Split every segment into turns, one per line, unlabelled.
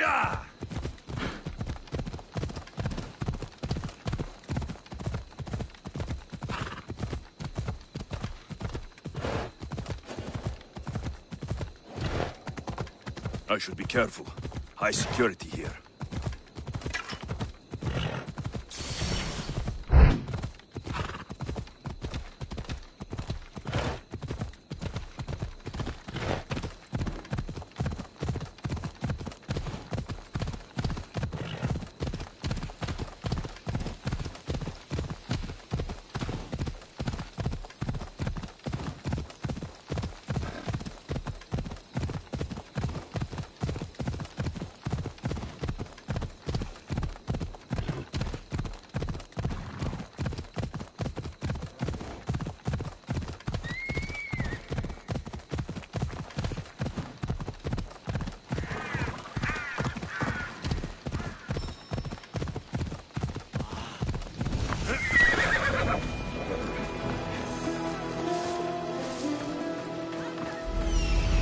Yeah! I should be careful. High security here.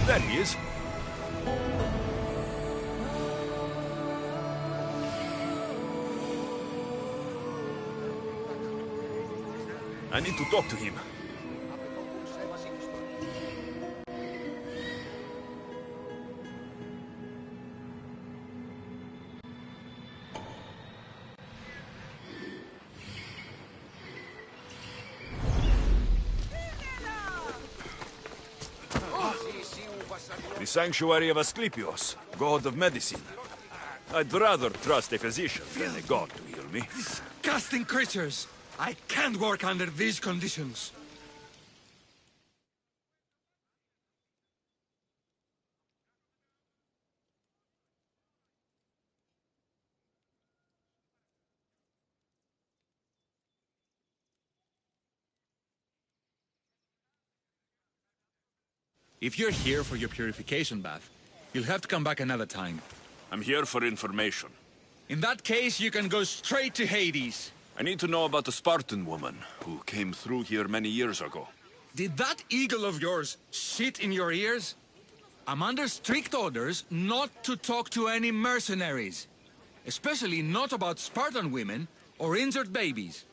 There he is. I need to talk to him. The Sanctuary of Asclepios, god of medicine. I'd rather trust a physician than a god to heal me.
Disgusting creatures! I can't work under these conditions. If you're here for your purification bath, you'll have to come back another time.
I'm here for information.
In that case, you can go straight to Hades.
I need to know about the Spartan woman who came through here many years ago.
Did that eagle of yours shit in your ears? I'm under strict orders not to talk to any mercenaries. Especially not about Spartan women or injured babies.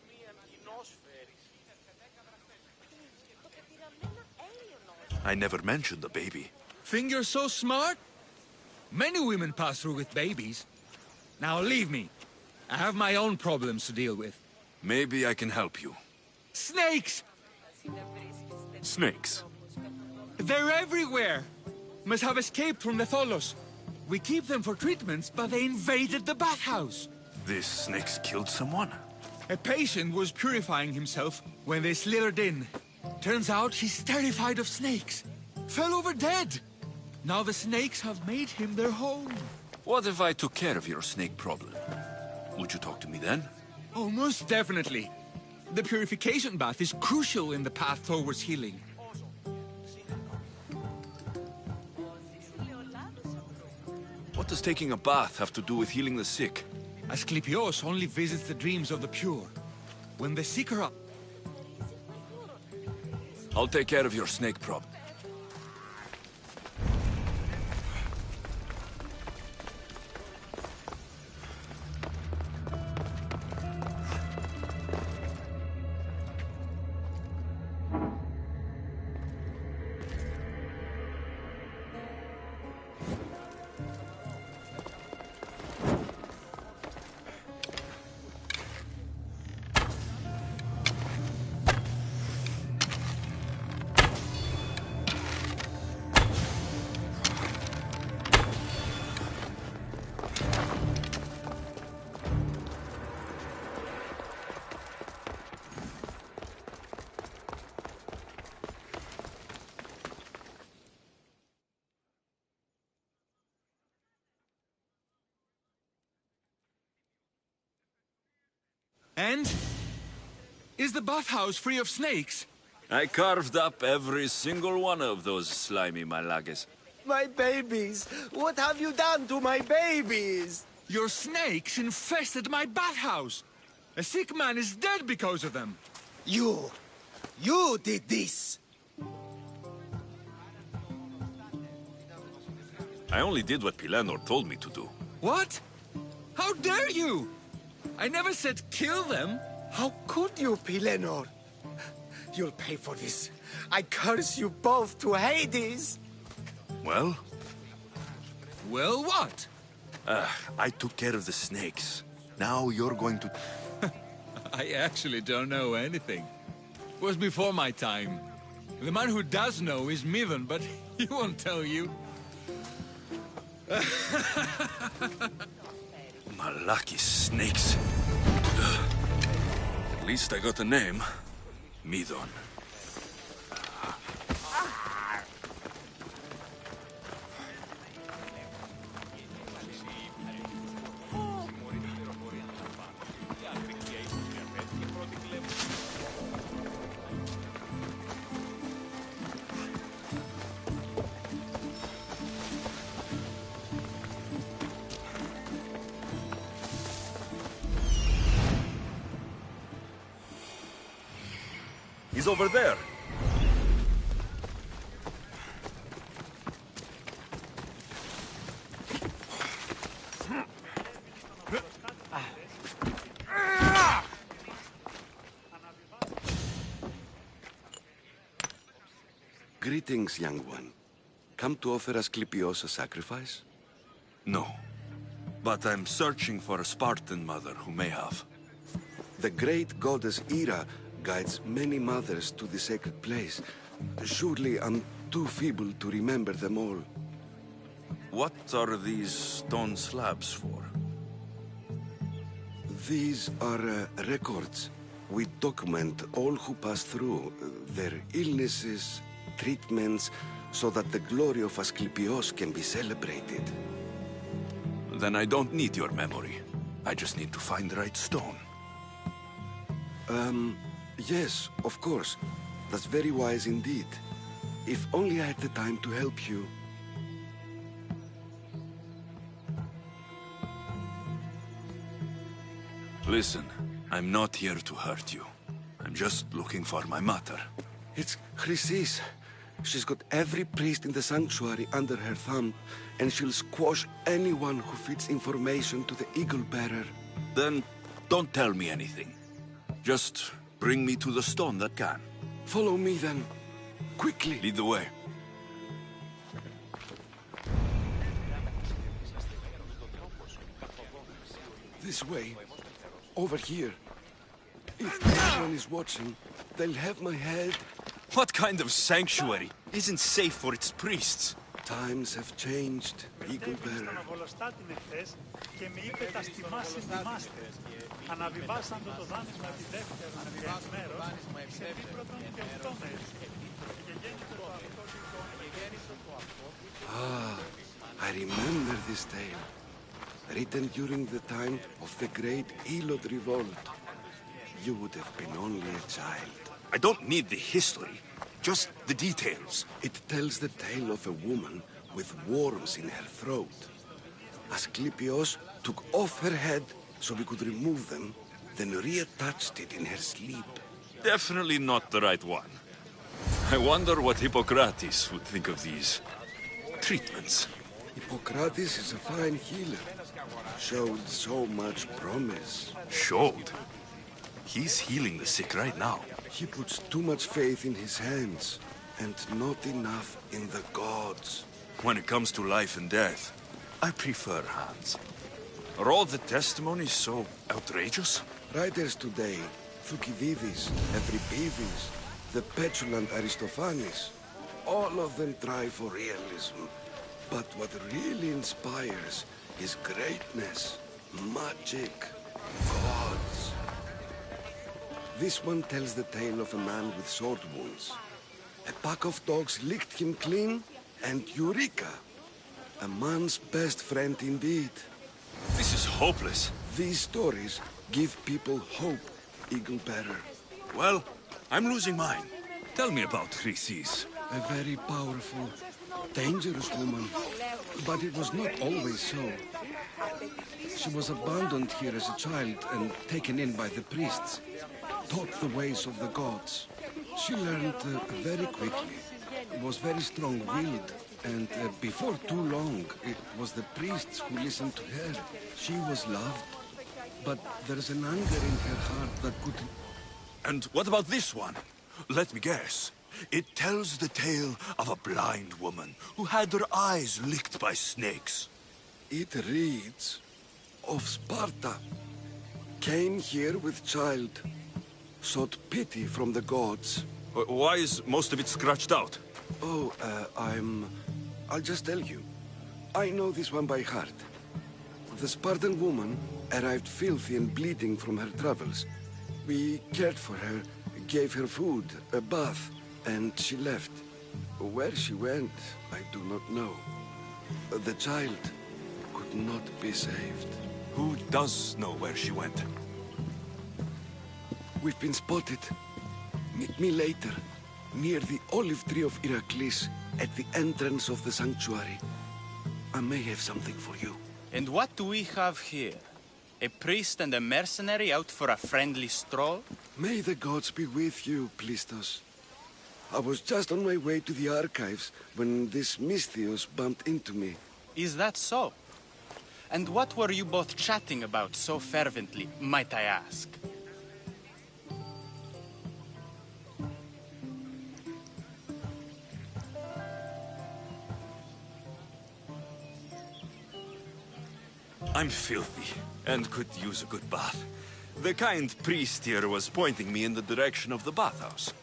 I never mentioned the baby.
Think you're so smart? Many women pass through with babies. Now leave me. I have my own problems to deal with.
Maybe I can help you.
Snakes!
Snakes?
They're everywhere! Must have escaped from the Tholos. We keep them for treatments, but they invaded the bathhouse.
These snakes killed someone?
A patient was purifying himself when they slithered in. Turns out he's terrified of snakes. Fell over dead. Now the snakes have made him their home.
What if I took care of your snake problem? Would you talk to me then?
Oh, most definitely. The purification bath is crucial in the path towards healing.
What does taking a bath have to do with healing the sick?
Asclepios only visits the dreams of the pure. When the sick are up,
I'll take care of your snake problem.
And? Is the bathhouse free of snakes?
I carved up every single one of those slimy malagas.
My babies! What have you done to my babies?
Your snakes infested my bathhouse! A sick man is dead because of them!
You did this!
I only did what Pilanor told me to do.
What? How dare you? I never said kill them.
How could you, Pilenor? You'll pay for this. I curse you both to Hades.
Well,
Well, what?
I took care of the snakes. Now you're going to...
I actually don't know anything. It was before my time. The man who does know is Midon, but he won't tell you.
Malaki snakes. At least I got a name. Midon. He's over there.
Greetings, young one. Come to offer Asclepios a sacrifice?
No. But I'm searching for a Spartan mother who may have.
The great goddess Hera guides many mothers to the sacred place. Surely I'm too feeble to remember them all.
What are these stone slabs for?
These are records. We document all who pass through, their illnesses, treatments, so that the glory of Asclepios can be celebrated.
Then I don't need your memory. I just need to find the right stone.
Yes, of course. That's very wise indeed. If only I had the time to help you.
Listen, I'm not here to hurt you. I'm just looking for my mother.
It's Chrysis. She's got every priest in the sanctuary under her thumb, and she'll squash anyone who feeds information to the Eagle Bearer.
Then don't tell me anything. Just bring me to the stone that can.
Follow me then. Quickly.
Lead the way.
This way. Over here. If anyone is watching, they'll have my head.
What kind of sanctuary isn't safe for its priests?
Times have changed, Eagle Bearer. Ah, I remember this tale. Written during the time of the great Elod revolt. You would have been only a child.
I don't need the history, just the details.
It tells the tale of a woman with worms in her throat. Asclepios took off her head so we could remove them, then reattached it in her sleep.
Definitely not the right one. I wonder what Hippocrates would think of these treatments.
Hippocrates is a fine healer. Showed so much promise.
Showed? He's healing the sick right now.
He puts too much faith in his hands, and not enough in the gods.
When it comes to life and death, I prefer hands. Are all the testimonies so outrageous?
Writers today, Thucydides, Euripides, the petulant Aristophanes, all of them try for realism. But what really inspires is greatness, magic, gods. This one tells the tale of a man with sword wounds. A pack of dogs licked him clean, and Eureka! A man's best friend indeed.
This is hopeless.
These stories give people hope, Eagle Bearer.
Well, I'm losing mine. Tell me about Chrysis.
A very powerful, dangerous woman. But it was not always so. She was abandoned here as a child and taken in by the priests. Taught the ways of the gods. She learned very quickly. Was very strong-willed. And before too long, it was the priests who listened to her. She was loved, but there's an anger in her heart that could...
And what about this one? Let me guess. It tells the tale of a blind woman who had her eyes licked by snakes.
It reads of Sparta. Came here with child, sought pity from the gods.
Why is most of it scratched out?
Oh, I'll just tell you. I know this one by heart. The Spartan woman arrived filthy and bleeding from her travels. We cared for her, gave her food, a bath, and she left. Where she went, I do not know. The child could not be saved.
Who does know where she went?
We've been spotted. Meet me later, near the olive tree of Heracles, at the entrance of the sanctuary. I may have something for you.
And what do we have here? A priest and a mercenary out for a friendly stroll?
May the gods be with you, Plistos. I was just on my way to the archives when this Misthios bumped into me.
Is that so? And what were you both chatting about so fervently, might I ask?
I'm filthy, and could use a good bath. The kind priest here was pointing me in the direction of the bathhouse.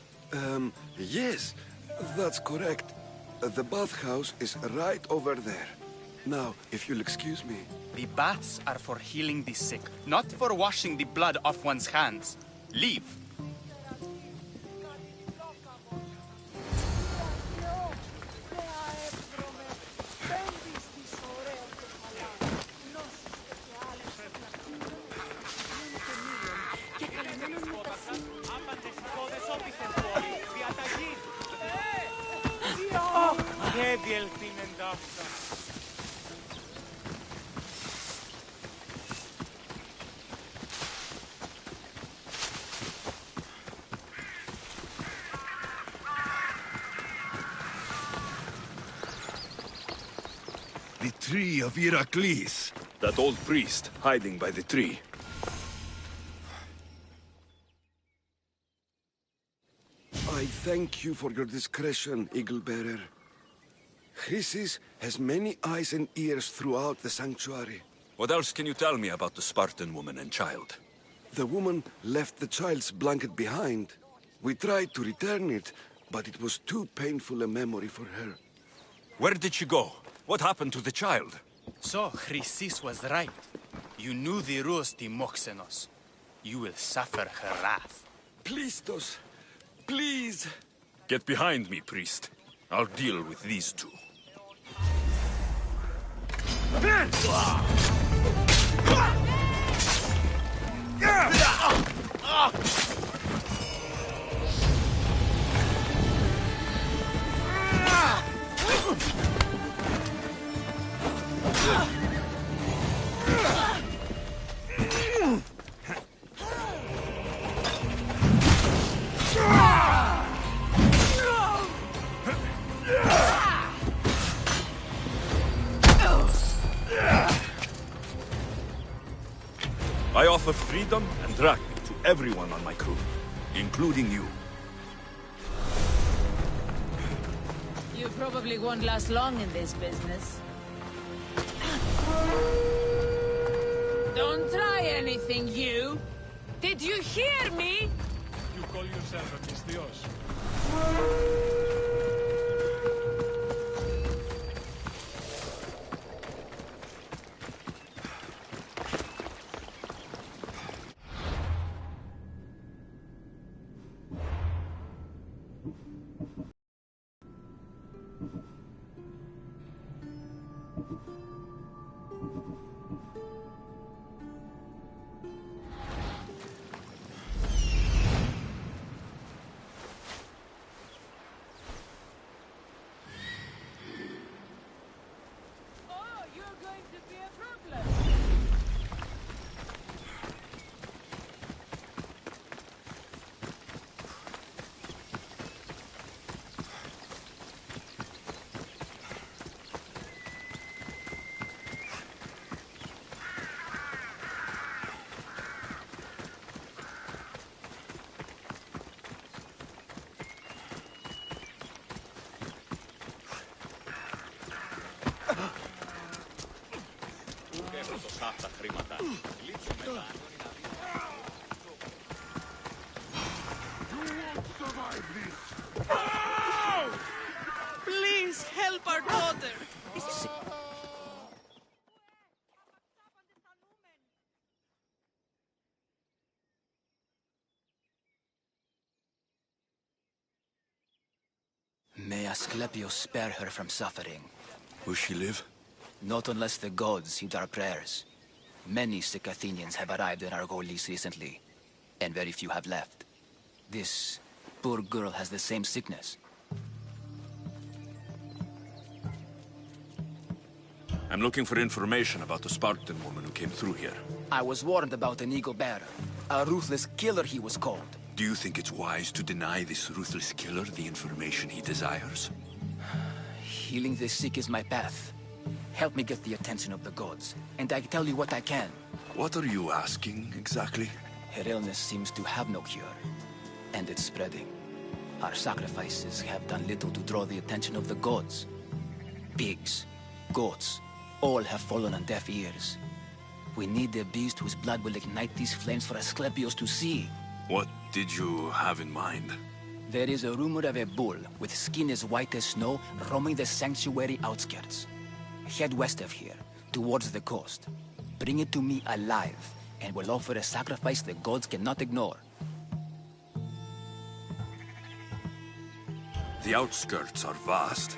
Yes, that's correct. The bathhouse is right over there. Now, if you'll excuse me.
The baths are for healing the sick, not for washing the blood off one's hands. Leave.
The tree of Heracles. That old priest hiding by the tree.
I thank you for your discretion, Eagle-bearer. Chrysis has many eyes and ears throughout the sanctuary.
What else can you tell me about the Spartan woman and child?
The woman left the child's blanket behind. We tried to return it, but it was too painful a memory for her.
Where did she go? What happened to the child?
So, Chrysis was right. You knew the rules, Timoxenos. You will suffer her wrath.
Plistos, please!
Get behind me, priest. I'll deal with these two. I offer freedom and drachma to everyone on my crew, including you.
You probably won't last long in this business. Don't try anything, you! Did you hear me?
You call yourself a Misthios?
tahta χρήματα. Λύσουμε τα...
Please help our daughter.
May Asclepius spare her from suffering.
Will she live?
Not unless the gods heed our prayers. Many sick Athenians have arrived in Argolis recently, and very few have left. This poor girl has the same sickness.
I'm looking for information about the Spartan woman who came through here.
I was warned about an eagle bearer. A ruthless killer he was called.
Do you think it's wise to deny this ruthless killer the information he desires?
Healing the sick is my path. Help me get the attention of the gods, and I tell you what I can.
What are you asking, exactly?
Her illness seems to have no cure, and it's spreading. Our sacrifices have done little to draw the attention of the gods. Pigs, goats, all have fallen on deaf ears. We need a beast whose blood will ignite these flames for Asclepius to see.
What did you have in mind?
There is a rumor of a bull with skin as white as snow roaming the sanctuary outskirts. Head west of here, towards the coast. Bring it to me alive, and we'll offer a sacrifice the gods cannot ignore.
The outskirts are vast.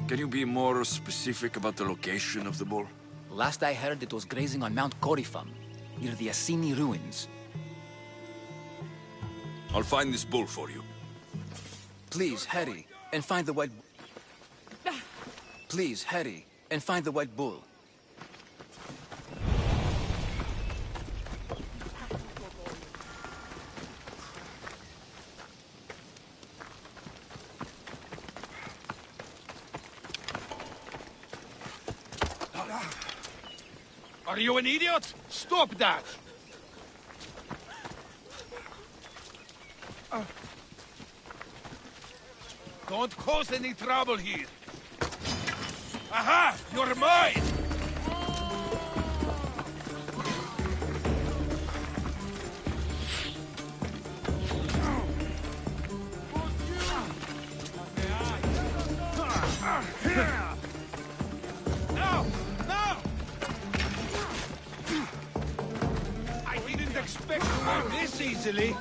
Can you be more specific about the location of the bull?
Last I heard, it was grazing on Mount Corifum, near the Assini ruins.
I'll find this bull for you.
Please, hurry, and find the white... Please, hurry, and find the white bull.
Are you an idiot? Stop that! Don't cause any trouble here. Aha! You're mine! No! No! I didn't expect to win this easily.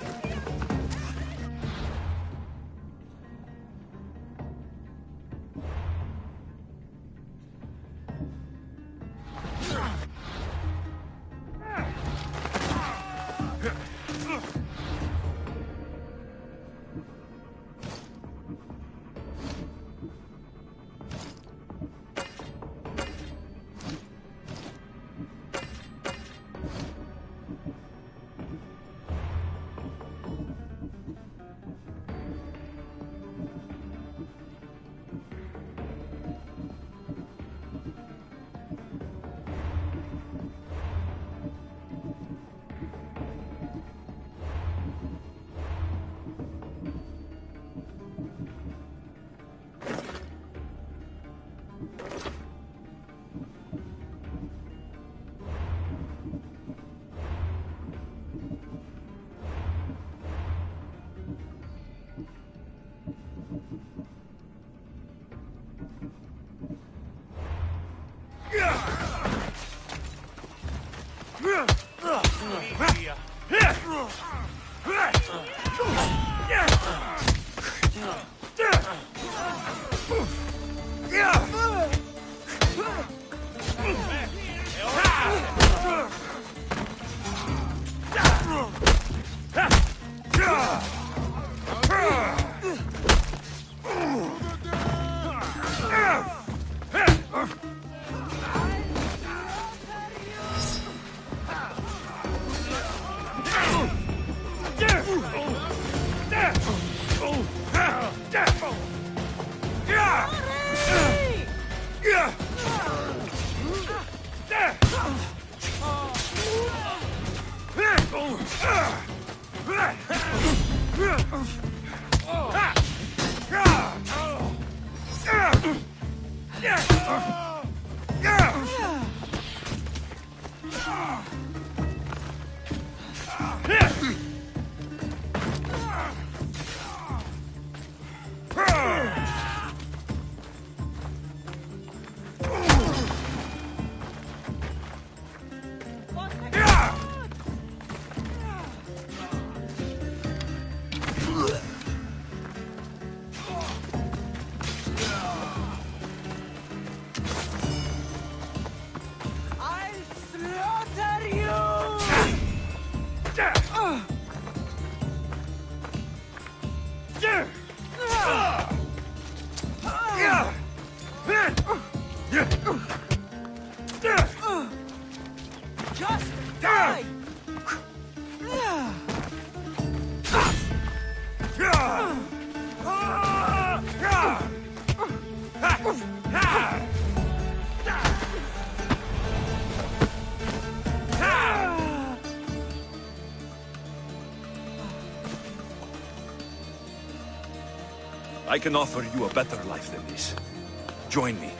I can offer you a better life than this. Join me.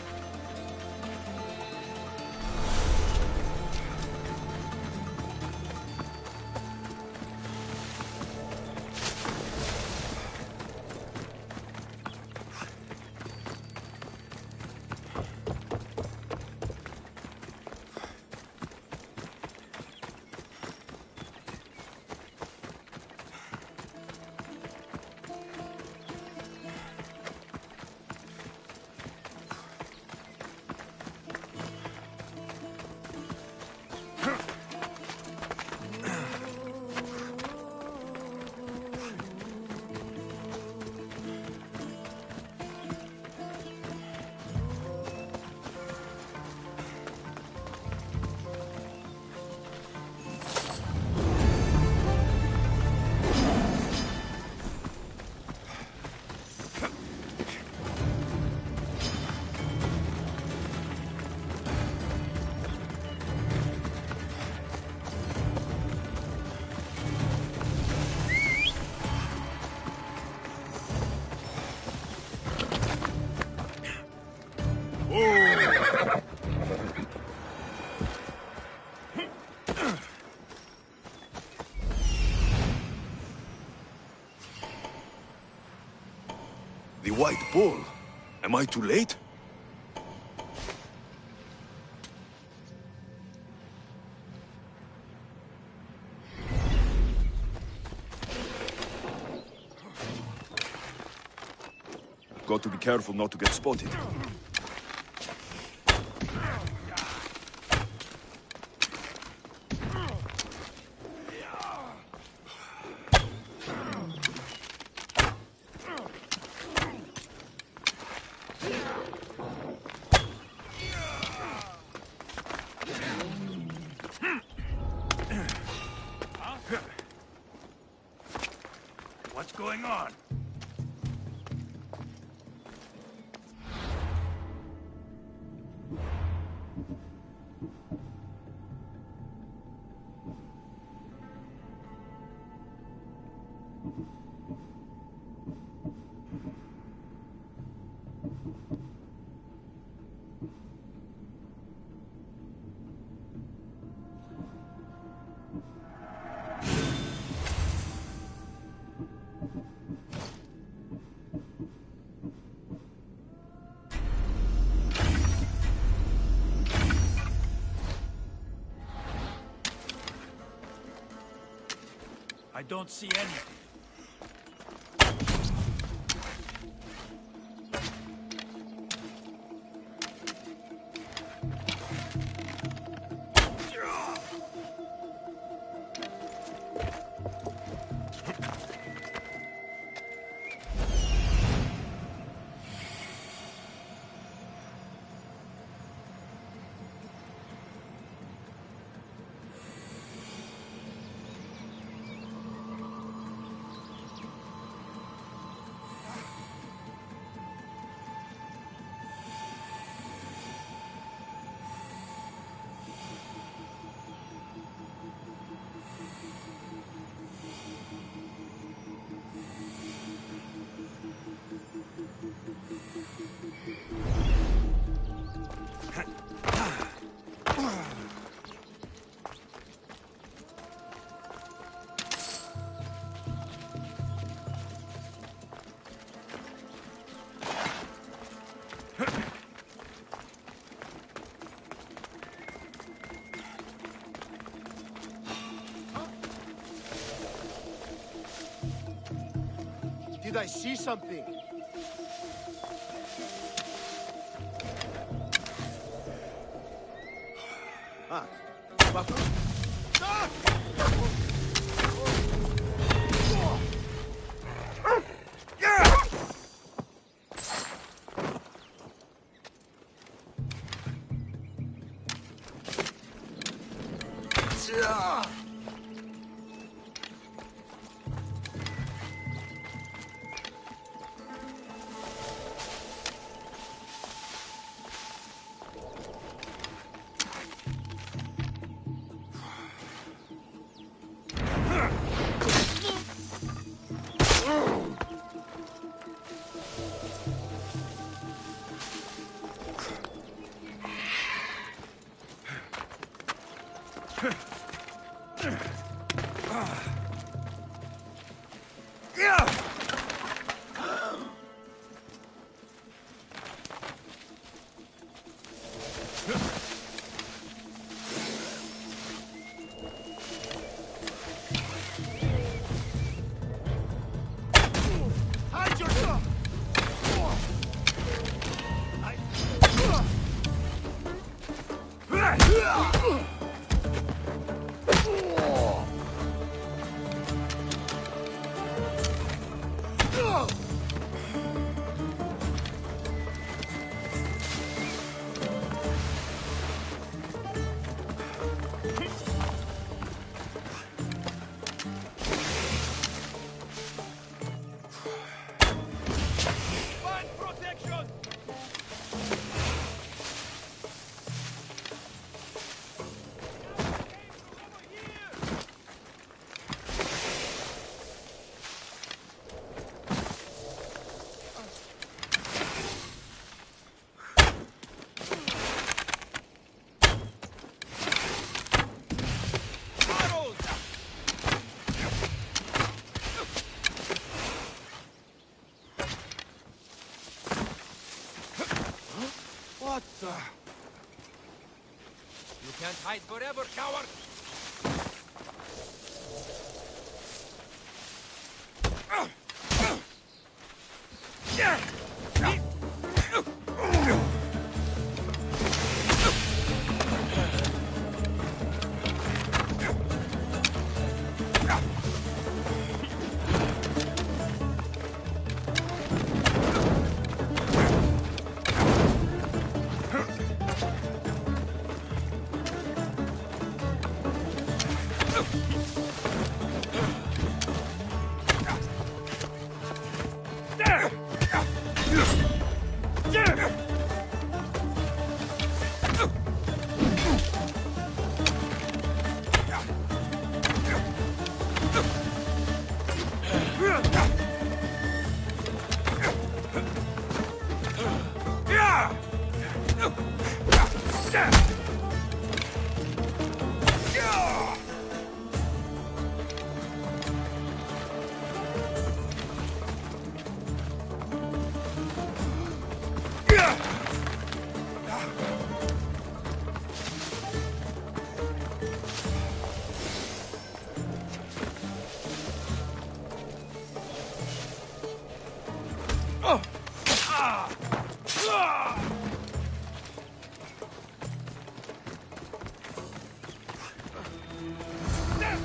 The White Bull. Am I too late?
Got to be careful not to get spotted.
What's going on? I don't see anything.
Did I see something? Ah.
What the? You can't hide forever, coward!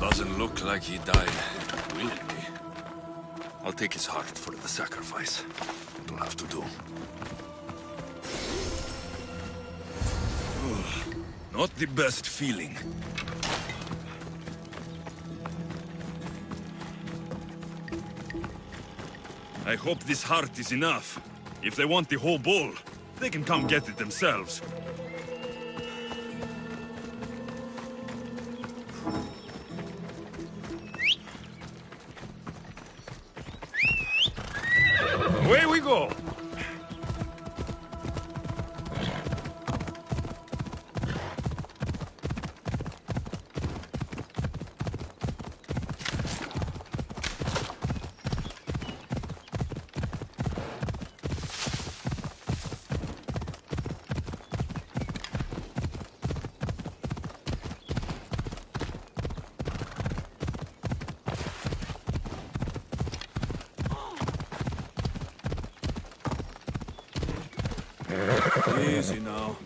Doesn't look like he died willingly. I'll take his heart for the sacrifice. It'll have to do. Not the best feeling. I hope this heart is enough. If they want the whole bowl, they can come get it themselves. Away we go! Easy now.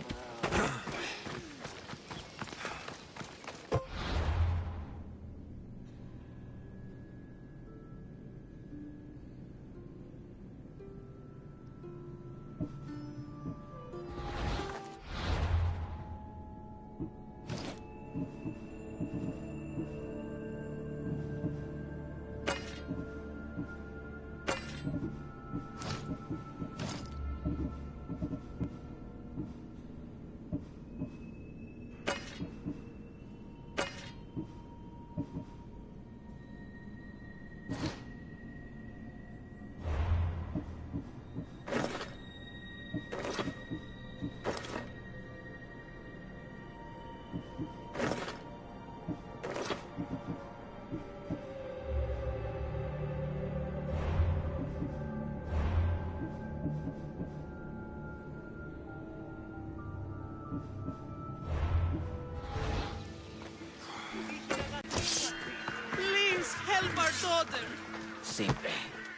Simple.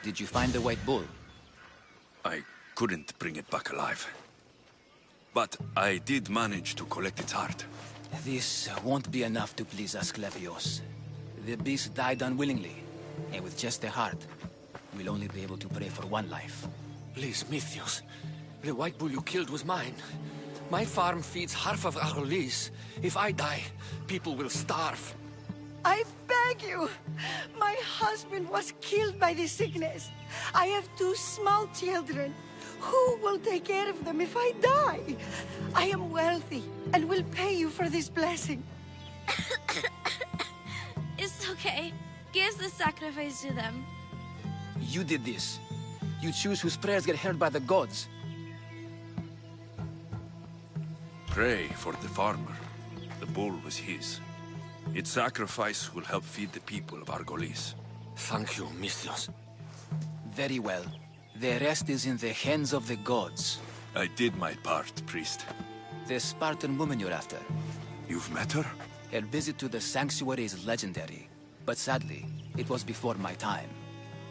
Did you find the white bull?
I couldn't bring it back alive. But I did manage to collect its heart.
This won't be enough to please Asclepios. The beast died unwillingly, and with just a heart, we'll only be able to pray for one life.
Please, Mythios. The white bull you killed was mine. My farm feeds half of Argolis. If I die, people will starve.
I beg you! My husband was killed by this sickness. I have 2 small children. Who will take care of them if I die? I am wealthy and will pay you for this blessing.
It's okay. Give the sacrifice to them.
You did this. You choose whose prayers get heard by the gods.
Pray for the farmer. The bull was his. Its sacrifice will help feed the people of Argolis.
Thank you, Mythios.
Very well. The rest is in the hands of the gods.
I did my part, priest.
The Spartan woman you're after.
You've met her?
Her visit to the sanctuary is legendary, but sadly, it was before my time.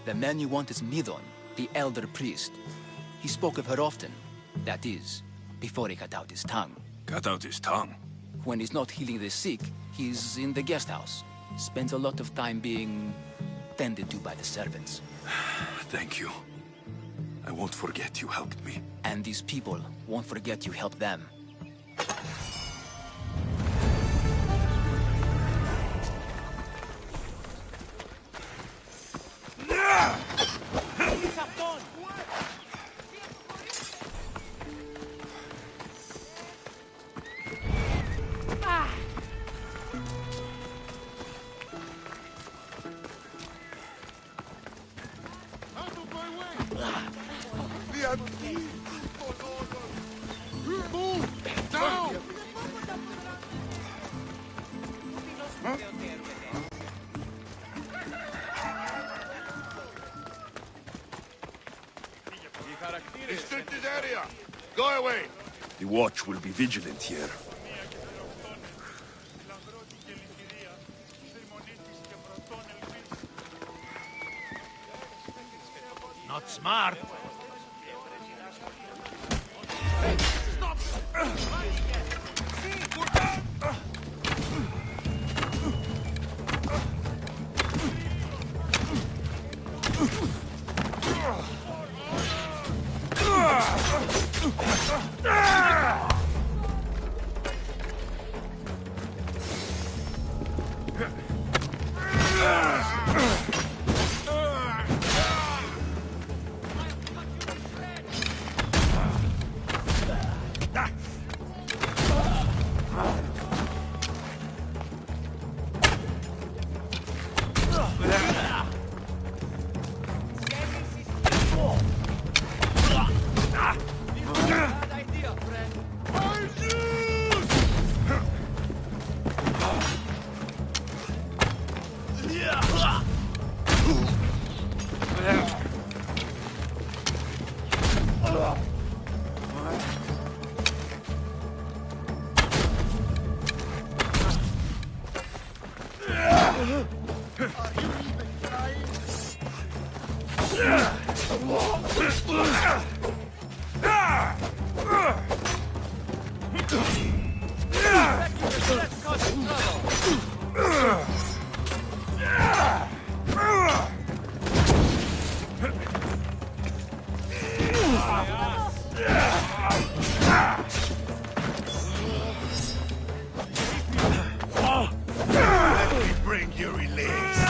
The man you want is Midon, the elder priest. He spoke of her often. That is, before he cut out his tongue.
Cut out his tongue?
When he's not healing the sick, he's in the guest house. Spends a lot of time being tended to by the servants.
Thank you. I won't forget you helped me.
And these people won't forget you helped them.
Restrict this area. Go away.
The watch will be vigilant here.
Not smart.
Let's cause trouble.
Let me bring you release.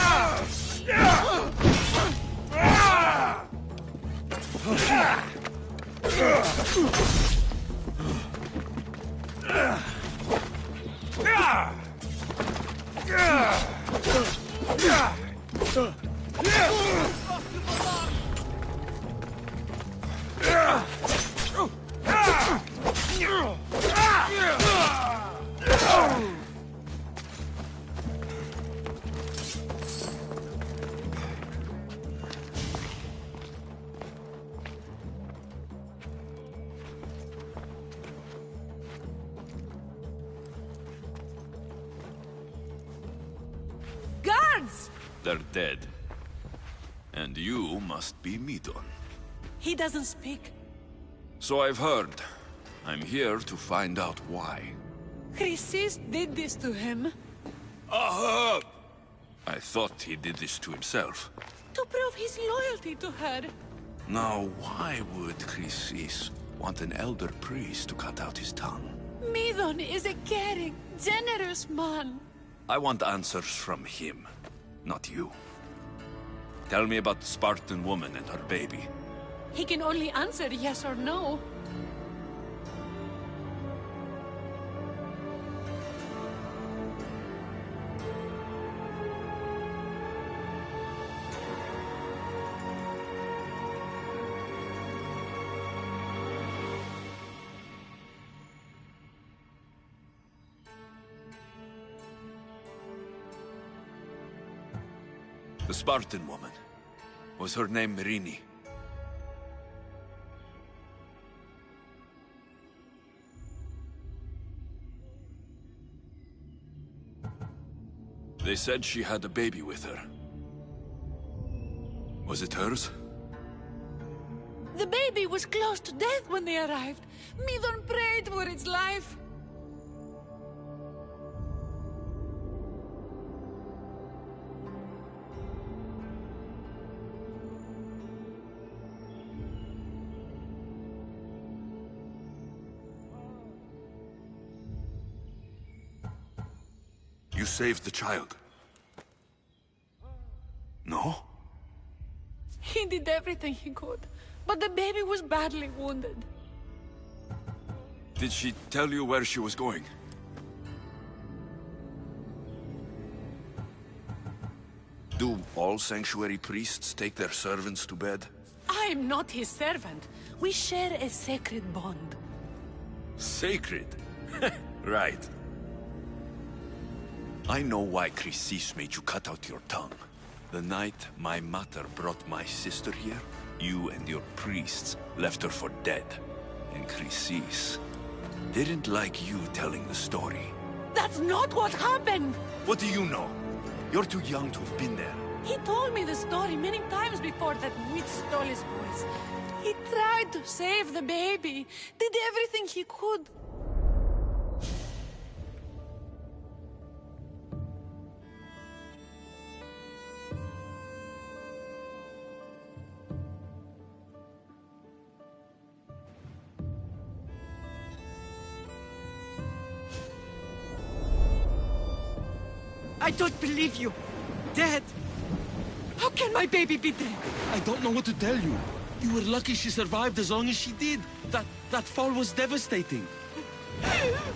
Guards!
They're dead. And you must be Midon.
He doesn't speak.
So I've heard. I'm here to find out why.
Chrysis did this to him.
Ahab! I thought he did this to himself.
To prove his loyalty to her.
Now, why would Chrysis want an elder priest to cut out his tongue?
Midon is a caring, generous man.
I want answers from him, not you. Tell me about the Spartan woman and her baby.
He can only answer yes or no.
The Spartan woman. Was her name Merini? They said she had a baby with her. Was it hers?
The baby was close to death when they arrived. Midon prayed for its life.
You saved the child. No?
He did everything he could, but the baby was badly wounded.
Did she tell you where she was going? Do all sanctuary priests take their servants to bed?
I'm not his servant. We share a sacred bond.
Sacred? Right. I know why Chrysis made you cut out your tongue. The night my mother brought my sister here, you and your priests left her for dead. And Chrysis didn't like you telling the story.
That's not what happened!
What do you know? You're too young to have been there.
He told me the story many times before that witch stole his voice. He tried to save the baby, did everything he could. I don't believe you. Dead? How can my baby be dead?
I don't know what to tell you. You were lucky she survived as long as she did. That fall was devastating.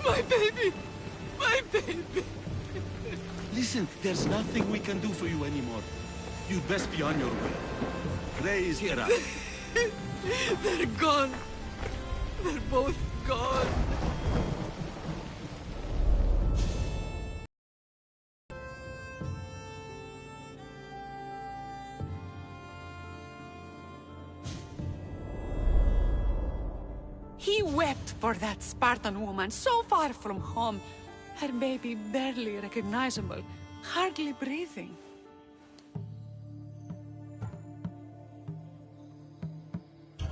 My baby! My baby!
Listen, there's nothing we can do for you anymore. You'd best be on your way. Praise Hera.
They're gone. They're both gone. He wept for that Spartan woman, so far from home. Her baby barely recognizable, hardly breathing.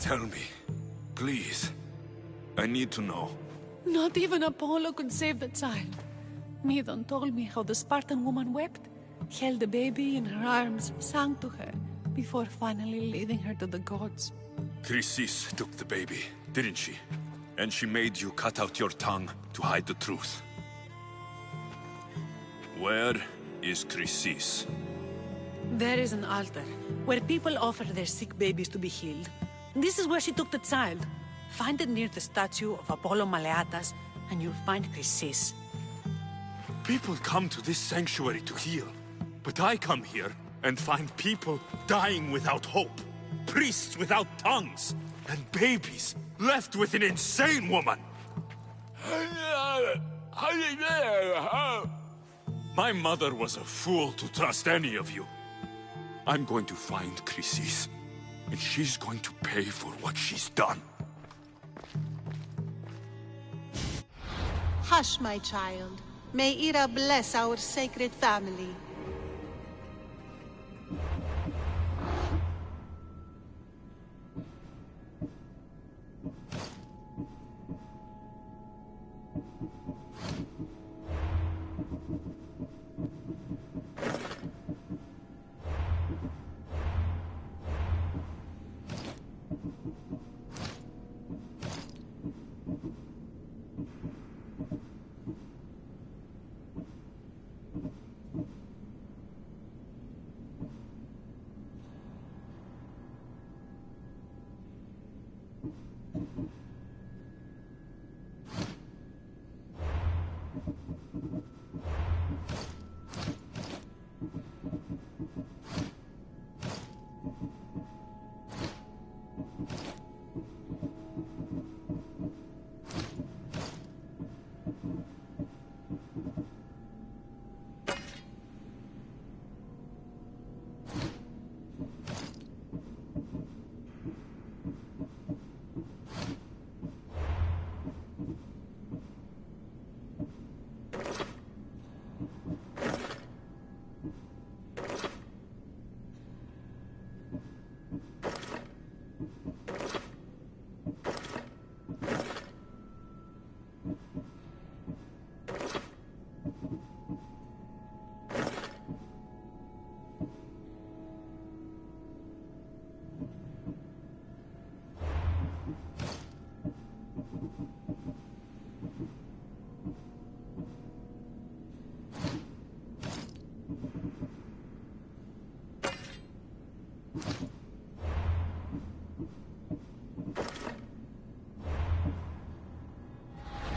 Tell me, please. I need to know.
Not even Apollo could save the child. Medon told me how the Spartan woman wept, held the baby in her arms, sang to her, before finally leading her to the gods.
Chrysis took the baby, didn't she? And she made you cut out your tongue to hide the truth. Where is Chrysis?
There is an altar, where people offer their sick babies to be healed. This is where she took the child. Find it near the statue of Apollo Maleatas, and you'll find Chrysis.
People come to this sanctuary to heal. But I come here and find people dying without hope. Priests without tongues. And babies left with an insane woman. My mother was a fool to trust any of you. I'm going to find Chrysis, and she's going to pay for what she's done.
Hush, my child. May Ira bless our sacred family.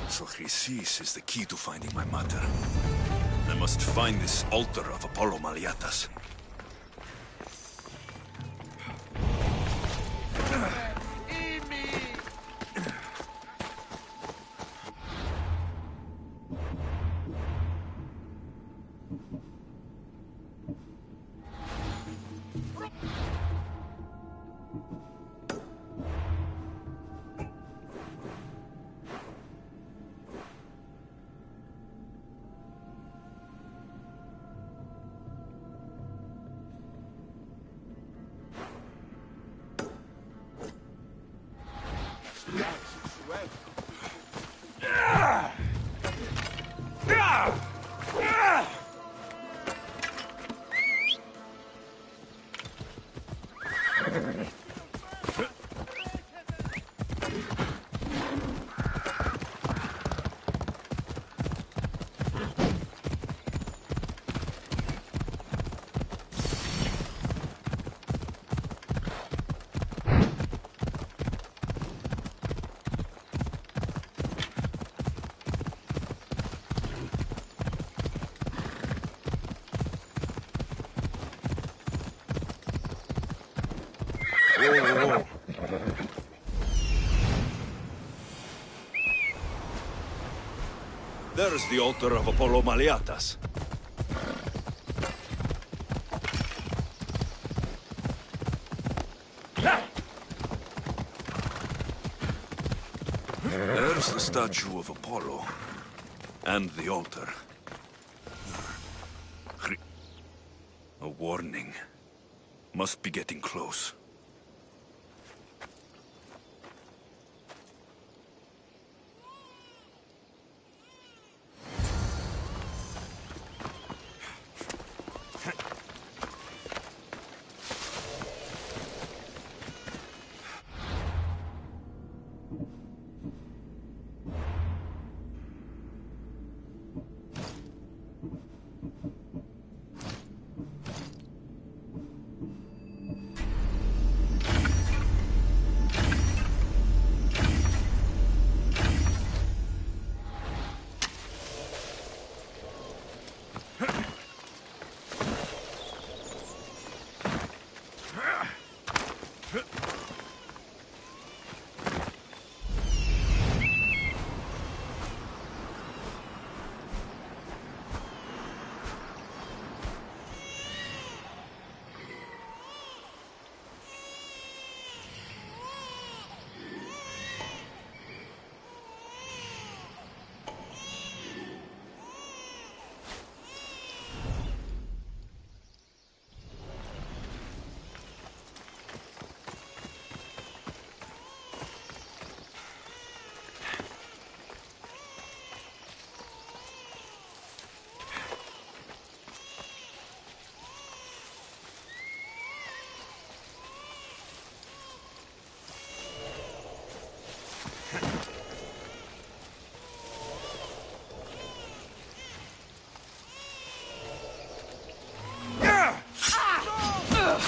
So Chrysis is the key to finding my mother. I must find this altar of Apollo Maleatas. There's the altar of Apollo Maleatas. There's the statue of Apollo. And the altar. A warning. Must be getting close.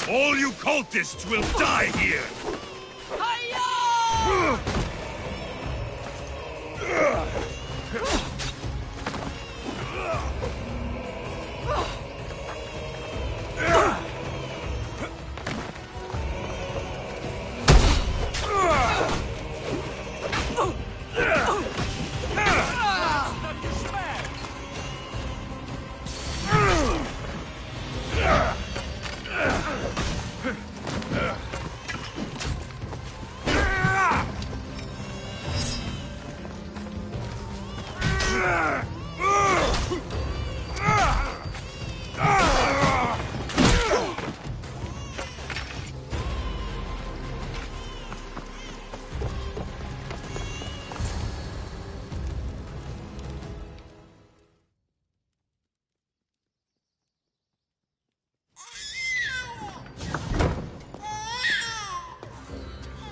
All you cultists will die here!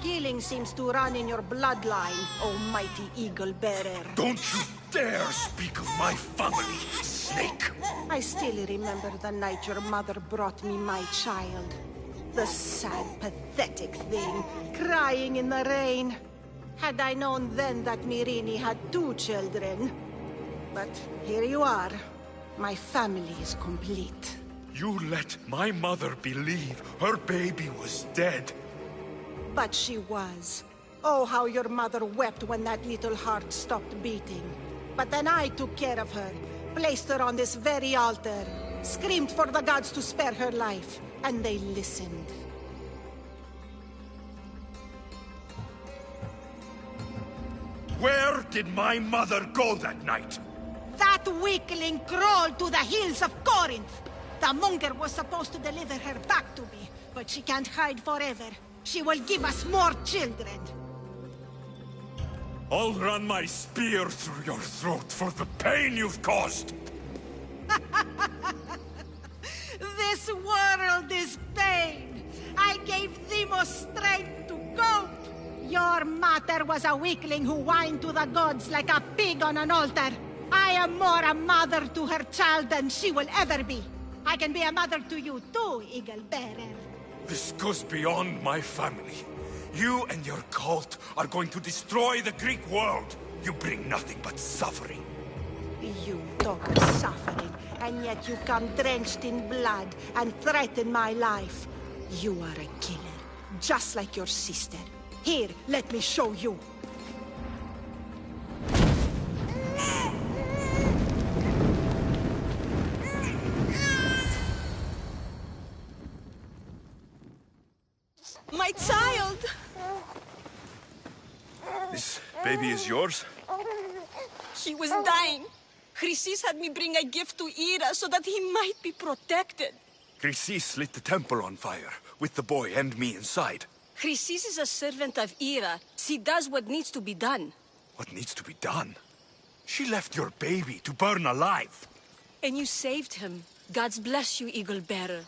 Killing seems to run in your bloodline, almighty eagle bearer.
Don't you dare speak of my family, snake!
I still remember the night your mother brought me my child. The sad, pathetic thing, crying in the rain. Had I known then that Mirini had 2 children. But here you are. My family is complete.
You let my mother believe her baby was dead.
But she was. Oh, how your mother wept when that little heart stopped beating. But then I took care of her, placed her on this very altar, screamed for the gods to spare her life, and they listened.
Where did my mother go that night?
That weakling crawled to the hills of Corinth. The monger was supposed to deliver her back to me, but she can't hide forever. She will give us more children.
I'll run my spear through your throat for the pain you've caused!
This world is pain. I gave Demos strength to cope. Your mother was a weakling who whined to the gods like a pig on an altar. I am more a mother to her child than she will ever be. I can be a mother to you too, Eagle Bearer.
This goes beyond my family. You and your cult are going to destroy the Greek world. You bring nothing but suffering.
You talk of suffering, and yet you come drenched in blood and threaten my life. You are a killer, just like your sister. Here, let me show you.
My child!
This baby is yours?
He was dying. Chrysis had me bring a gift to Ira so that he might be protected.
Chrysis lit the temple on fire, with the boy and me inside.
Chrysis is a servant of Ira. She does what needs to be done.
What needs to be done? She left your baby to burn alive.
And you saved him. Gods bless you, Eagle Bearer.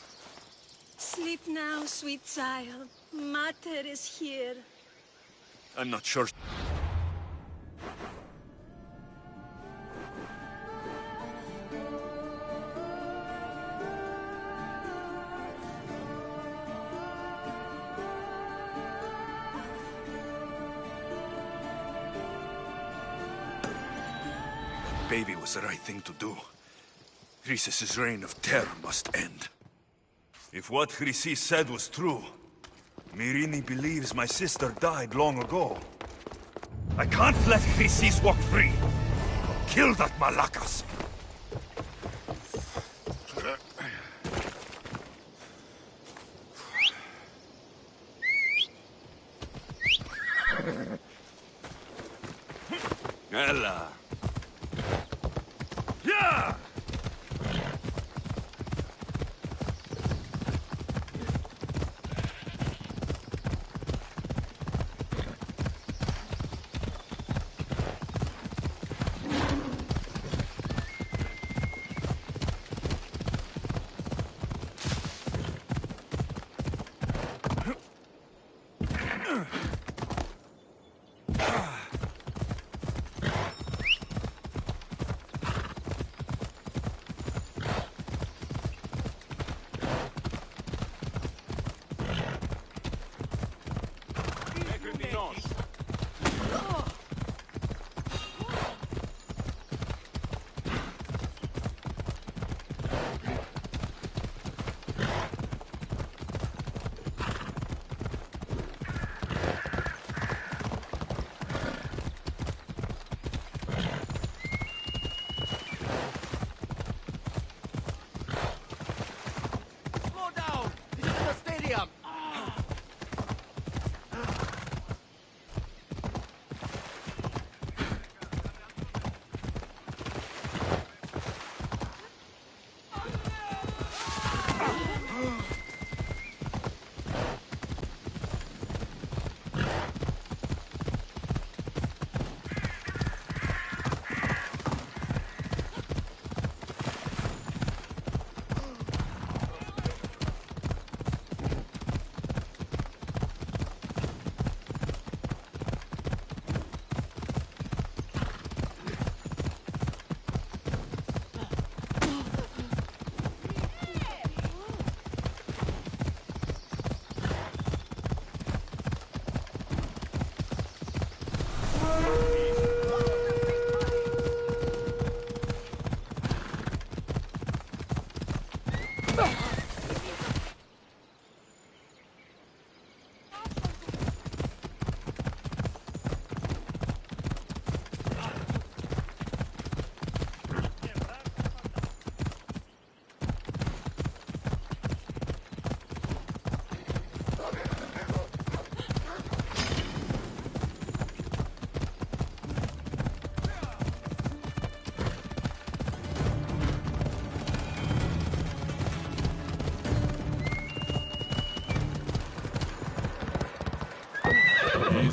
Sleep now, sweet child. Mater is here.
I'm not sure. Baby was the right thing to do. Chrysis' reign of terror must end. If what Chrysis said was true, Mirini believes my sister died long ago. I can't let Chrysis walk free. Kill that Malakas. Ella. Yeah!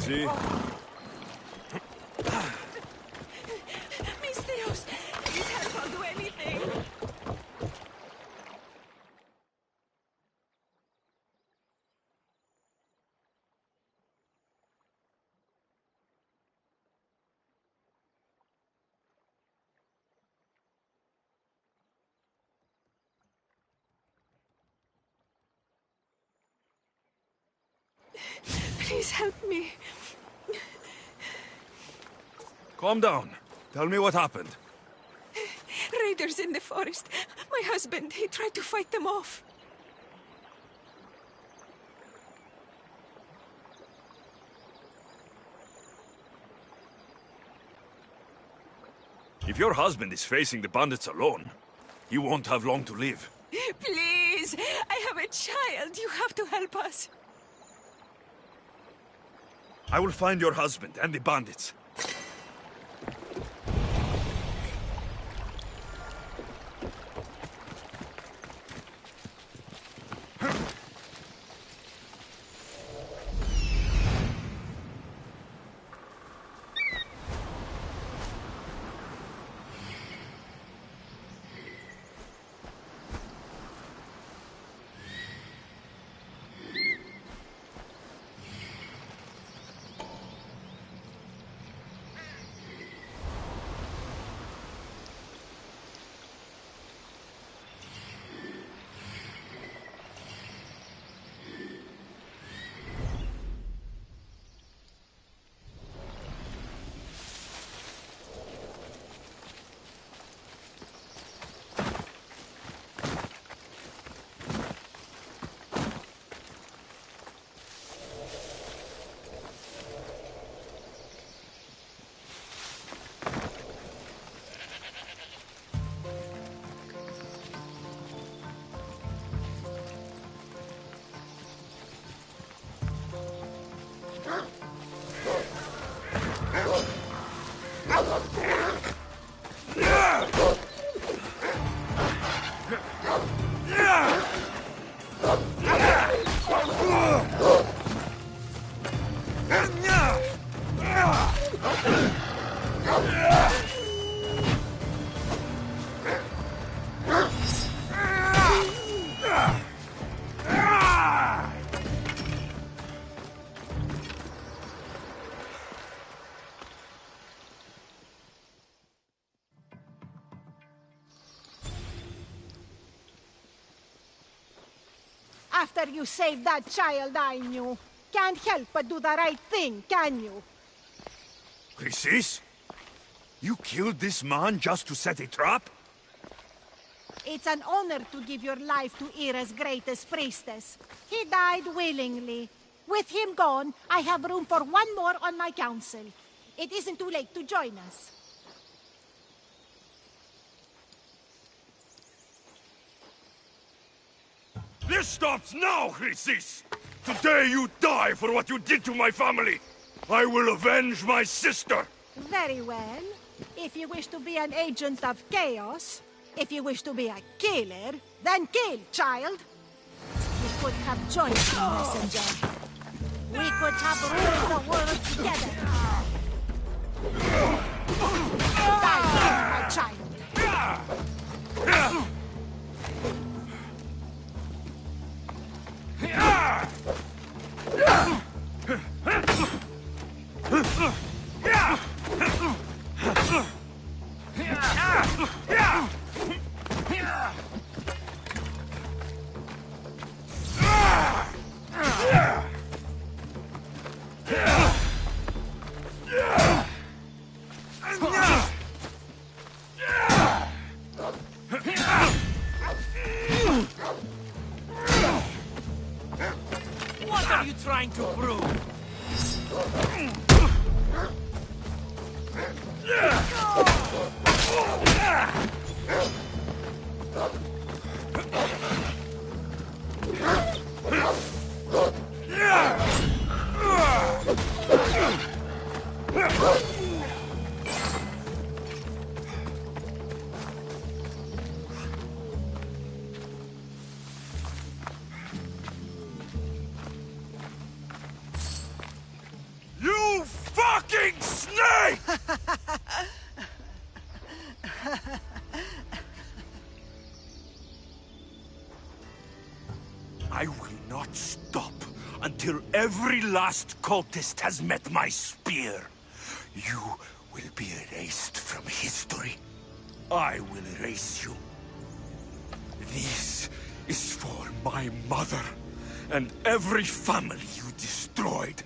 See?
Mis Dios! Please help, I'll do anything! Please help me.
Calm down. Tell me what happened.
Raiders in the forest. My husband, he tried to fight them off.
If your husband is facing the bandits alone, he won't have long to live.
Please, I have a child. You have to help us.
I will find your husband and the bandits.
After you saved that child I knew, can't help but do the right thing, can you?
Chrysis? You killed this man just to set a trap?
It's an honor to give your life to Ira's greatest priestess. He died willingly. With him gone, I have room for one more on my council. It isn't too late to join us.
This stops now, Chrysis! Today you die for what you did to my family! I will avenge my sister!
Very well. If you wish to be an agent of chaos, if you wish to be a killer, then kill, child! We could have joined the messenger. We could have ruled the world together. Die, my child!
What are you trying to prove?
You I will not stop until every last cultist has met my spear. You will be erased from history. I will erase you. This is for my mother and every family you destroyed.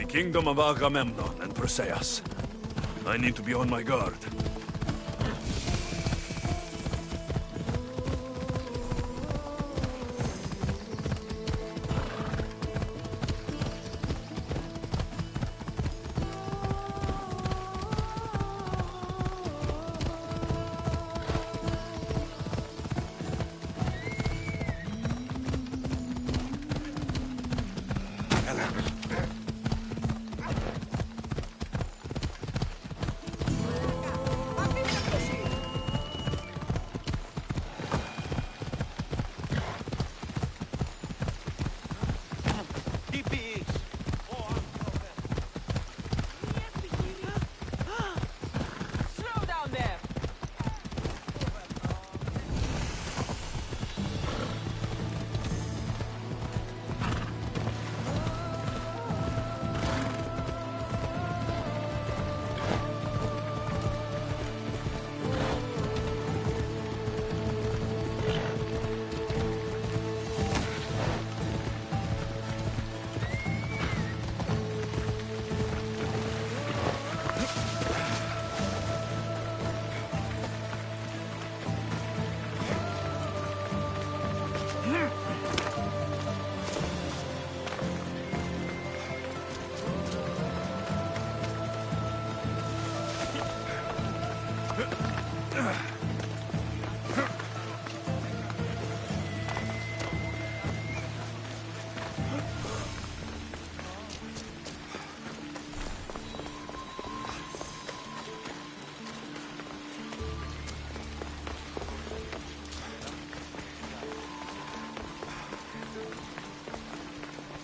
kingdom of Agamemnon and Perseus. I need to be on my guard.
Slow down there!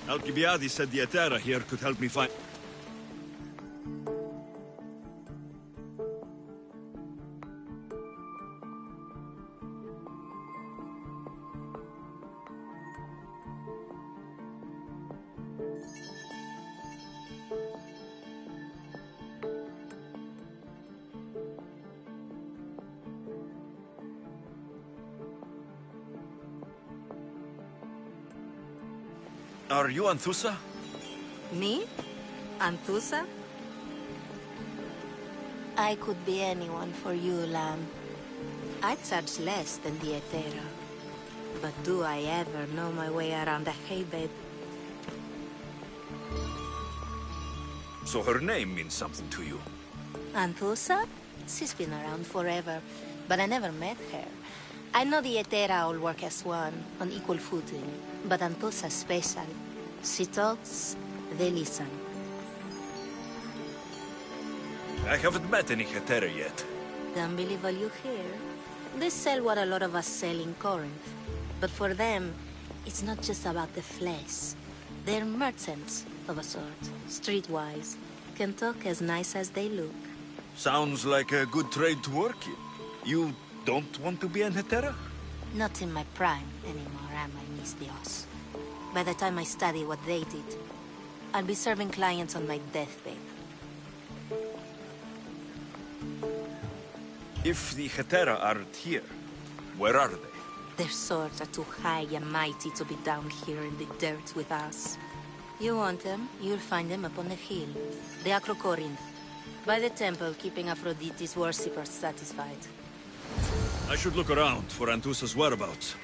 Alcibiades said the Etera here could help me find... Are you Anthusa?
Me? Anthusa? I could be anyone for you, Lamb. I charge less than the Etera. But do I ever know my way around a haybed?
So her name means something to you?
Anthusa? She's been around forever, but I never met her. I know the Etera all work as one, on equal footing, but Anthusa's special. She talks, they listen.
I haven't met any Hetera yet.
Don't believe all you hear. They sell what a lot of us sell in Corinth. But for them, it's not just about the flesh. They're merchants, of a sort, streetwise. Can talk as nice as they look.
Sounds like a good trade to work in. You don't want to be an Hetera?
Not in my prime anymore, am I, Miss Dios? By the time I study what they did, I'll be serving clients on my deathbed.
If the Hetera aren't here, where are they?
Their swords are too high and mighty to be down here in the dirt with us. You want them, you'll find them up on the hill. The Acrocorinth. By the temple, keeping Aphrodite's worshippers satisfied.
I should look around for Anthusa's whereabouts.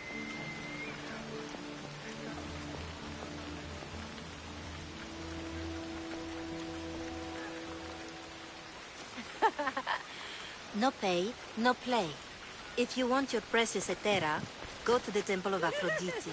No pay, no play. If you want your precious Etera, go to the temple of Aphrodite.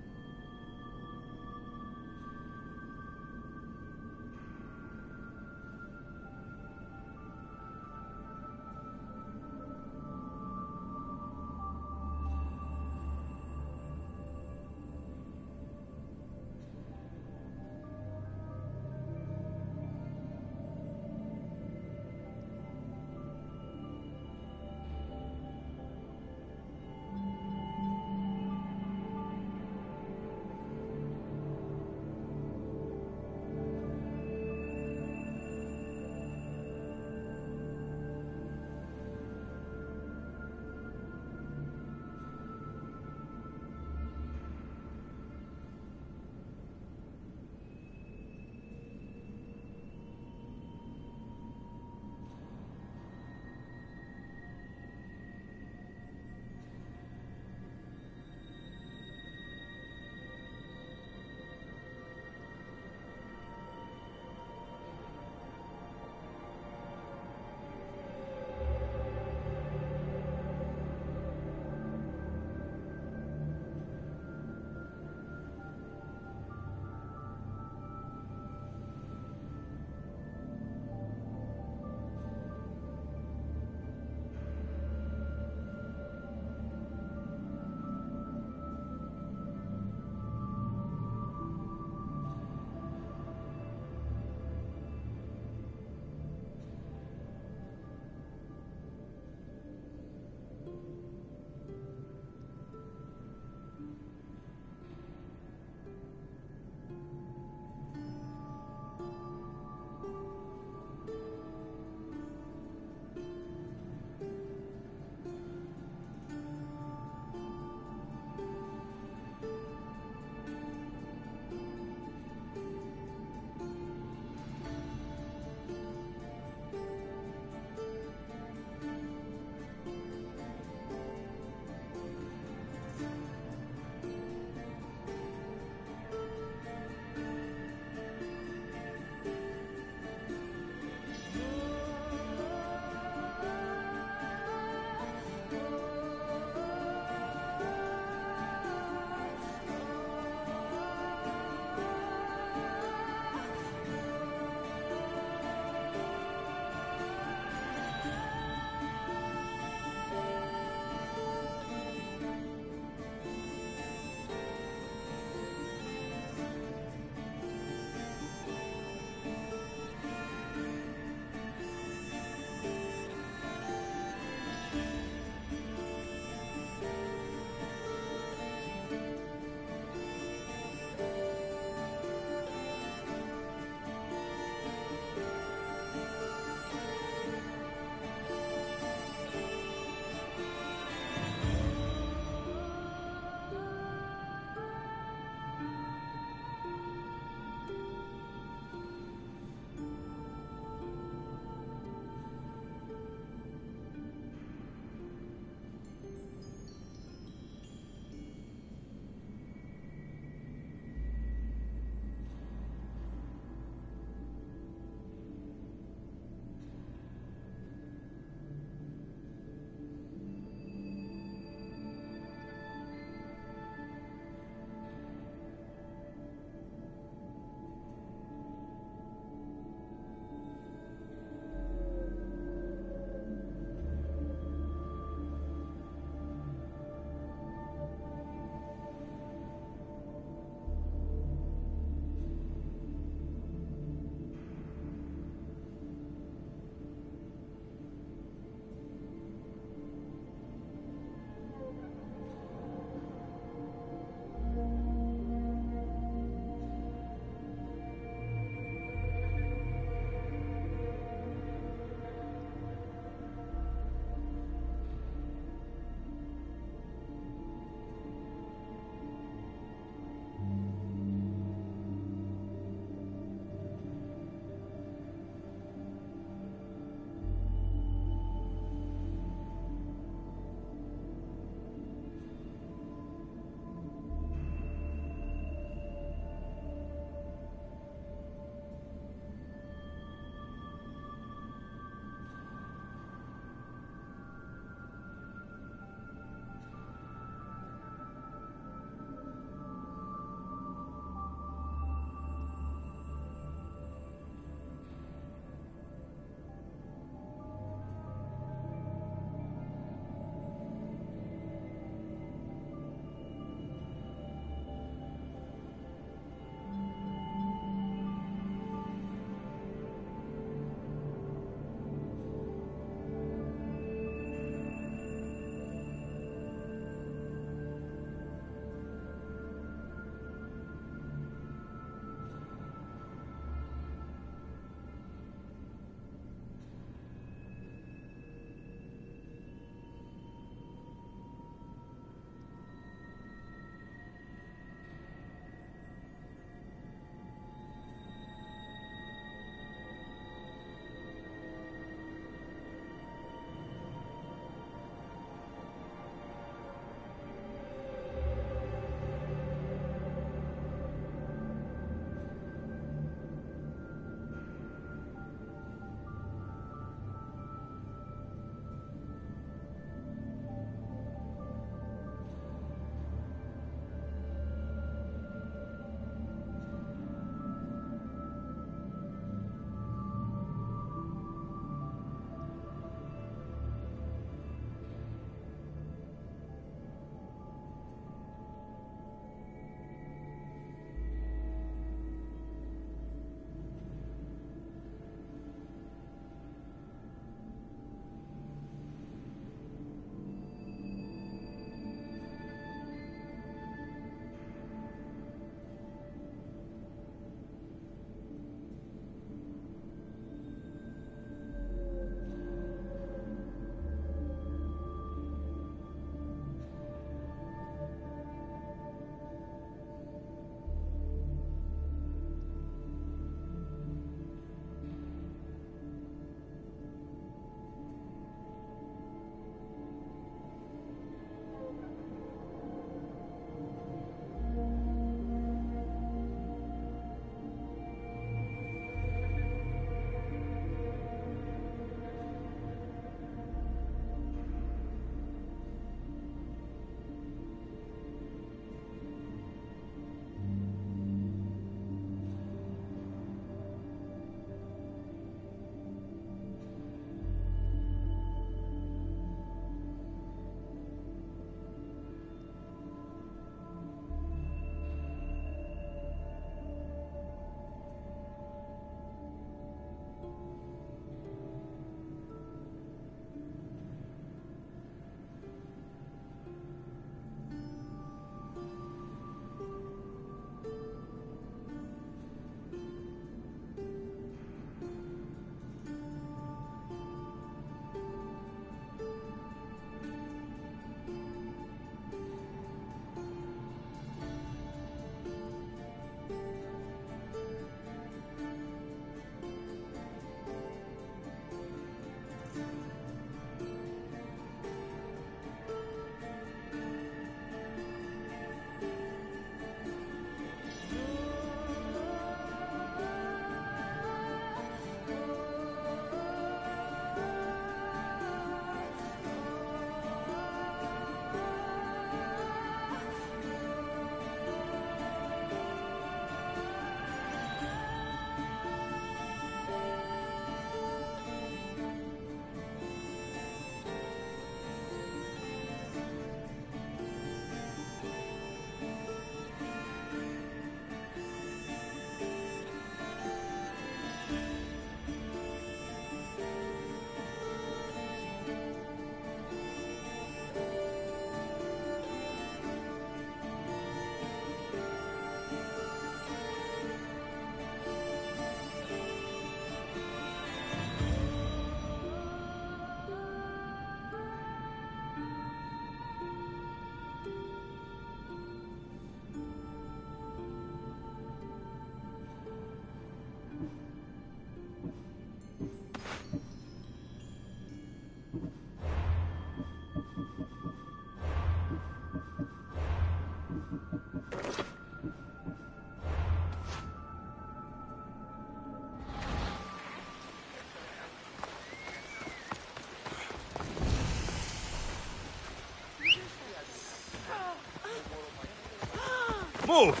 Move!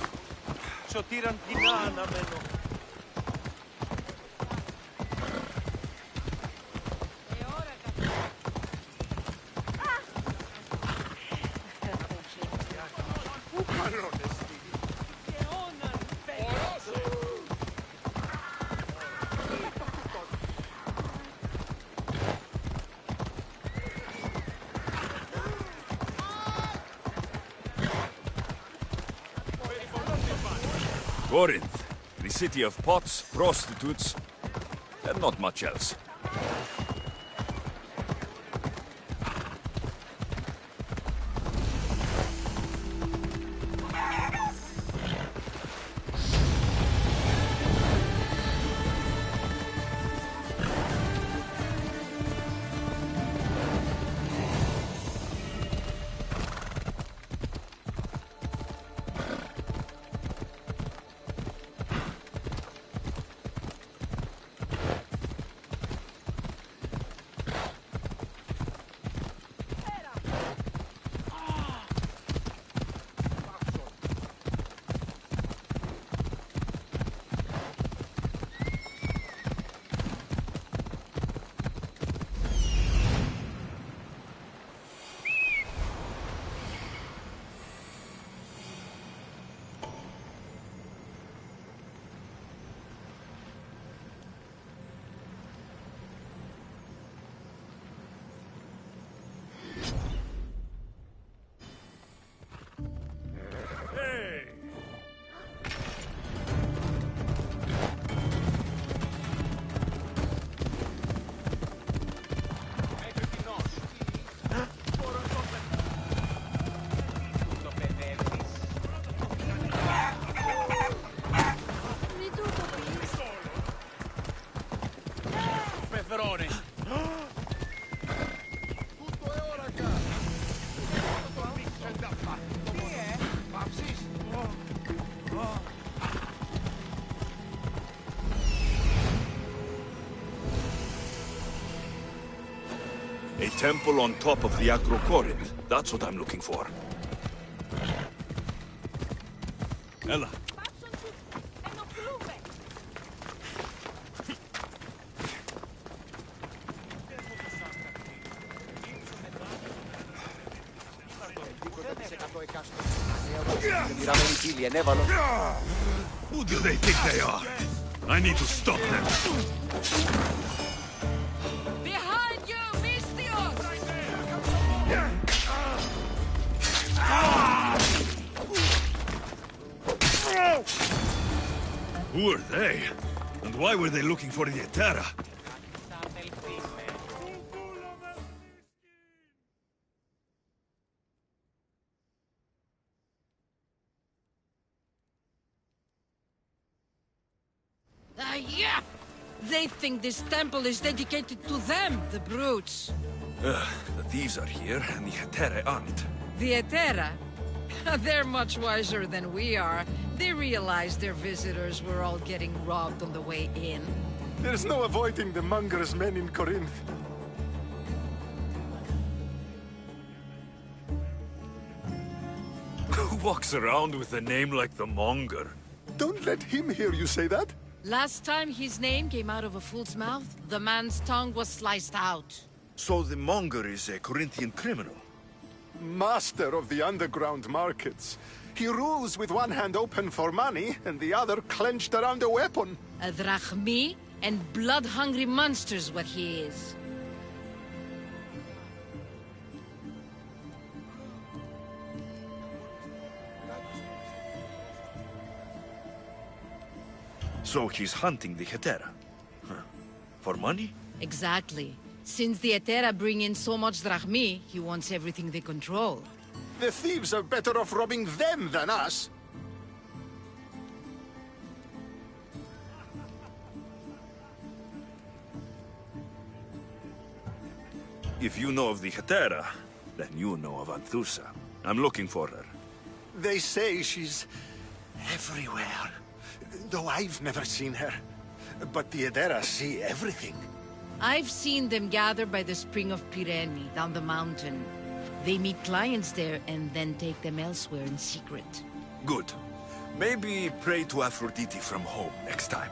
Σωτήραν κοινά αναμένω.
Corinth, the city of pots, prostitutes, and not much else. A temple on top of the Acrocorinth. That's what I'm looking for. Ella. Who do they think they are? I need to stop them.
Behind you, Mistios!
Who are they? And why were they looking for the Etera?
Yeah! They think this temple is dedicated to them, the brutes.
The thieves are here, and the Etera aren't.
The Etera? They're much wiser than we are. They realized their visitors were all getting robbed on the way in.
There's no avoiding the monger's men in Corinth.
Who walks around with a name like the Monger?
Don't let him hear you say that.
Last time his name came out of a fool's mouth, the man's tongue was sliced out.
So the Monger is a Corinthian criminal?
Master of the underground markets. He rules with one hand open for money and the other clenched around a weapon.
A drachmi and blood-hungry monster's what he is.
So he's hunting the Hetera? Huh. For money?
Exactly. Since the Etera bring in so much drachmi, he wants everything they control.
The thieves are better off robbing them than us.
If you know of the Hetera, then you know of Anthusa. I'm looking for her.
They say she's everywhere. Though I've never seen her. But the Edera see everything.
I've seen them gather by the spring of Pireni, down the mountain. They meet clients there and then take them elsewhere in secret.
Good. Maybe pray to Aphrodite from home next time.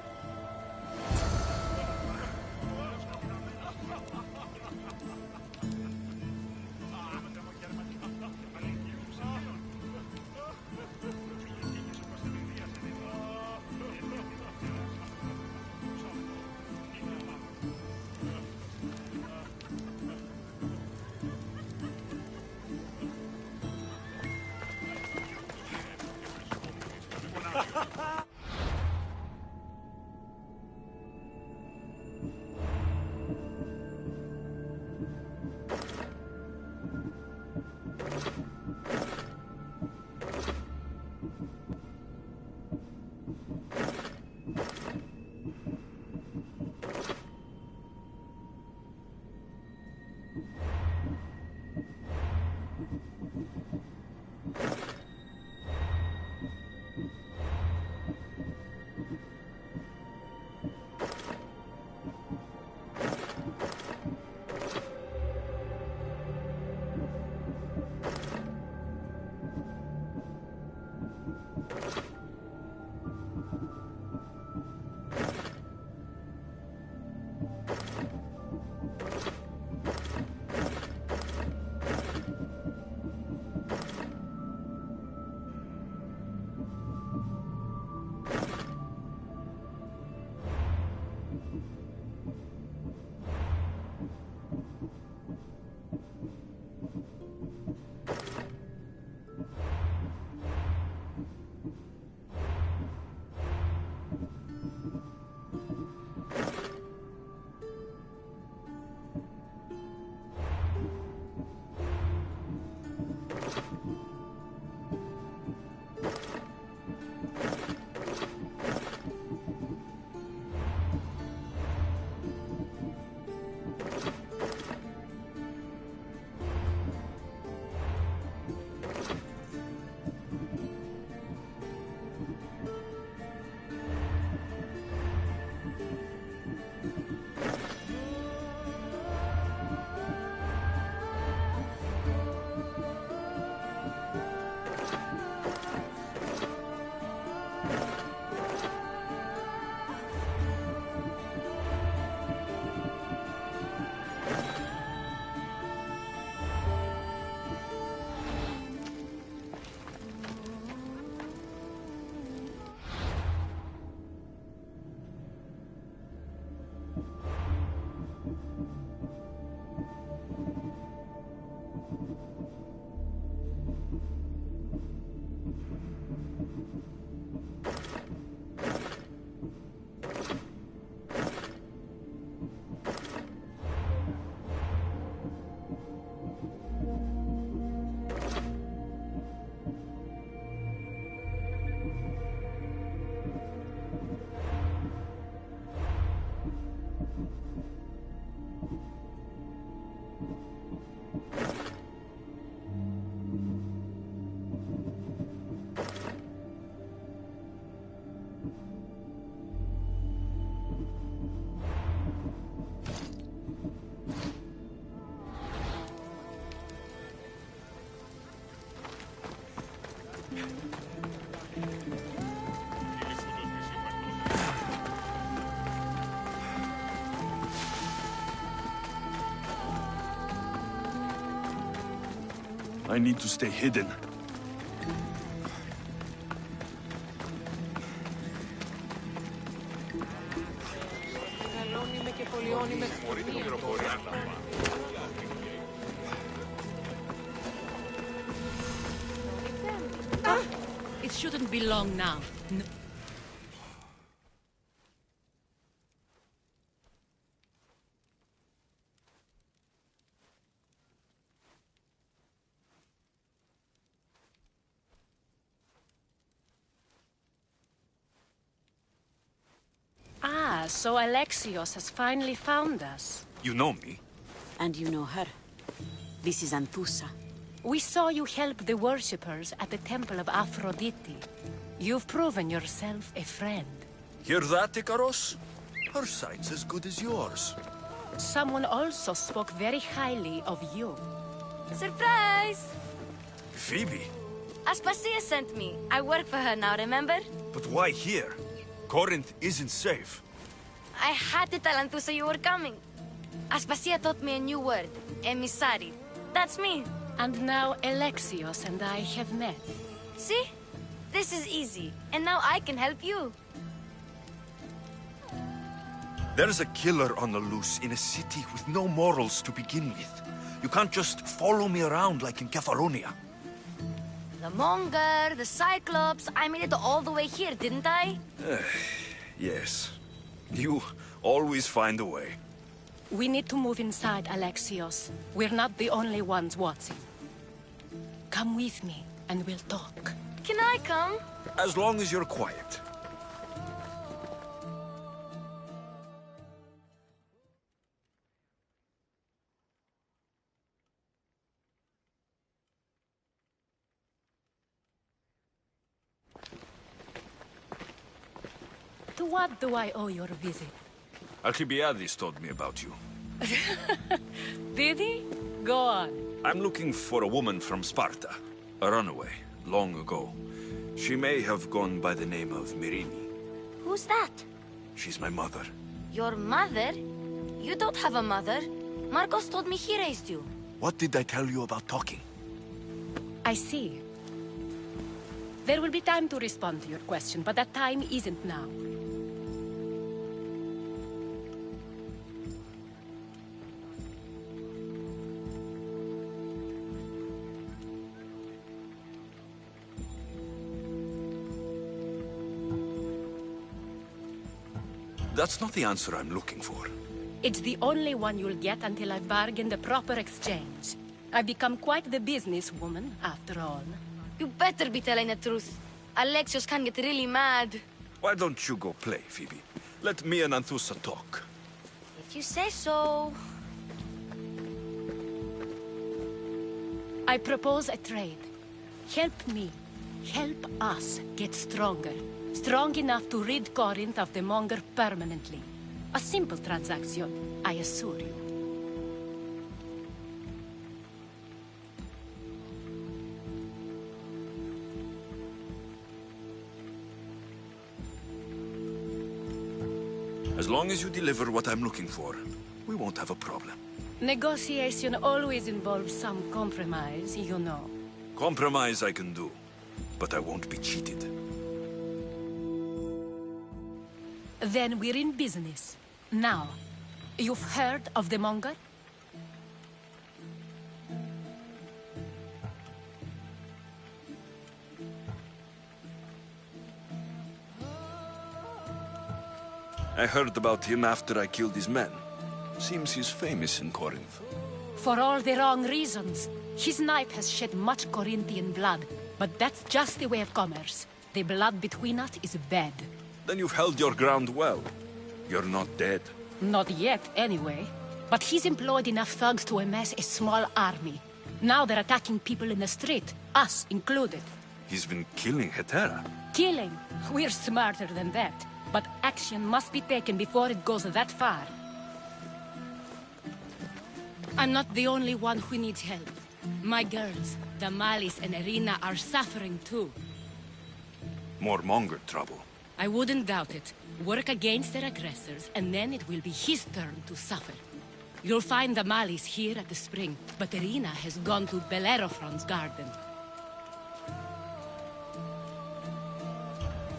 I need to stay hidden.
It shouldn't be long now.
Ah, so Alexios has finally found us.
You know me?
And you know her. This is Anthusa. We saw you help the worshippers at the temple of Aphrodite. You've proven yourself a friend.
Hear that, Ikaros? Her sight's as good as yours.
Someone also spoke very highly of you.
Surprise!
Phoebe!
Aspasia sent me. I work for her now, remember?
But why here? Corinth isn't safe.
I had to tell Anthusa you were coming. Aspasia taught me a new word. Emissary. That's me.
And now Alexios and I have met.
See? This is easy. And now I can help you.
There's a killer on the loose in a city with no morals to begin with. You can't just follow me around like in Kefalonia.
The Monger, the Cyclops, I made it all the way here, didn't I?
Yes. You always find a way.
We need to move inside, Alexios. We're not the only ones watching. Come with me, and we'll talk.
Can I come?
As long as you're quiet.
To what do I owe your visit?
Alcibiades told me about you.
Did he? Go on.
I'm looking for a woman from Sparta. A runaway, long ago. She may have gone by the name of Myrine.
Who's that?
She's my mother.
Your mother? You don't have a mother. Marcos told me he raised you.
What did I tell you about talking?
I see. There will be time to respond to your question, but that time isn't now.
That's not the answer I'm looking for.
It's the only one you'll get until I've bargained a proper exchange. I've become quite the businesswoman, after all.
You better be telling the truth. Alexios can get really mad.
Why don't you go play, Phoebe? Let me and Anthusa talk.
If you say so.
I propose a trade. Help me. Help us get stronger. Strong enough to rid Corinth of the Monger permanently. A simple transaction, I assure you.
As long as you deliver what I'm looking for, we won't have a problem.
Negotiation always involves some compromise, you know.
Compromise I can do, but I won't be cheated.
Then we're in business. Now, you've heard of the Monger?
I heard about him after I killed his men. Seems he's famous in Corinth.
For all the wrong reasons. His knife has shed much Corinthian blood, but that's just the way of commerce. The blood between us is bad.
Then you've held your ground well. You're not dead.
Not yet, anyway. But he's employed enough thugs to amass a small army. Now they're attacking people in the street, us included.
He's been killing Hetera.
Killing? We're smarter than that. But action must be taken before it goes that far. I'm not the only one who needs help. My girls, Damalis and Irina, are suffering too.
More Monger trouble.
I wouldn't doubt it. Work against their aggressors, and then it will be his turn to suffer. You'll find Damalis here at the spring, but Irina has gone to Bellerophon's garden.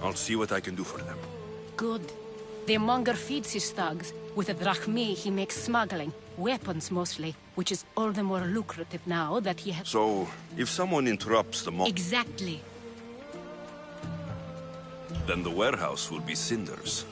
I'll see what I can do for them.
Good. The Monger feeds his thugs. With the drachmi, he makes smuggling. Weapons, mostly. Which is all the more lucrative now that he has...
So, if someone interrupts the
Exactly.
Then the warehouse will be cinders.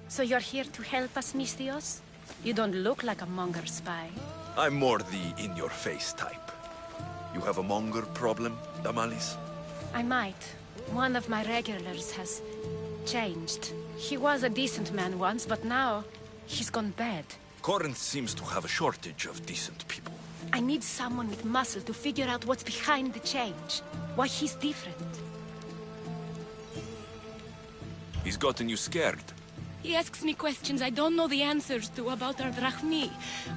So you're here to help us, Misthios? You don't look like a Monger spy.
I'm more the in-your-face type. You have a Monger problem, Damalis?
I might. One of my regulars has changed. He was a decent man once, but now he's gone bad.
Corinth seems to have a shortage of decent people.
I need someone with muscle to figure out what's behind the change. Why he's different.
He's gotten you scared.
He asks me questions I don't know the answers to about our drachmi,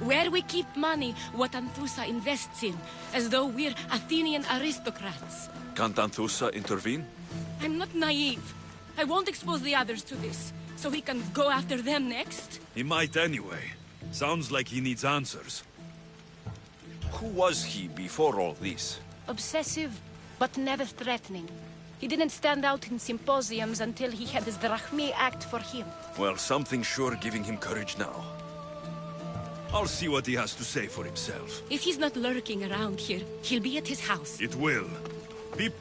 where we keep money, what Anthusa invests in, as though we're Athenian aristocrats.
Can't Anthusa intervene?
I'm not naive. I won't expose the others to this, so he can go after them next.
He might anyway. Sounds like he needs answers. Who was he before all this?
Obsessive, but never threatening. He didn't stand out in symposiums until he had his drachmi act for him.
Well, something's sure giving him courage now. I'll see what he has to say for himself.
If he's not lurking around here, he'll be at his house.
It will. Be...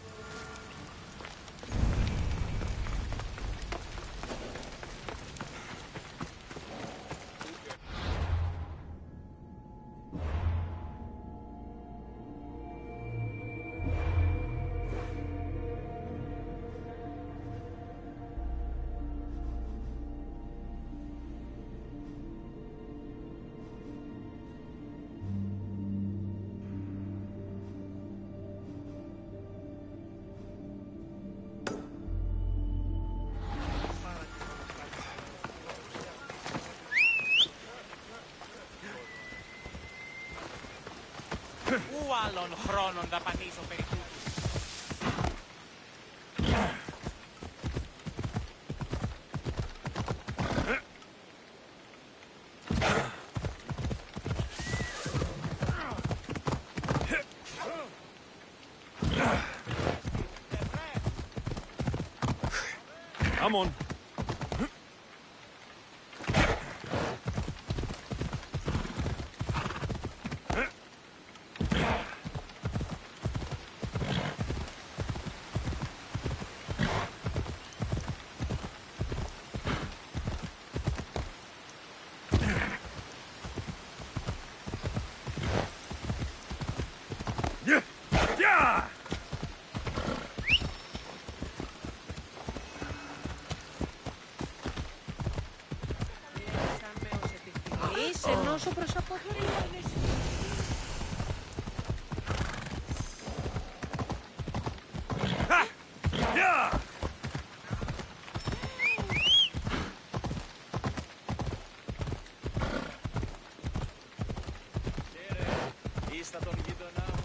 Πού άλλον χρόνον δαπανίσω περί τούτου.
Come on.
Ενώσω προς αποφέρει.
Ίστα τον γείτονά μου.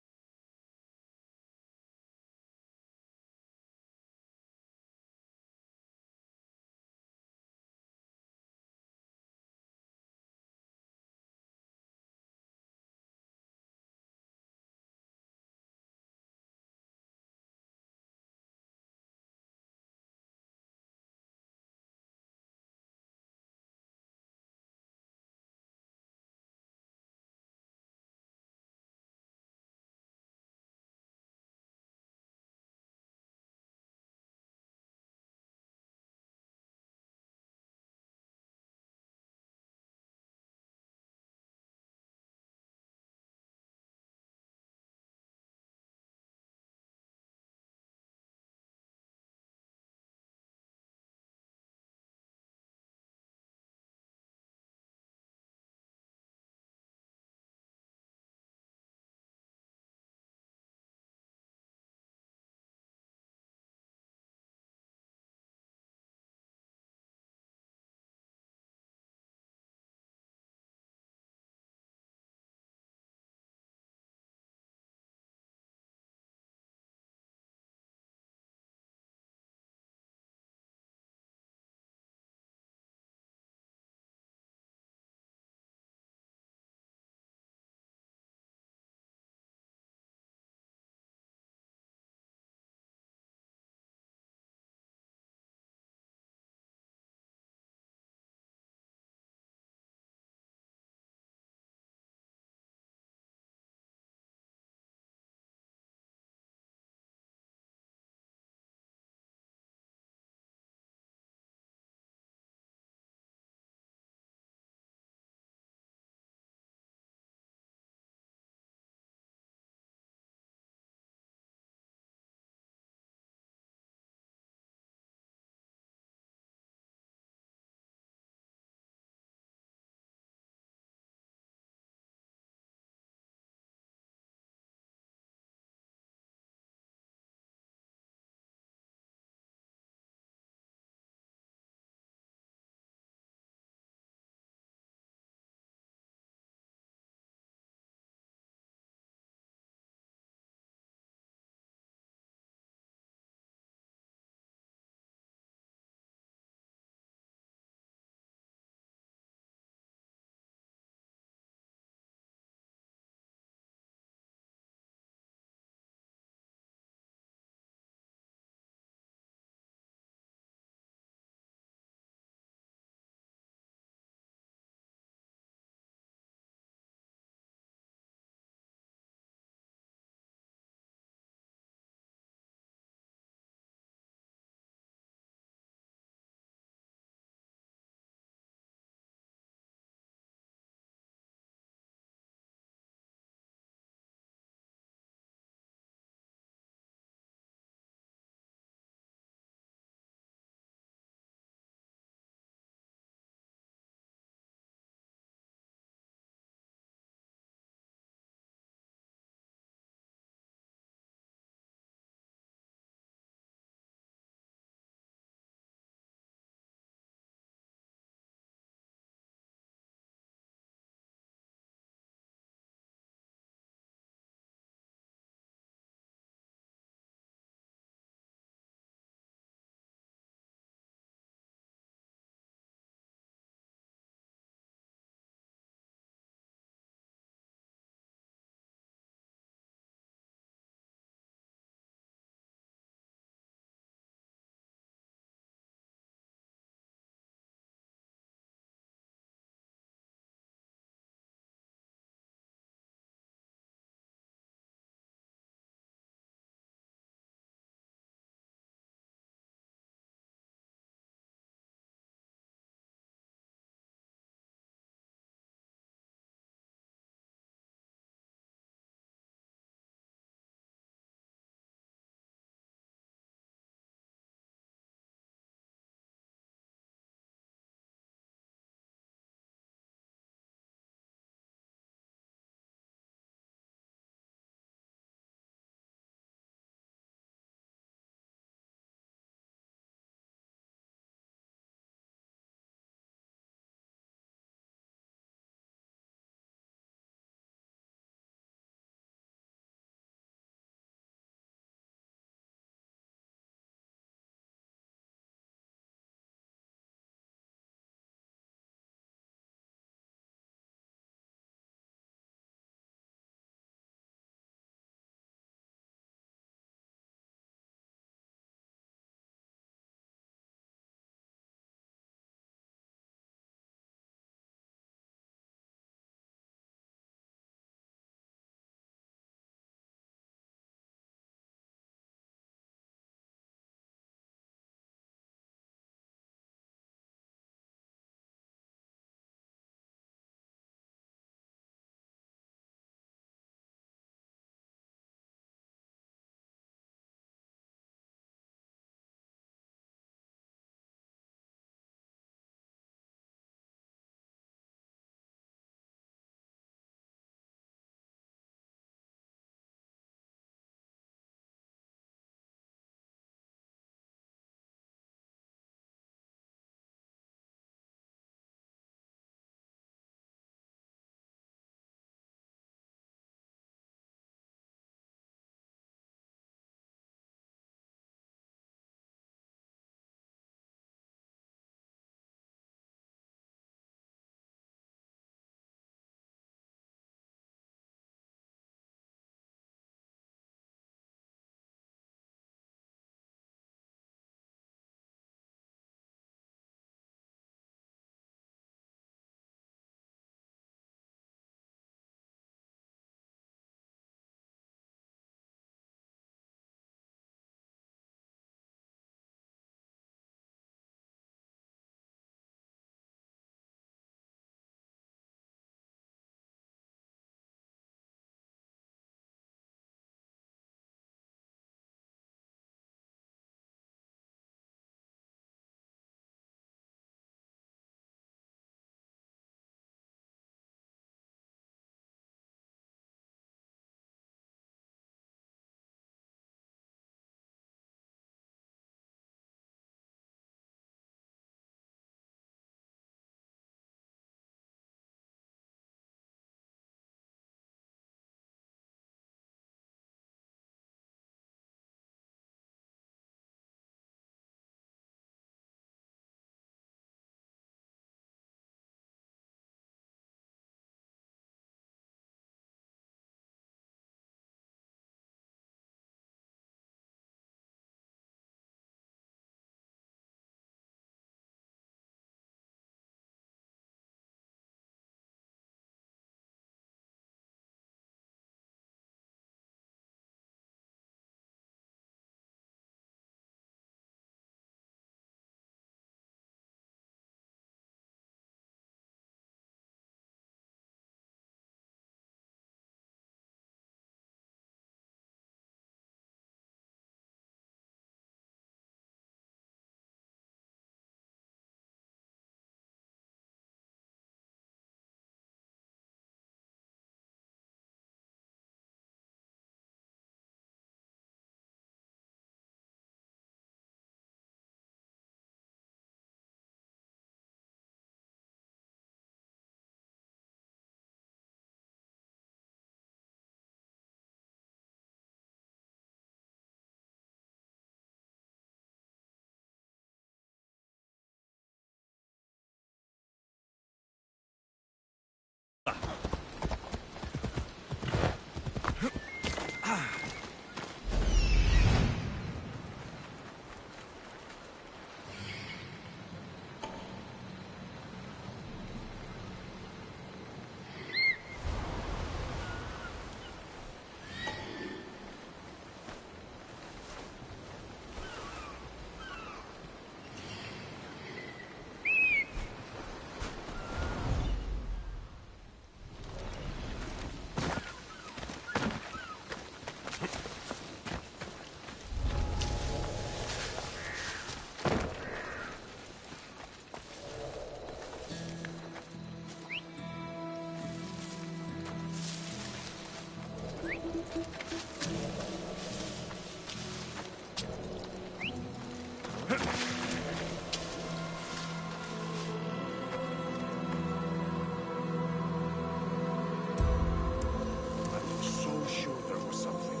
So sure there was something.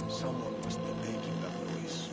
Someone must be making that noise.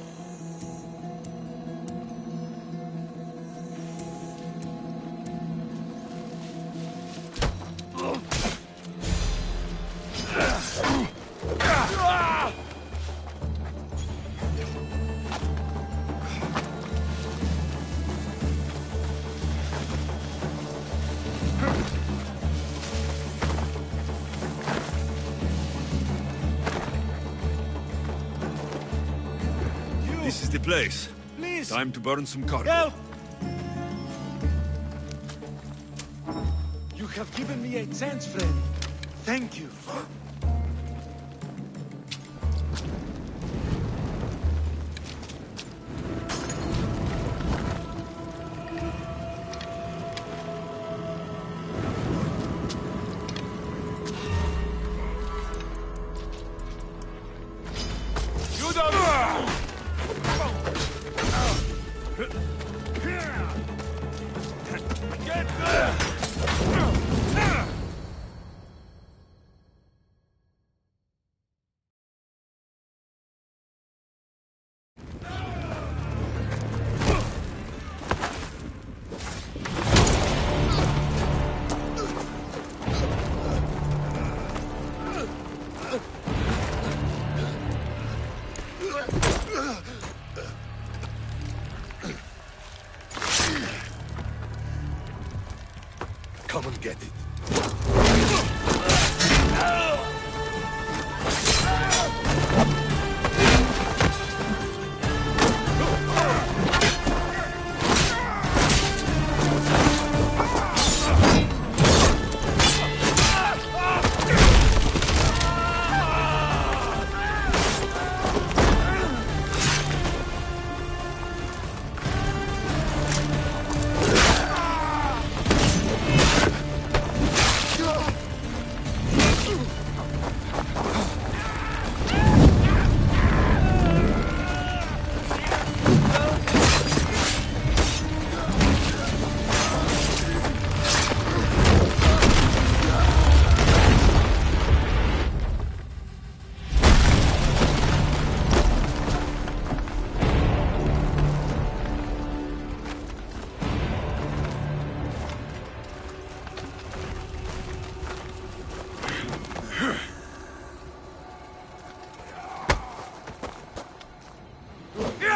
This is the place.
Please!
Time to burn some cargo.
Help! You have given me a chance, friend. Thank you.
You don't... Get there!
Come and get it.
You're dead!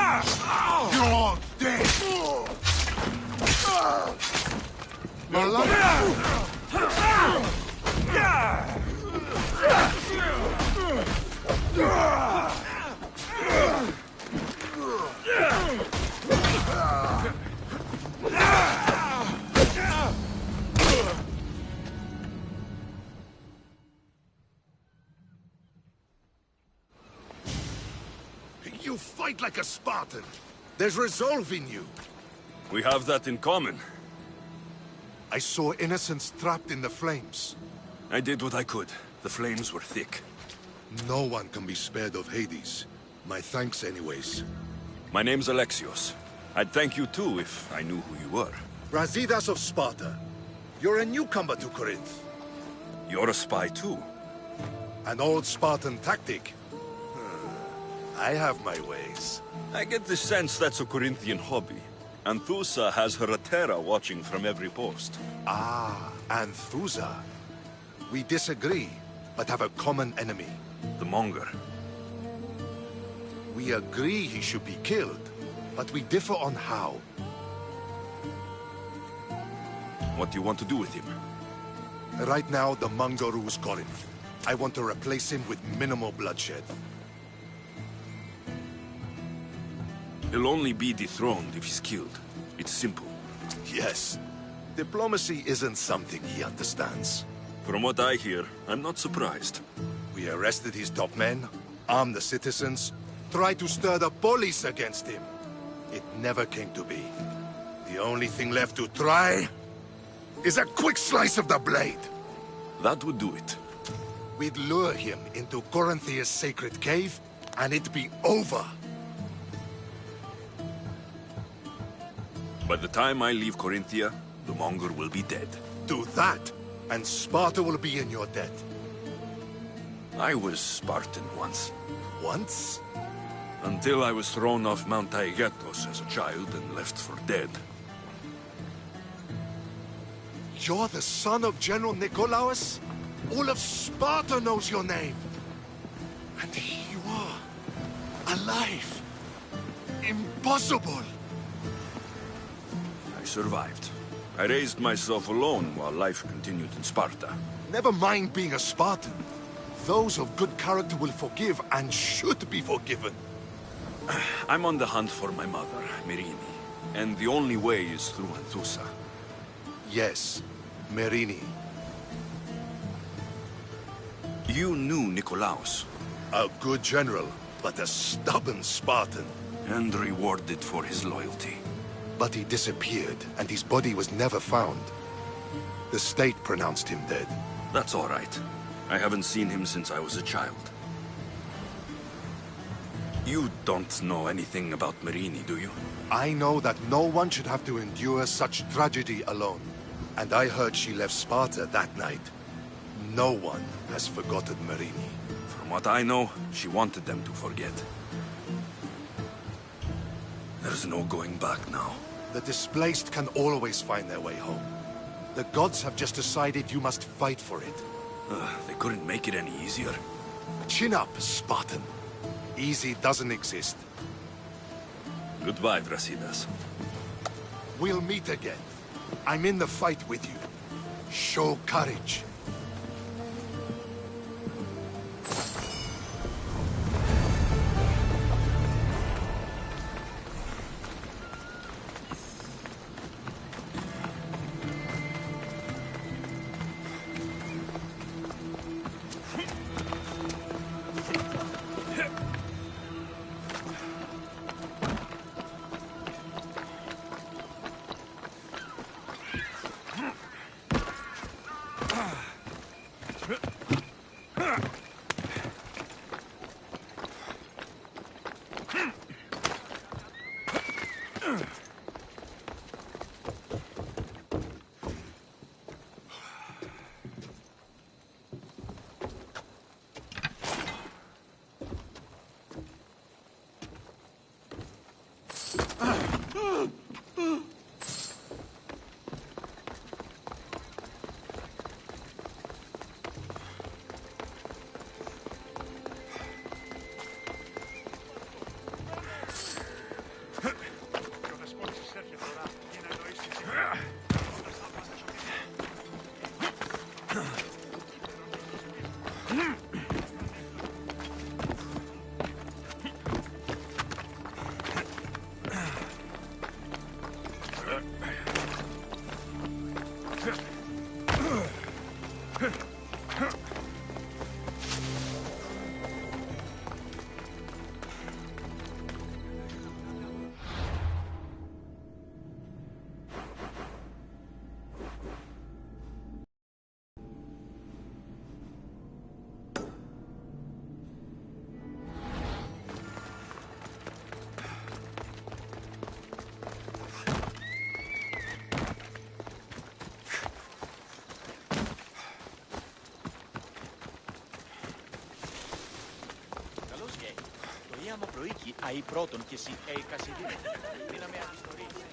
You fight like a Spartan. There's resolve in you.
We have that in common.
I saw innocents trapped in the flames.
I did what I could. The flames were thick.
No one can be spared of Hades. My thanks anyways.
My name's Alexios. I'd thank you too if I knew who you were.
Brasidas of Sparta. You're a newcomer to Corinth.
You're a spy too.
An old Spartan tactic. I have my ways.
I get the sense that's a Corinthian hobby. Anthusa has her Atera watching from every post.
Ah, Anthusa. We disagree, but have a common enemy.
The Monger.
We agree he should be killed, but we differ on how.
What do you want to do with him?
Right now, the Monger rules Corinth. I want to replace him with minimal bloodshed.
He'll only be dethroned if he's killed. It's simple.
Yes. Diplomacy isn't something he understands.
From what I hear, I'm not surprised.
We arrested his top men, armed the citizens, tried to stir the police against him. It never came to be. The only thing left to try is a quick slice of the blade.
That would do it.
We'd lure him into Corinthia's sacred cave, and it'd be over.
By the time I leave Corinthia, the Monger will be dead.
Do that, and Sparta will be in your debt.
I was Spartan once.
Once?
Until I was thrown off Mount Taygetos as a child and left for dead.
You're the son of General Nikolaos? All of Sparta knows your name. And here you are, alive. Impossible.
I survived. I raised myself alone while life continued in Sparta.
Never mind being a Spartan. Those of good character will forgive and should be forgiven.
I'm on the hunt for my mother, Merini. And the only way is through Anthusa.
Yes, Merini.
You knew Nikolaos.
A good general, but a stubborn Spartan.
And rewarded for his loyalty.
But he disappeared, and his body was never found. The state pronounced him dead.
That's all right. I haven't seen him since I was a child. You don't know anything about Merini, do you?
I know that no one should have to endure such tragedy alone. And I heard she left Sparta that night. No one has forgotten Merini.
From what I know, she wanted them to forget. There's no going back now.
The displaced can always find their way home. The gods have just decided you must fight for it.
They couldn't make it any easier.
Chin up, Spartan. Easy doesn't exist.
Goodbye, Brasidas.
We'll meet again. I'm in the fight with you. Show courage.
άμα προήκει αή πρώτον και εσύ κασιδίνη. Δίναμε αντιστορίες.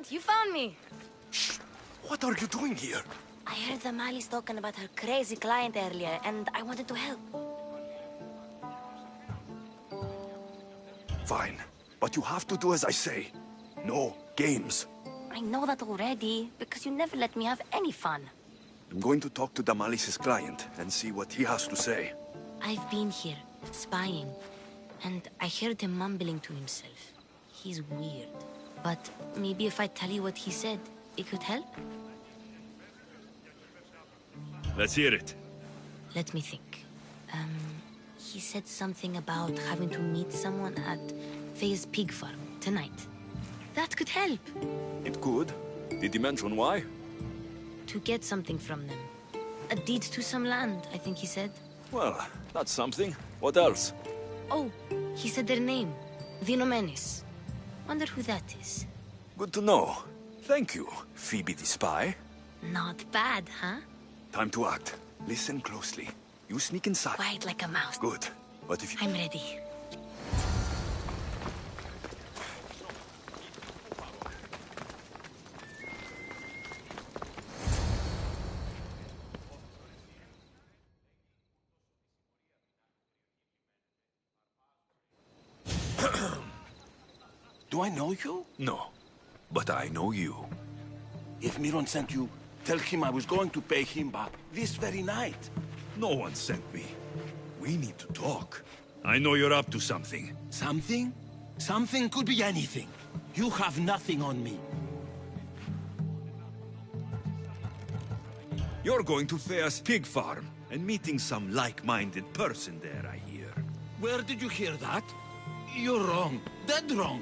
You found me.
What are you doing here?
I heard the Mali's talking about her crazy client earlier, and I wanted to help.
Fine, but you have to do as I say. No games.
I know that already, because you never let me have any fun.
I'm going to talk to Damalis's client and see what he has to say.
I've been here, spying, and I heard him mumbling to himself. He's weird. But maybe if I tell you what he said, it could help?
Let's hear it.
Let me think. He said something about having to meet someone at Faye's pig farm tonight. That could help.
It could. Did he mention why?
To get something from them. A deed to some land, I think he said.
Well, that's something. What else?
Oh, he said their name. Vinomenis. Wonder who that is.
Good to know. Thank you, Phoebe the spy.
Not bad, huh?
Time to act. Listen closely. You sneak inside.
Quiet like a mouse.
Good. But if you...
I'm ready.
Do I know you?
No. But I know you.
If Miron sent you, tell him I was going to pay him back this very night.
No one sent me. We need to talk. I know you're up to something.
Something? Something could be anything. You have nothing on me.
You're going to Fea's pig farm and meeting some like-minded person there, I hear.
Where did you hear that? You're wrong. Dead wrong.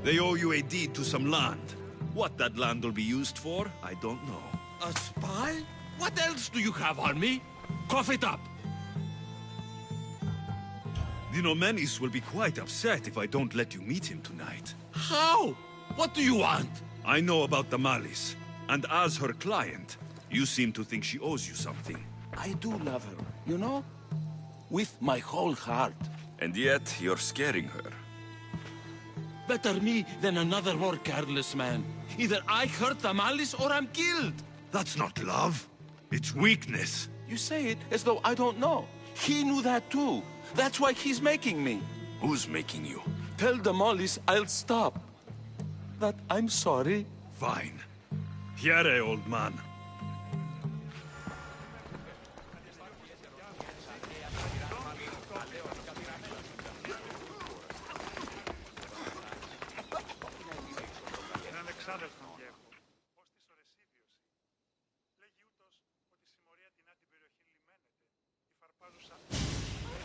They owe you a deed to some land. What that land will be used for, I don't know.
A spy? What else do you have on me? Cough it up.
The Nomenis will be quite upset if I don't let you meet him tonight.
How? What do you want?
I know about the Malis, and as her client, you seem to think she owes you something.
I do love her, you know? With my whole heart.
And yet, you're scaring her.
Better me than another more careless man. Either I hurt the Malice or I'm killed.
That's not love. It's weakness.
You say it as though I don't know. He knew that too. That's why he's making me.
Who's making you?
Tell the Mollies I'll stop. That I'm sorry.
Fine. Here, old man.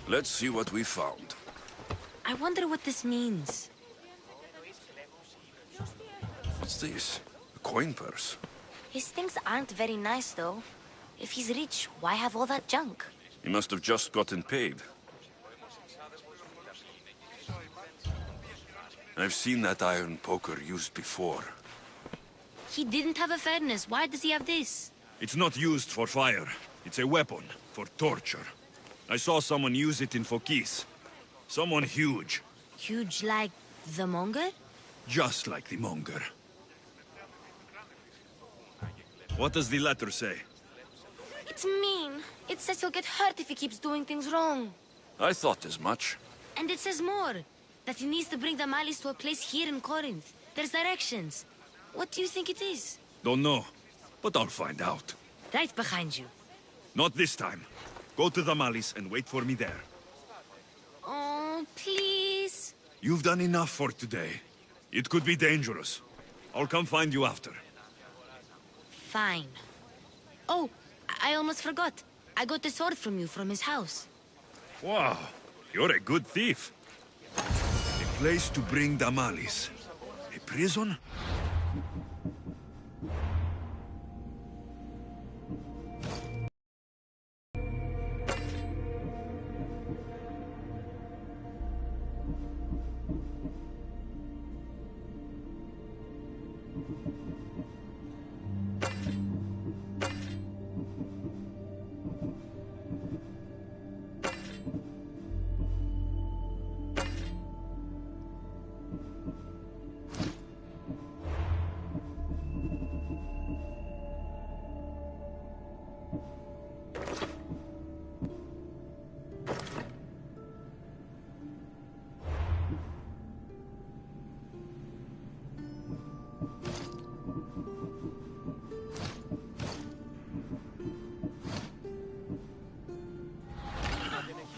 Let's see what we found.
I wonder what this means.
What's this? A coin purse?
His things aren't very nice, though. If he's rich, why have all that junk?
He must have just gotten paid. I've seen that iron poker used before.
He didn't have a furnace. Why does he have this?
It's not used for fire. It's a weapon for torture. I saw someone use it in Fokis. Someone huge.
Huge like the Monger?
Just like the Monger. What does the letter say?
It's mean. It says he'll get hurt if he keeps doing things wrong.
I thought as much.
And it says more. That he needs to bring the Malis to a place here in Corinth. There's directions. What do you think it is?
Don't know, but I'll find out.
Right behind you.
Not this time. Go to the Malis and wait for me there.
Oh, please.
You've done enough for today. It could be dangerous. I'll come find you after.
Fine. Oh, I almost forgot. I got the sword from you from his house.
Wow, you're a good thief. A place to bring the Malis. A prison?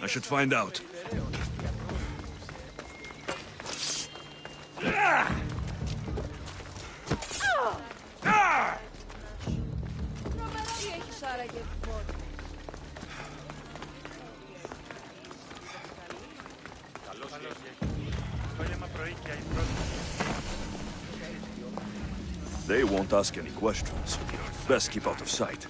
should find out. They won't ask any questions. Best keep out of sight.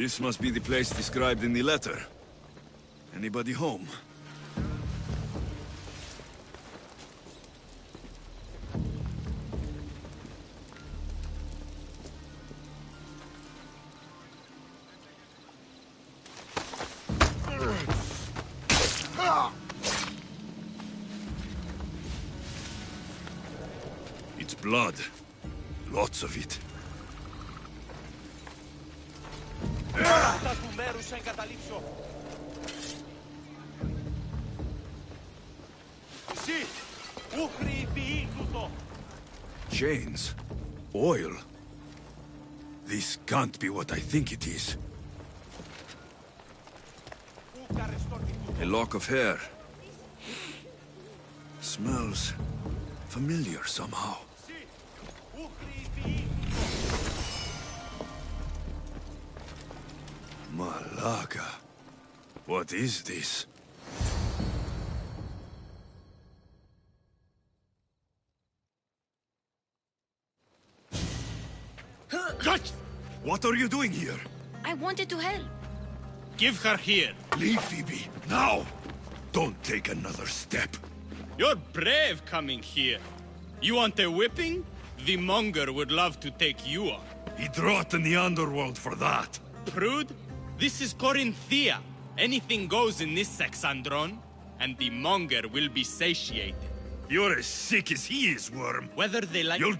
This must be the place described in the letter. Anybody home? It's blood. Lots of it. Chains? Oil? This can't be what I think it is. A lock of hair. Smells familiar somehow. Malaga. What is this? What are you doing here?
I wanted to help.
Give her here.
Leave, Phoebe. Now! Don't take another step.
You're brave coming here. You want a whipping? The monger would love to take you on.
He'd rot in the underworld for that.
Prude? This is Corinthia. Anything goes in this Sexandron, and the monger will be satiated.
You're as sick as he is, Worm.
Whether they like...
You'll...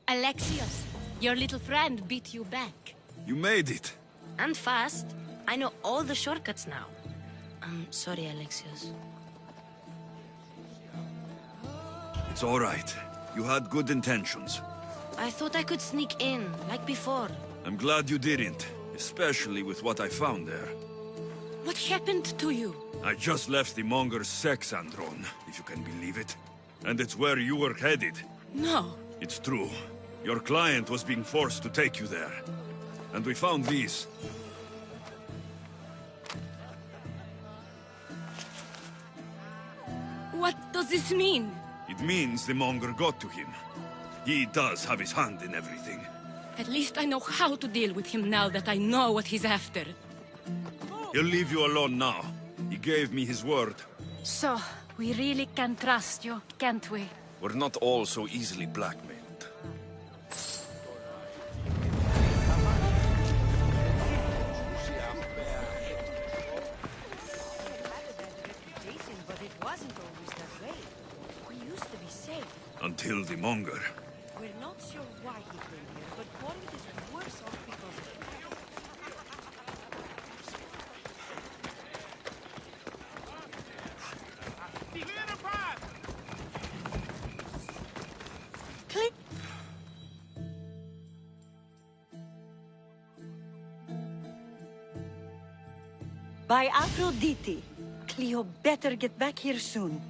Alexios, your little friend beat you back.
You made it.
And fast. I know all the shortcuts now. I'm sorry, Alexios.
It's all right. You had good intentions.
I thought I could sneak in, like before.
I'm glad you didn't, especially with what I found there.
What happened to you?
I just left the Monger's sex andron, if you can believe it. And it's where you were headed.
No.
It's true. Your client was being forced to take you there. And we found these.
What does this mean?
It means the Monger got to him. He does have his hand in everything.
At least I know how to deal with him now that I know what he's after.
He'll leave you alone now. He gave me his word.
So, we really can trust you, can't we?
We're not all so easily blackmailed. Until the Monger.
We're not sure why he came here, but Corinth is worse off because of it. Click! By Aphrodite. Cleo better get back here soon.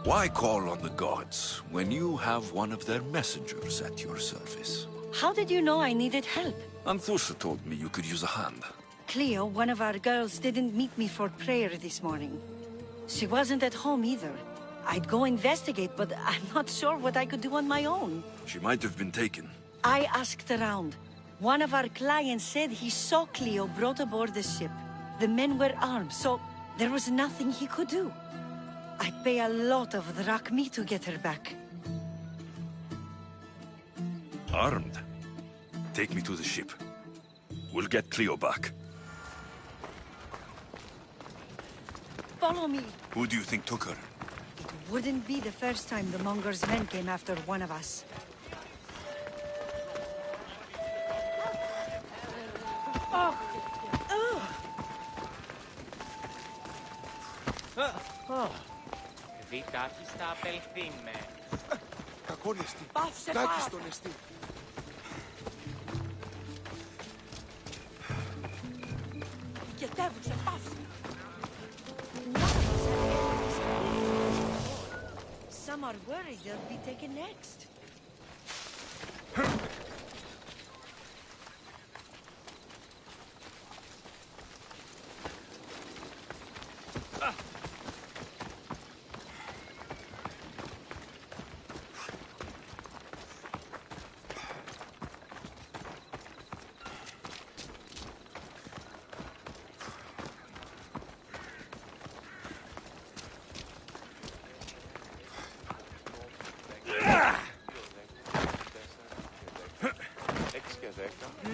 Why call on the gods when you have one of their messengers at your service?
How did you know I needed help?
Anthusha told me you could use a hand.
Cleo, one of our girls, didn't meet me for prayer this morning. She wasn't at home either. I'd go investigate, but I'm not sure what I could do on my own.
She might have been taken.
I asked around. One of our clients said he saw Cleo brought aboard the ship. The men were armed, so there was nothing he could do. I'd pay a lot of drachmi to get her back.
Armed? Take me to the ship. We'll get Cleo back.
Follow me.
Who do you think took her?
It wouldn't be the first time the Monger's men came after one of us. Oh!
Oh! Δει κάποιος θα απελθεί με.
Κακό νεστή.
Πάυσε,
Κάκιστο νεστή.
Γετεύουσε, πάυσε. Some are worried they'll be taken next.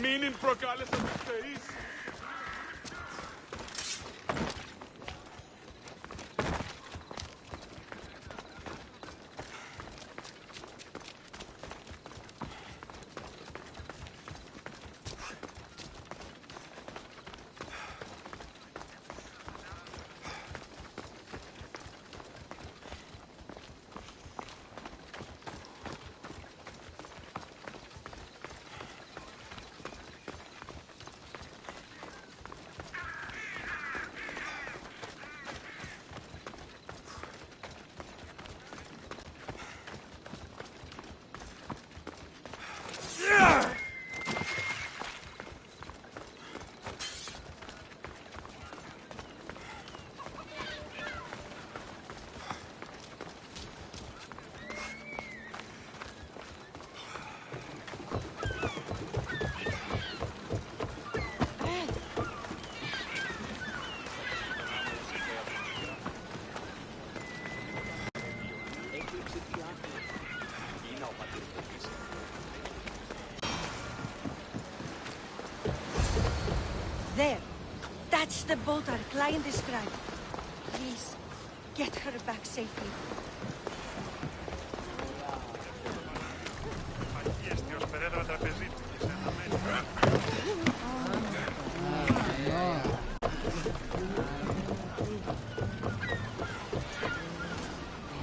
Μην προκάλεσα τους θεείς.
That's the boat our client described. Please, get her back safely.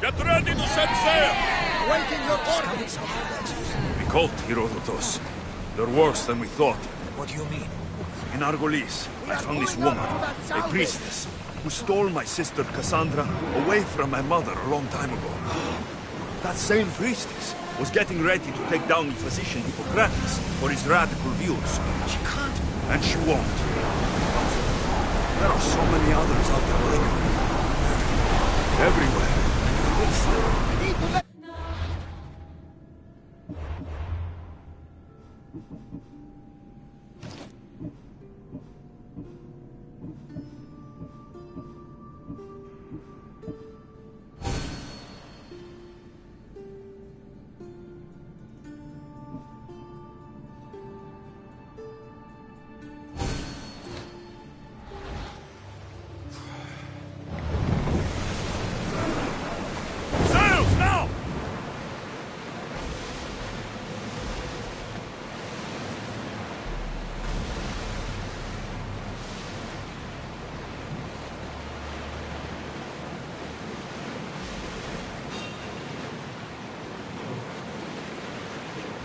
Get ready to set sail!
Waiting your orders.
We called Herodotus. They're worse than we thought.
What do you mean?
In Argolis, I found this woman, a priestess, who stole my sister Cassandra away from my mother a long time ago. That same priestess was getting ready to take down the physician Hippocrates for his radical views.
She can't.
And she won't. There are so many others out there like her. Everywhere.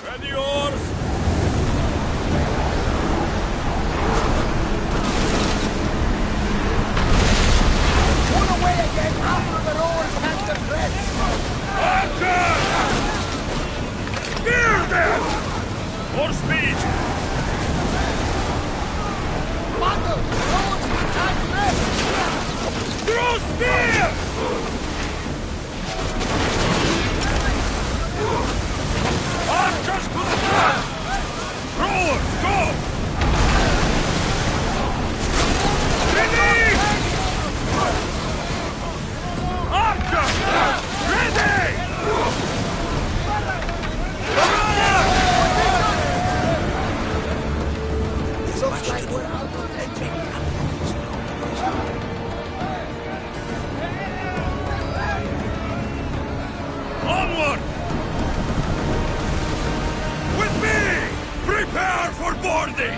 Ready oars!
Pull away again after the rowers catch the thread.
Anchor! Steer them! More speed!
Buckle! Rowers attack left!
Throw spear! Archers to the front! Rowers, go! Ready! Archers! Ready!
Looks like we're out of danger.
Onward! With me! Prepare for boarding!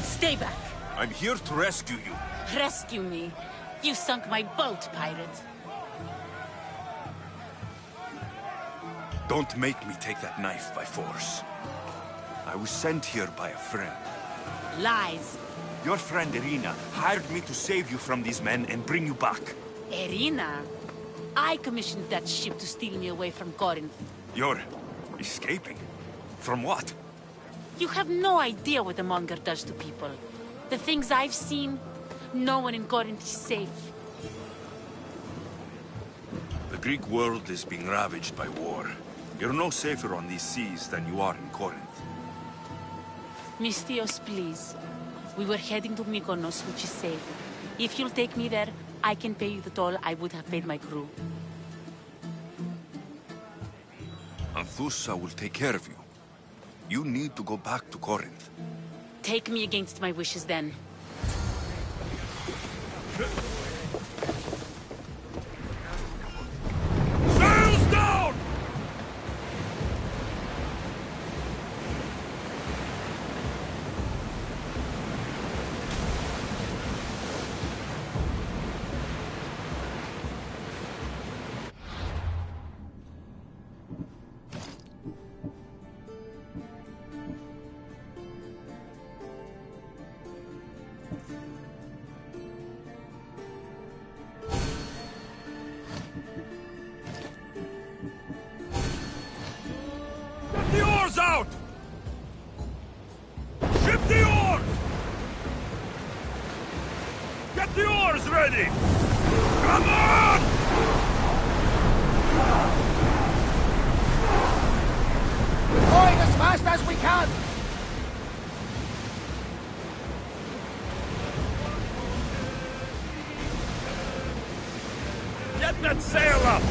Stay back.
I'm here to rescue you.
Rescue me. You sunk my boat, pirate.
Don't make me take that knife by force. I was sent here by a friend.
Lies.
Your friend Irina hired me to save you from these men and bring you back.
Irina? I commissioned that ship to steal me away from Corinth.
You're escaping? From what?
You have no idea what the Monger does to people. The things I've seen, no one in Corinth is safe.
The Greek world is being ravaged by war. You're no safer on these seas than you are in Corinth.
Mystios, please. We were heading to Mykonos, which is safe. If you'll take me there, I can pay you the toll I would have paid my crew.
Anthusa will take care of you. You need to go back to Corinth.
Take me against my wishes, then.
Sails down! Oars ready! Come on!
Going as fast as we can!
Get that sail up!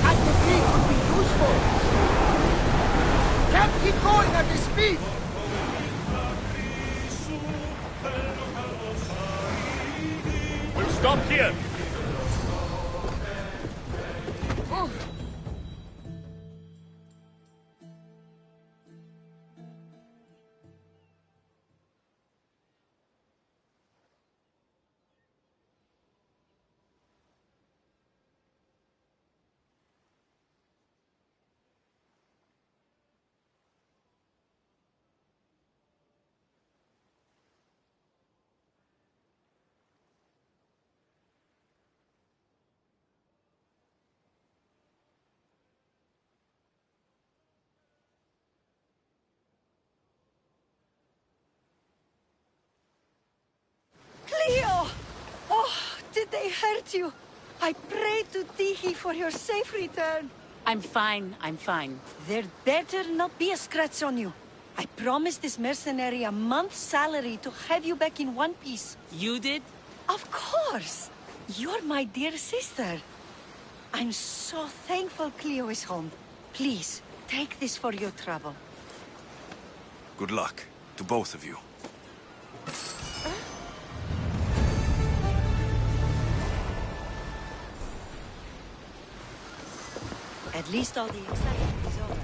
At the peak would be useful! Can't keep going at this speed!
We'll stop here!
Cleo! Oh, did they hurt you? I prayed to Tihi for your safe return.
I'm fine, I'm fine.
There better not be a scratch on you. I promised this mercenary a month's salary to have you back in one piece.
You did?
Of course! You're my dear sister. I'm so thankful Cleo is home. Please, take this for your trouble.
Good luck to both of you.
At least all the excitement is over.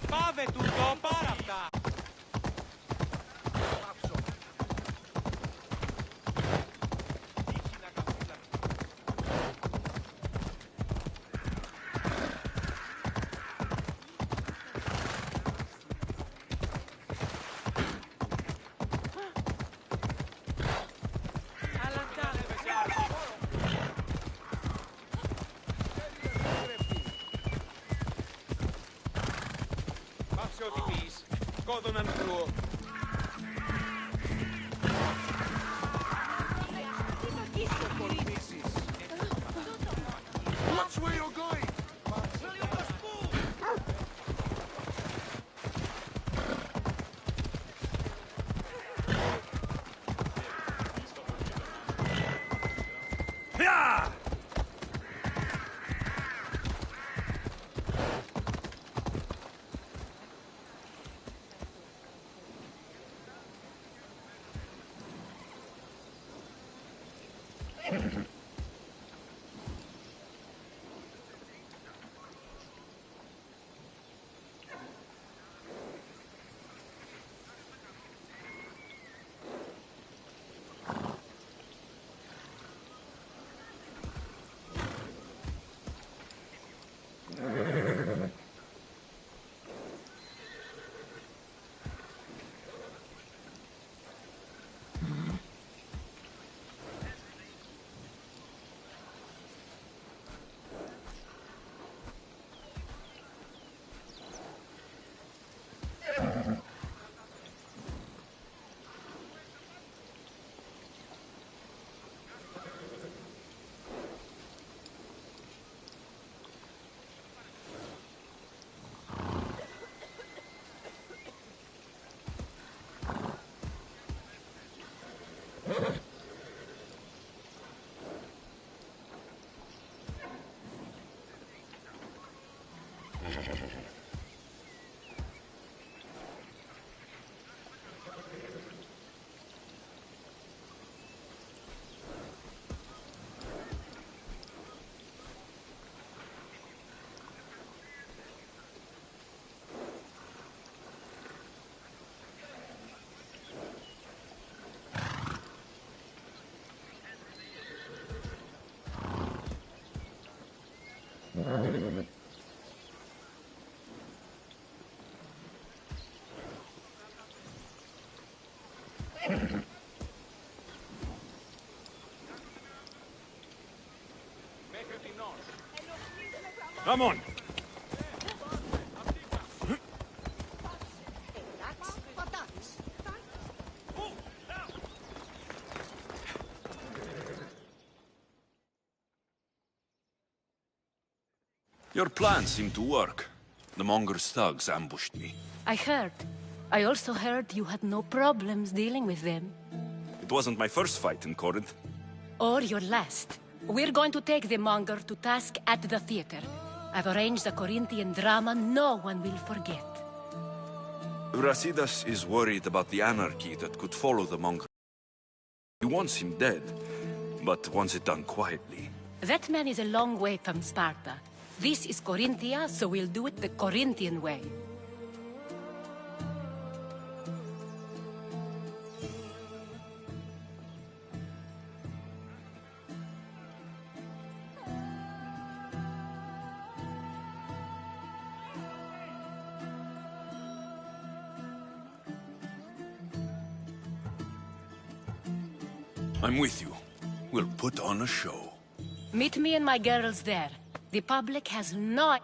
Πάμε τούτο, πάρα αυτά! Πάψε ό,τι πεις. Κόδωναν κρουό.
Watch where you're going!
Yeah!
Come on.
Your plan seemed to work. The Monger's thugs ambushed me.
I heard. I also heard you had no problems dealing with them.
It wasn't my first fight in Corinth.
Or your last. We're going to take the Monger to task at the theater. I've arranged a Corinthian drama no one will forget.
Brasidas is worried about the anarchy that could follow the Monger. He wants him dead, but wants it done quietly.
That man is a long way from Sparta. This is Corinthia, so we'll do it the Corinthian way.
I'm with you. We'll put on a show.
Meet me and my girls there. The public has no...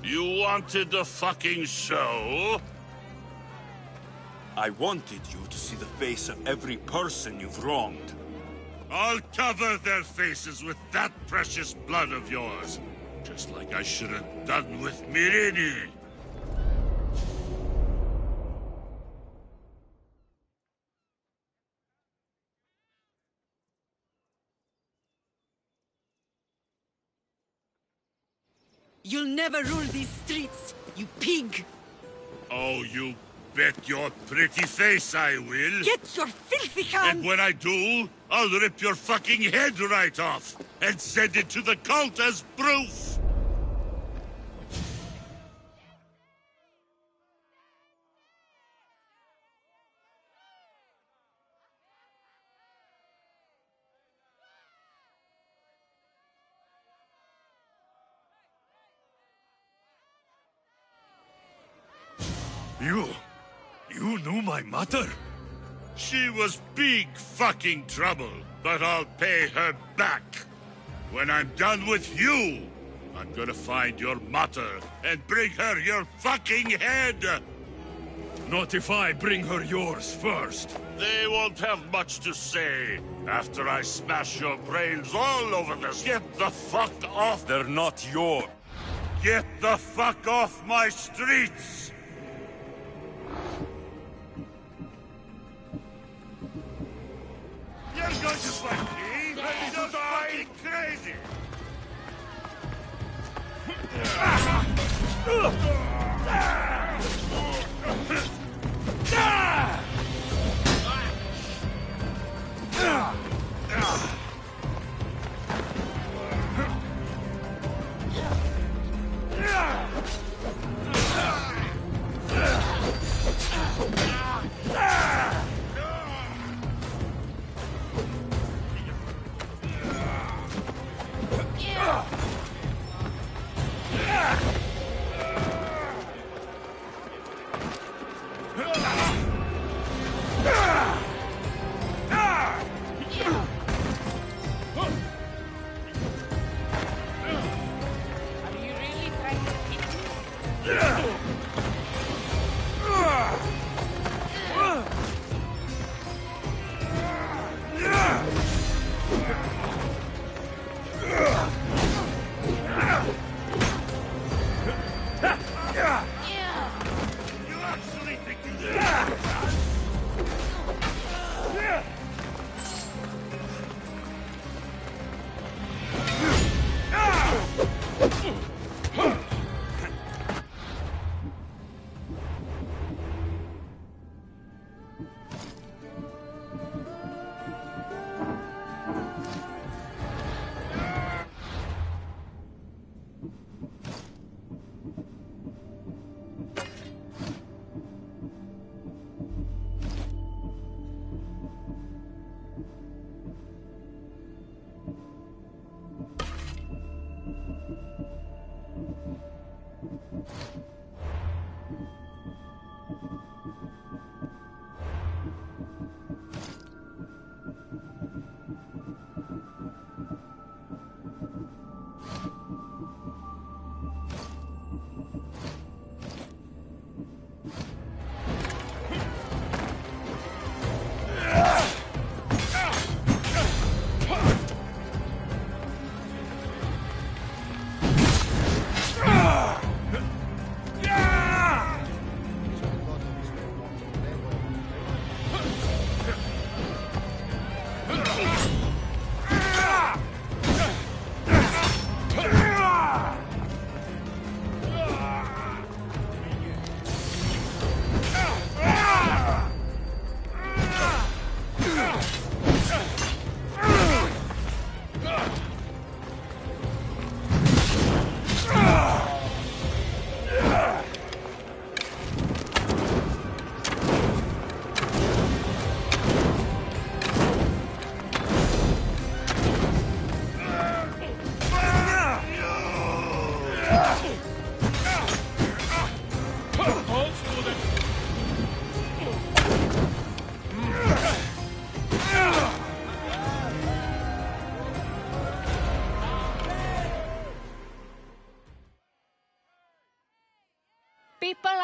You wanted a fucking show?
I wanted you to see the face of every person you've wronged.
I'll cover their faces with that precious blood of yours. Just like I should have done with Mirini.
You'll never rule these streets, you pig!
Oh, you bet your pretty face I will.
Get your filthy hands!
And when I do, I'll rip your fucking head right off and send it to the cult as proof! You knew my mother? She was big fucking trouble, but I'll pay her back. When I'm done with you, I'm gonna find your mother and bring her your fucking head!
Not if I bring her yours first.
They won't have much to say after I smash your brains all over this. Get the fuck off!
They're not yours.
Get the fuck off my streets! You're going to fight me? You're fucking crazy!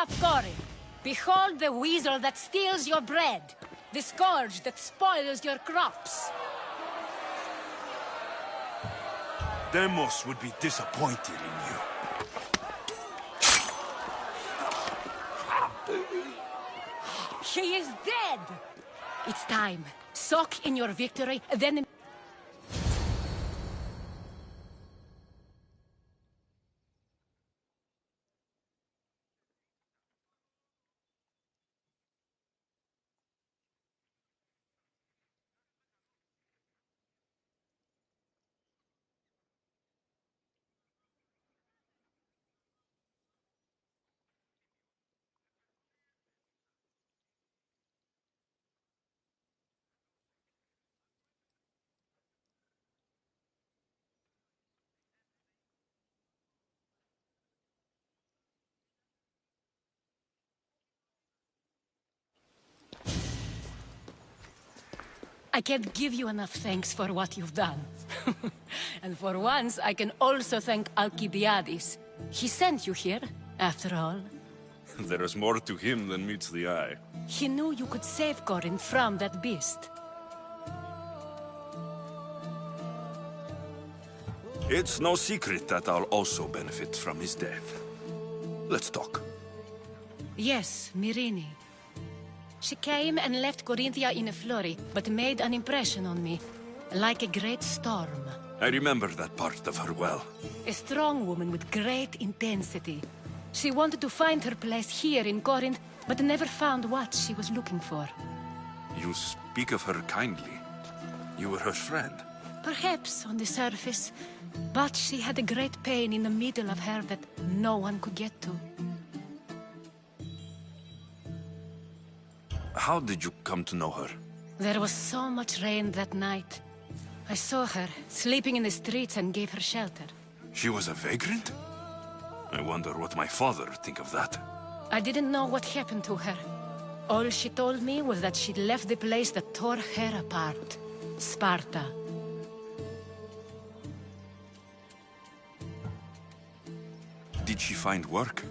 of Corinth! Behold the weasel that steals your bread! The scourge that spoils your crops!
Demos would be disappointed in you.
She is dead! It's time. Soak in your victory, then... I can't give you enough thanks for what you've done. And for once, I can also thank Alcibiades. He sent you here, after all.
There is more to him than meets the eye.
He knew you could save Corinth from that beast.
It's no secret that I'll also benefit from his death. Let's talk.
Yes, Myrine. She came and left Corinthia in a flurry, but made an impression on me, like a great storm.
I remember that part of her well.
A strong woman with great intensity. She wanted to find her place here in Corinth, but never found what she was looking for.
You speak of her kindly. You were her friend.
Perhaps on the surface, but she had a great pain in the middle of her that no one could get to.
How did you come to know her?
There was so much rain that night. I saw her, sleeping in the streets, and gave her shelter.
She was a vagrant? I wonder what my father would think of that.
I didn't know what happened to her. All she told me was that she'd left the place that tore her apart. Sparta.
Did she find work?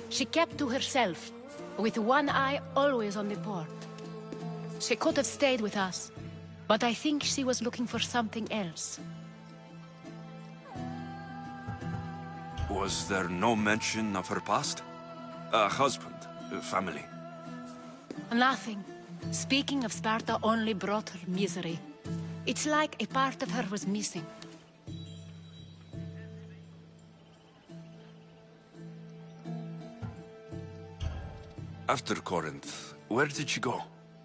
She kept to herself, with one eye always on the port. She could have stayed with us, but I think she was looking for something else.
Was there no mention of her past? A husband, a family?
Nothing. Speaking of Sparta only brought her misery. It's like a part of her was missing.
After Corinth, where did she go?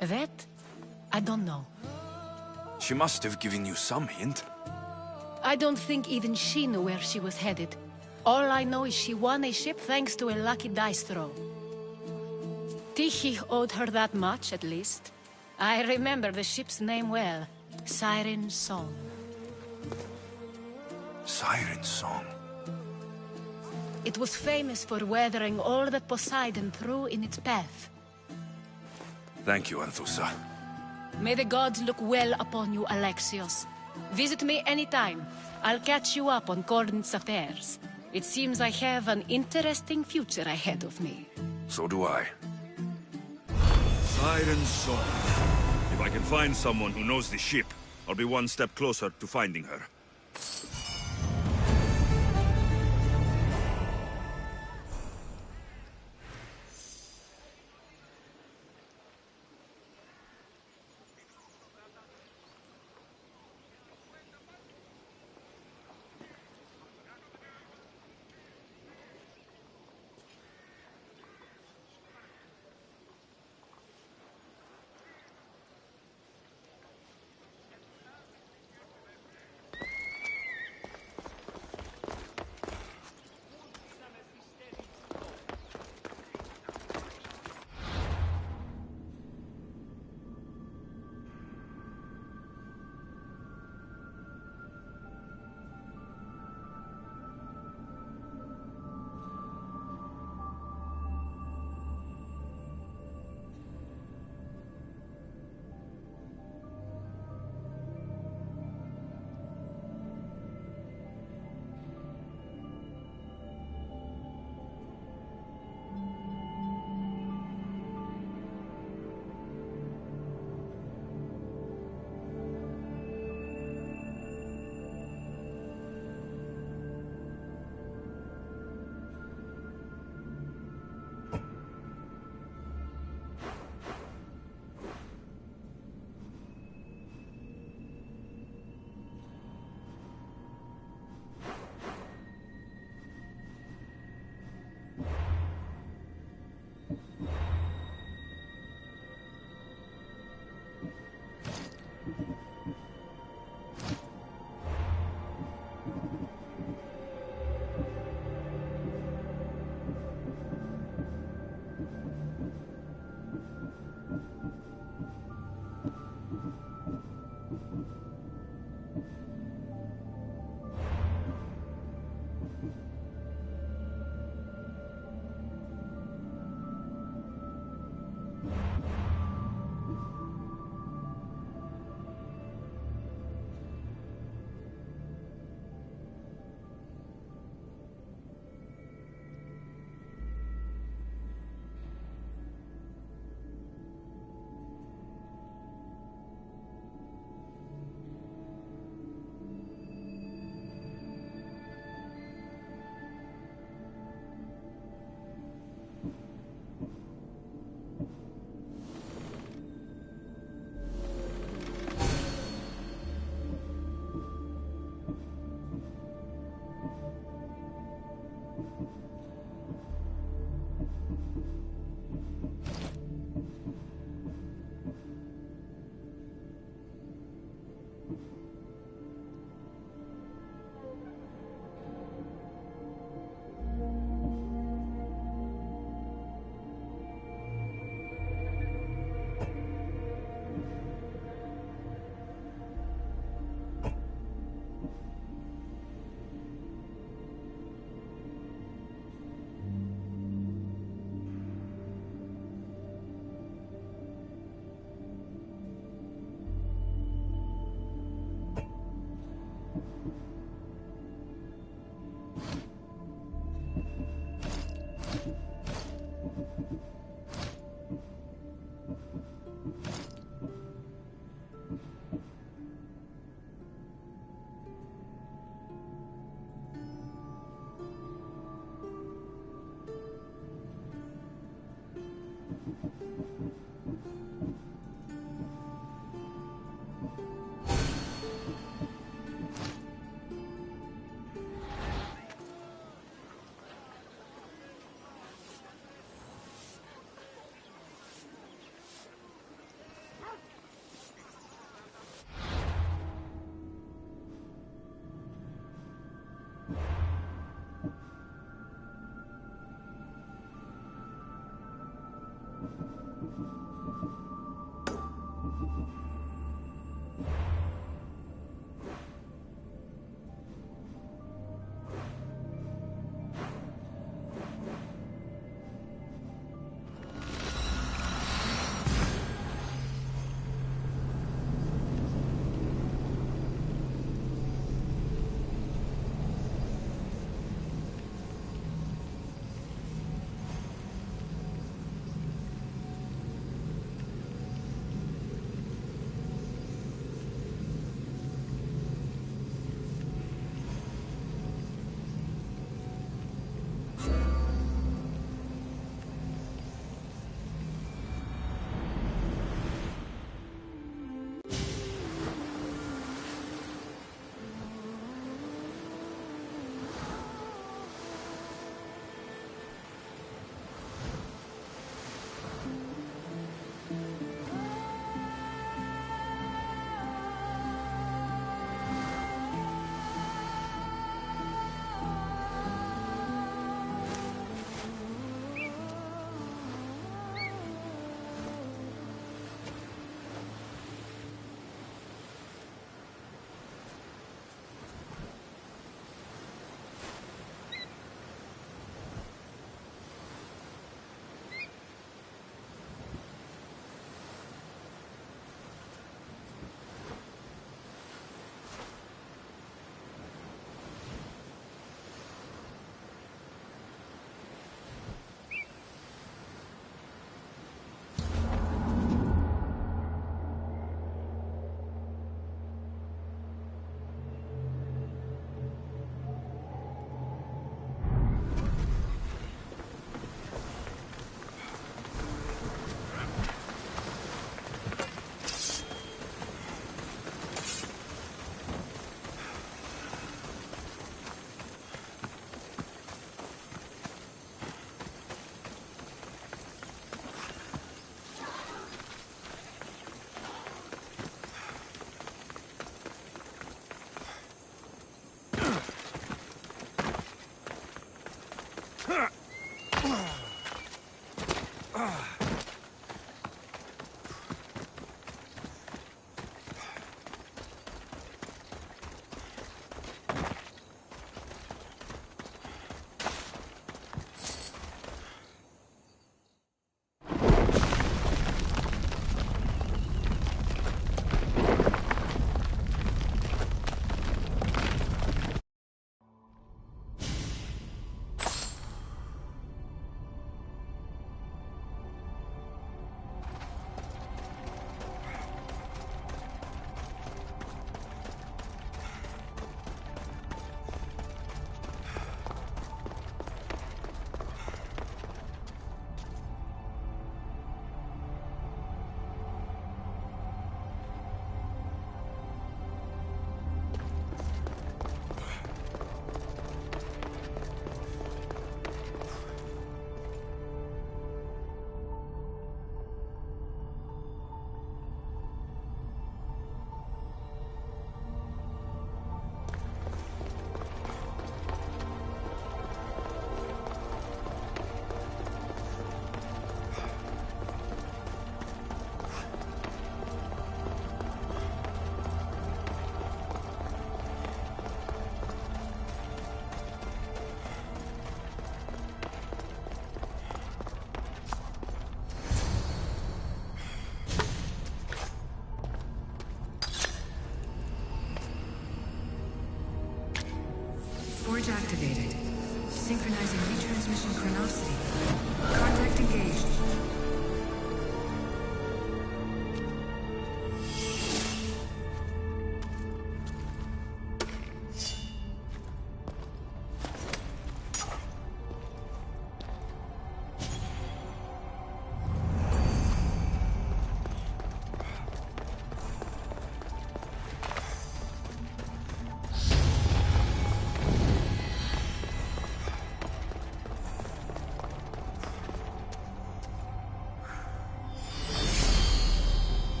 That? I don't know.
She must have given you some hint.
I don't think even she knew where she was headed. All I know is she won a ship thanks to a lucky dice throw. Tyche owed her that much, at least. I remember the ship's name well. Siren Song.
Siren Song.
It was famous for weathering all that Poseidon threw in its path.
Thank you, Anthusa.
May the gods look well upon you, Alexios. Visit me anytime. I'll catch you up on Corinth's affairs. It seems I have an interesting future ahead of me.
So do I.
Siren Song. If I can find someone who knows the ship, I'll be one step closer to finding her.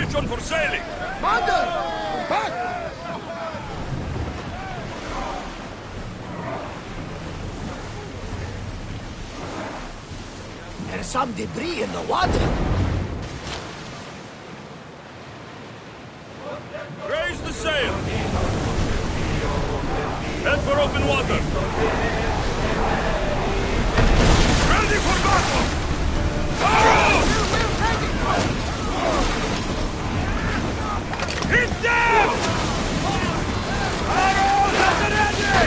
Get on for sailing!
Commander! Back! There's some debris in the water.
Raise the sail! Head for open water! Ready for battle! Arrows! Hit them! Arrows at the ready!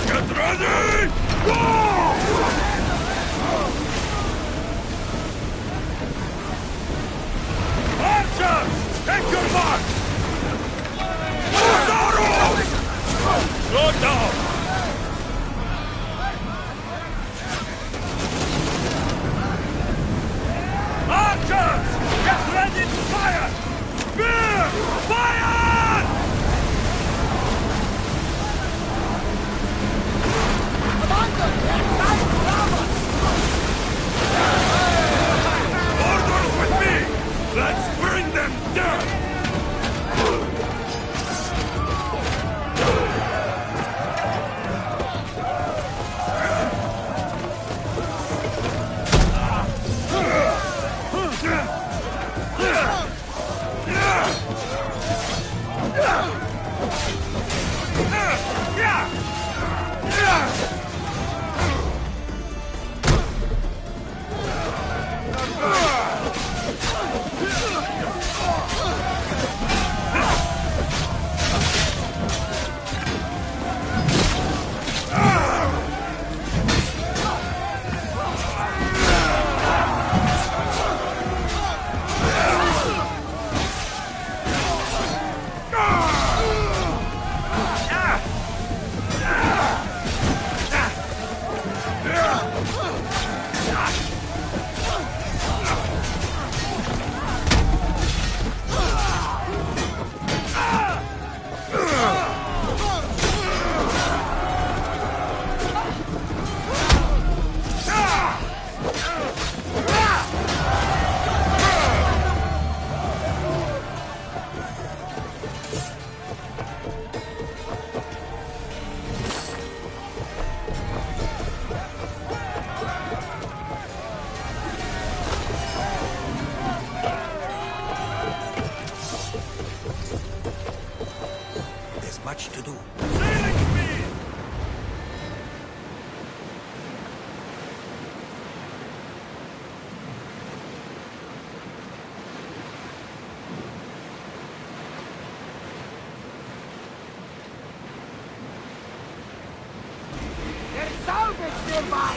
Get ready! Go! Archers! Take your mark! Use arrows! Slow down! Archers! Get ready to fire! Spear! Fire!
Commander, they're trying to ram us!
Orders with me! Let's bring them down!
There's much to do.
Sailing speed!
There's salvage nearby!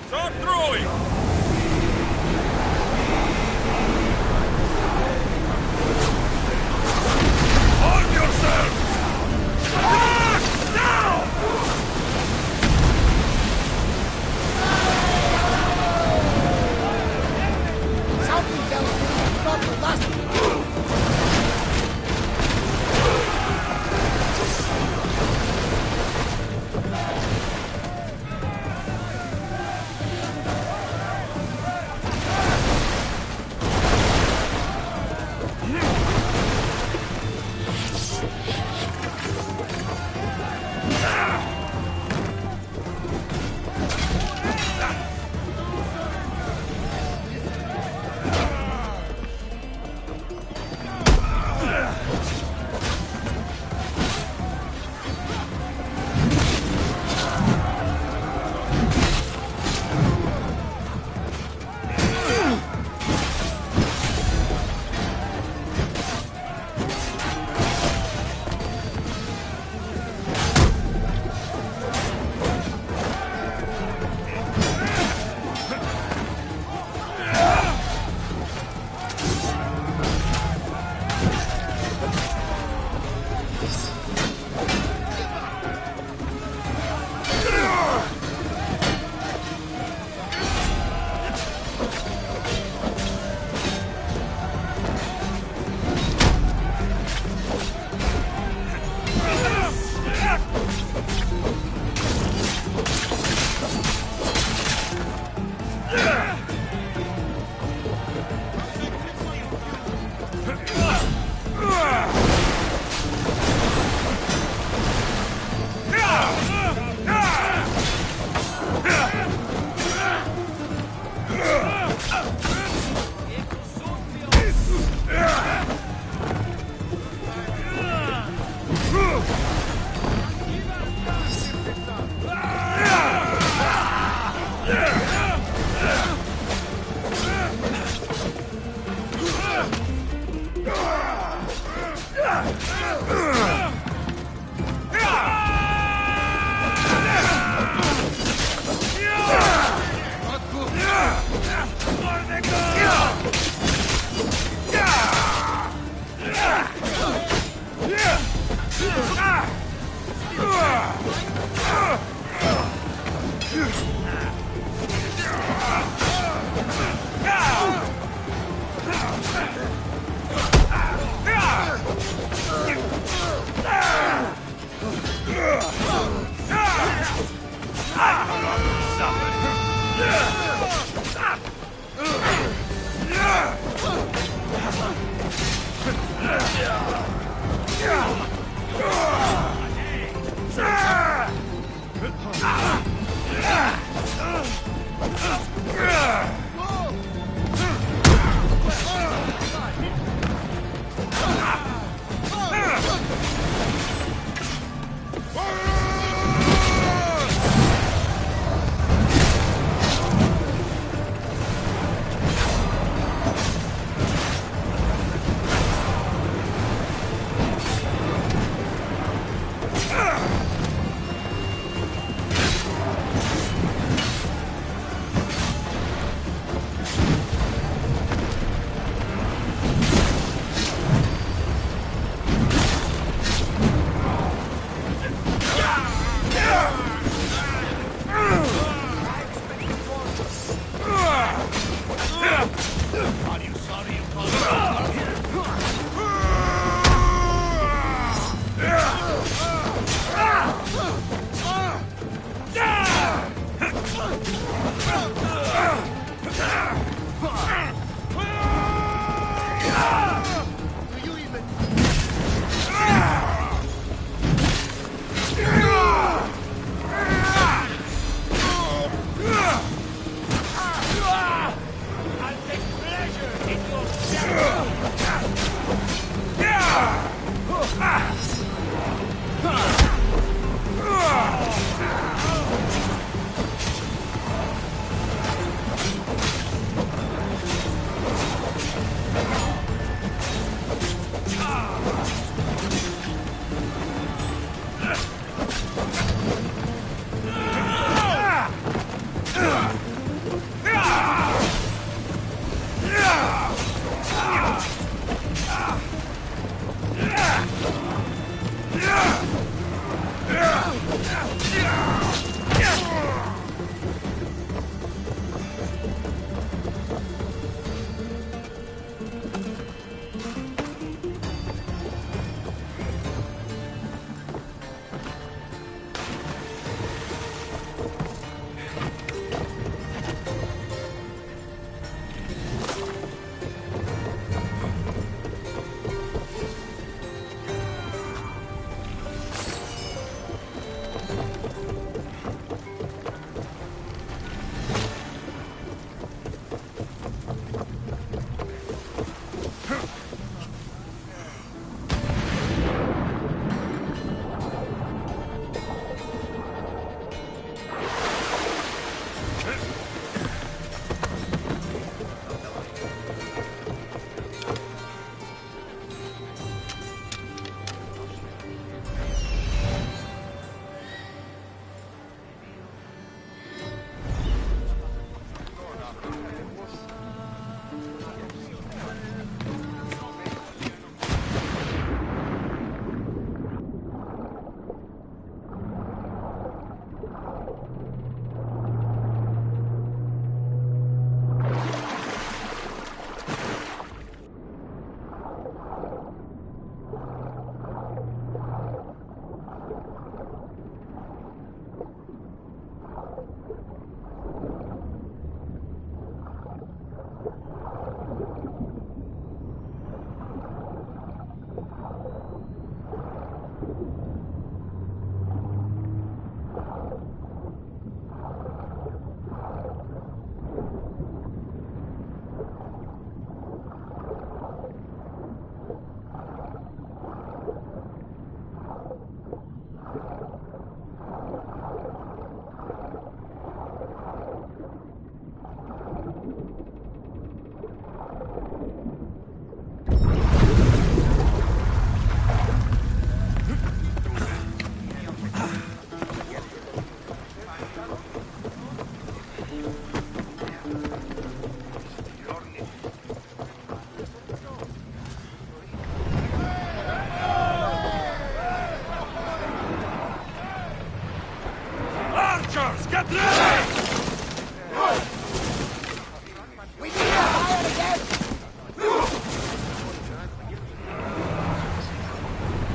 Start throwing!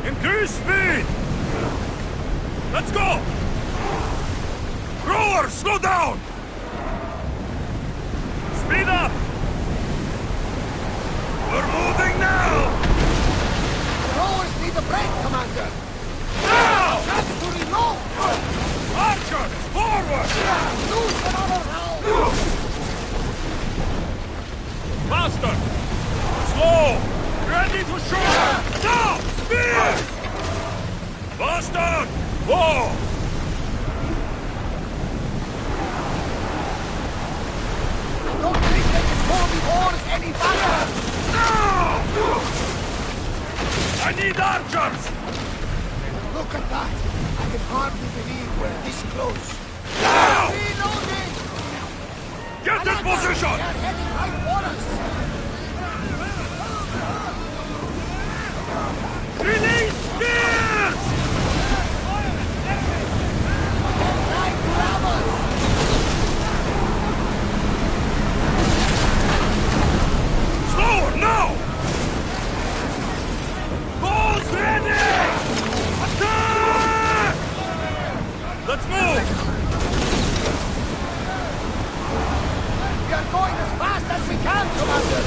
Increase speed! Let's go! Rower, slow down! Speed up! We're moving now!
Rowers need a break, Commander!
Now!
Chance to reload!
Archers, forward!
Lose another round!
Faster! Slow! Ready to shoot! Now! Speed! Faster! Whoa!
I don't think they can hold the oars any faster!
No! I need archers!
Look at that! I can hardly believe we're this close.
Now!
Reloading!
Get in position!
They're heading right for us!
Release spears!
Trying to grab us!
Slower, now! Balls ready! Attack! Let's move!
We are going as fast as we can, Commander!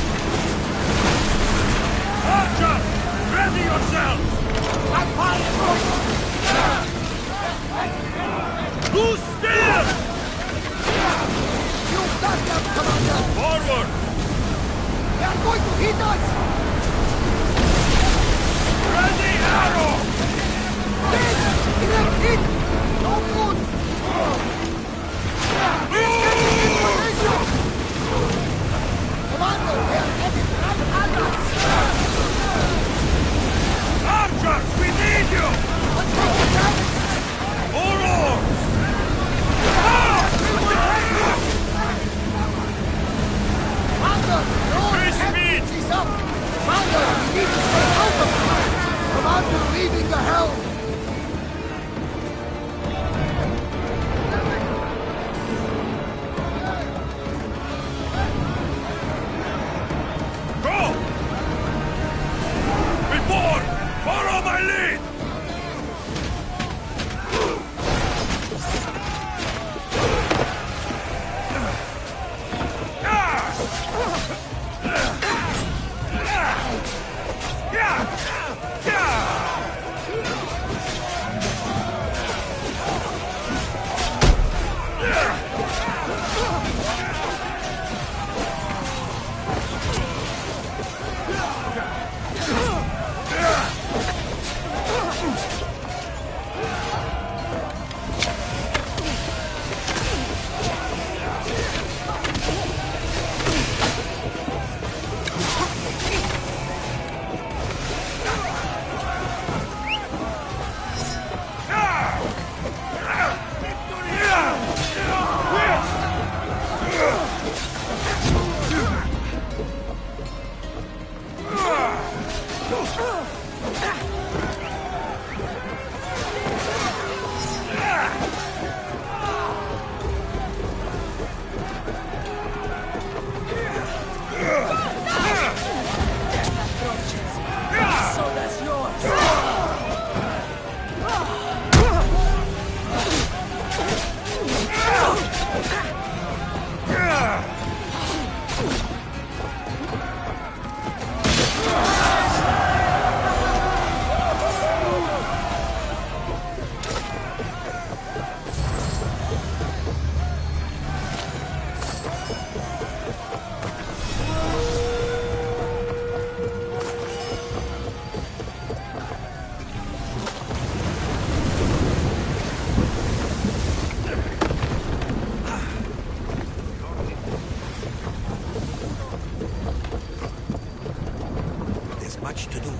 Much to do,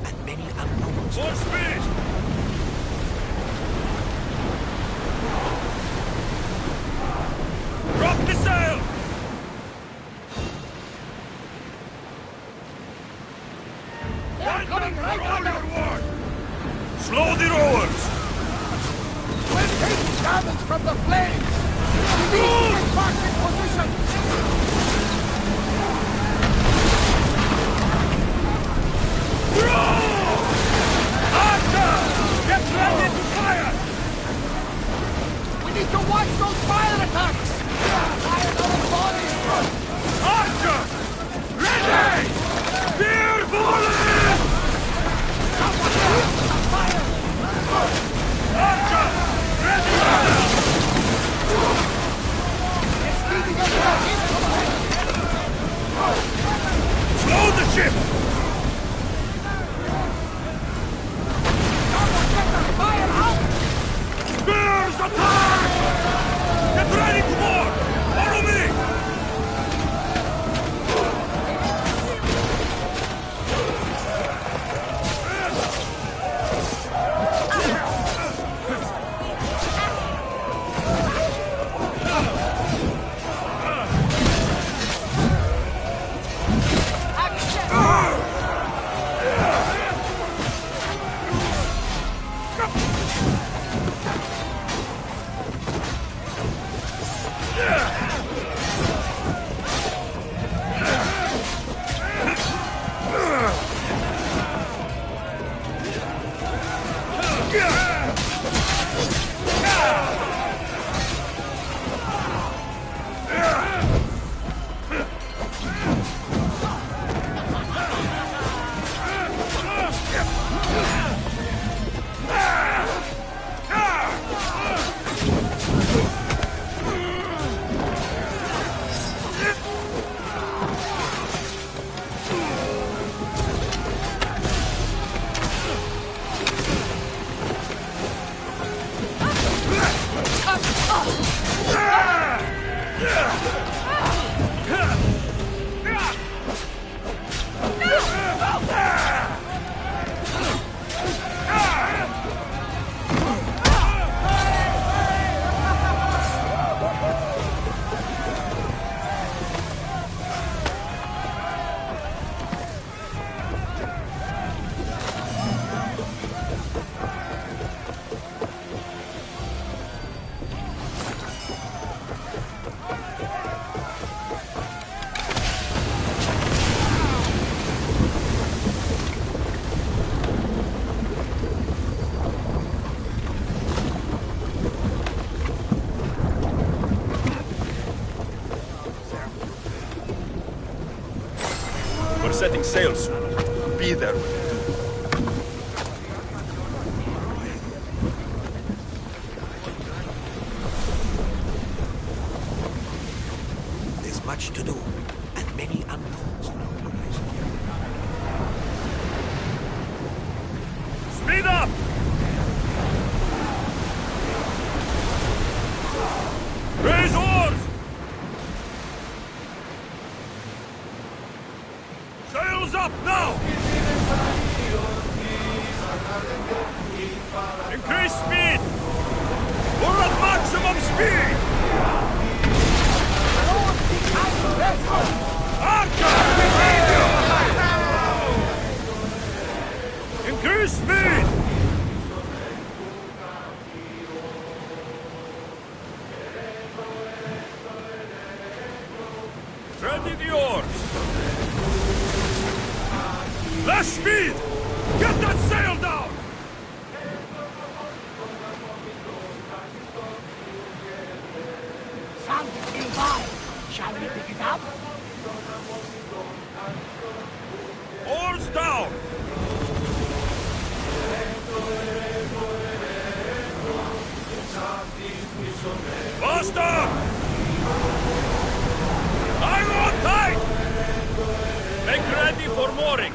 and many unknowns.
More speed! Drop the sail!
They're coming right under!
Slow the rowers!
We're taking damage from the flames! We need to get back in position!
Get ready to fire!
We need to watch those fire attacks! Fire those bodies!
Archer! Ready! Spear volley!
Fire!
Archer! Ready now!
It's leading us back in!
Slow the ship!
Fire out!
Spears attack! Get ready to board! Follow me!
Action!
setting sail soon. Be there when they do.
There's much to do, and many unknowns on our horizon.
Speed up! Raise oars! Sails up now! Increase speed! We're at maximum speed! Archer! Increase speed! Ready the oars! Less speed! Get that sail down!
Something nearby. Shall we pick it up?
Oars down! Faster! I'm on tight! Make ready for mooring!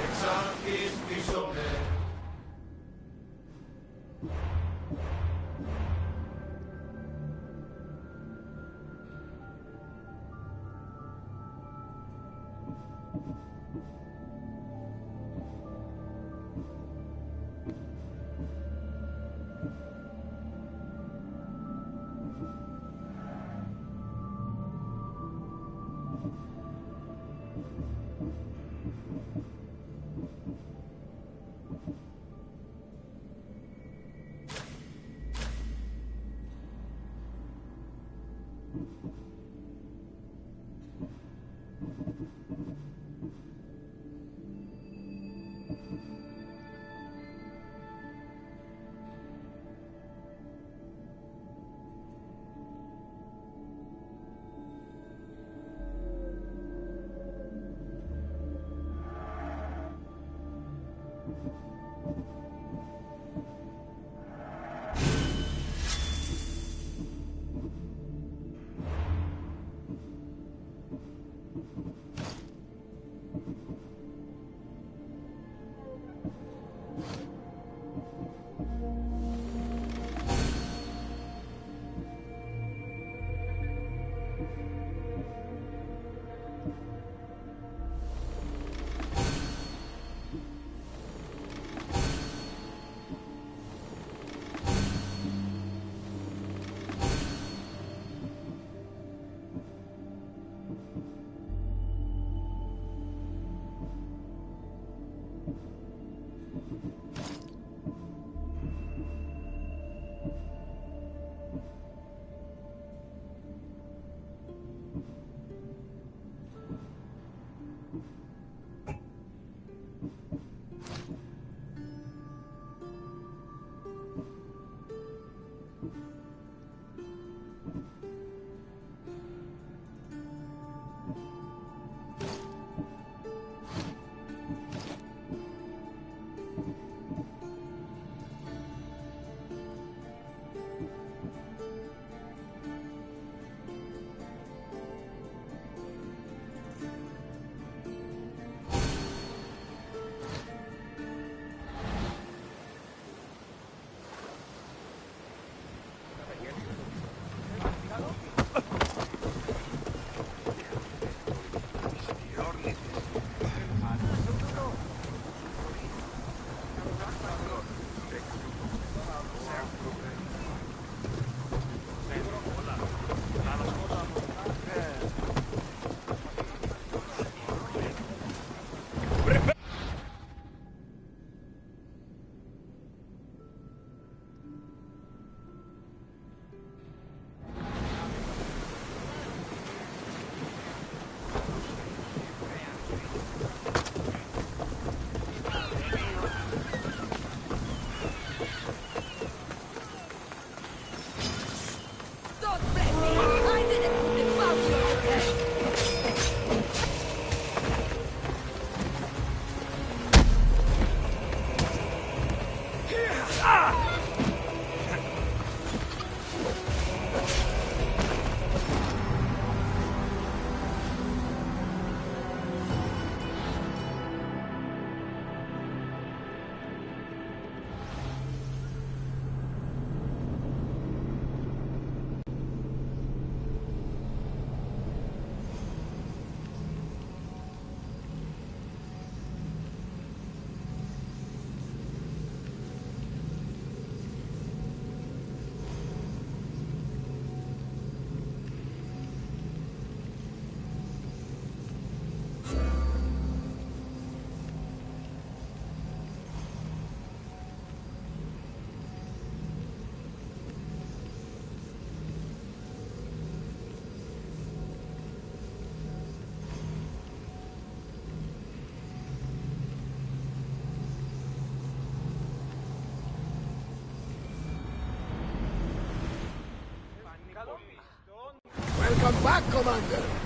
come back, Commander!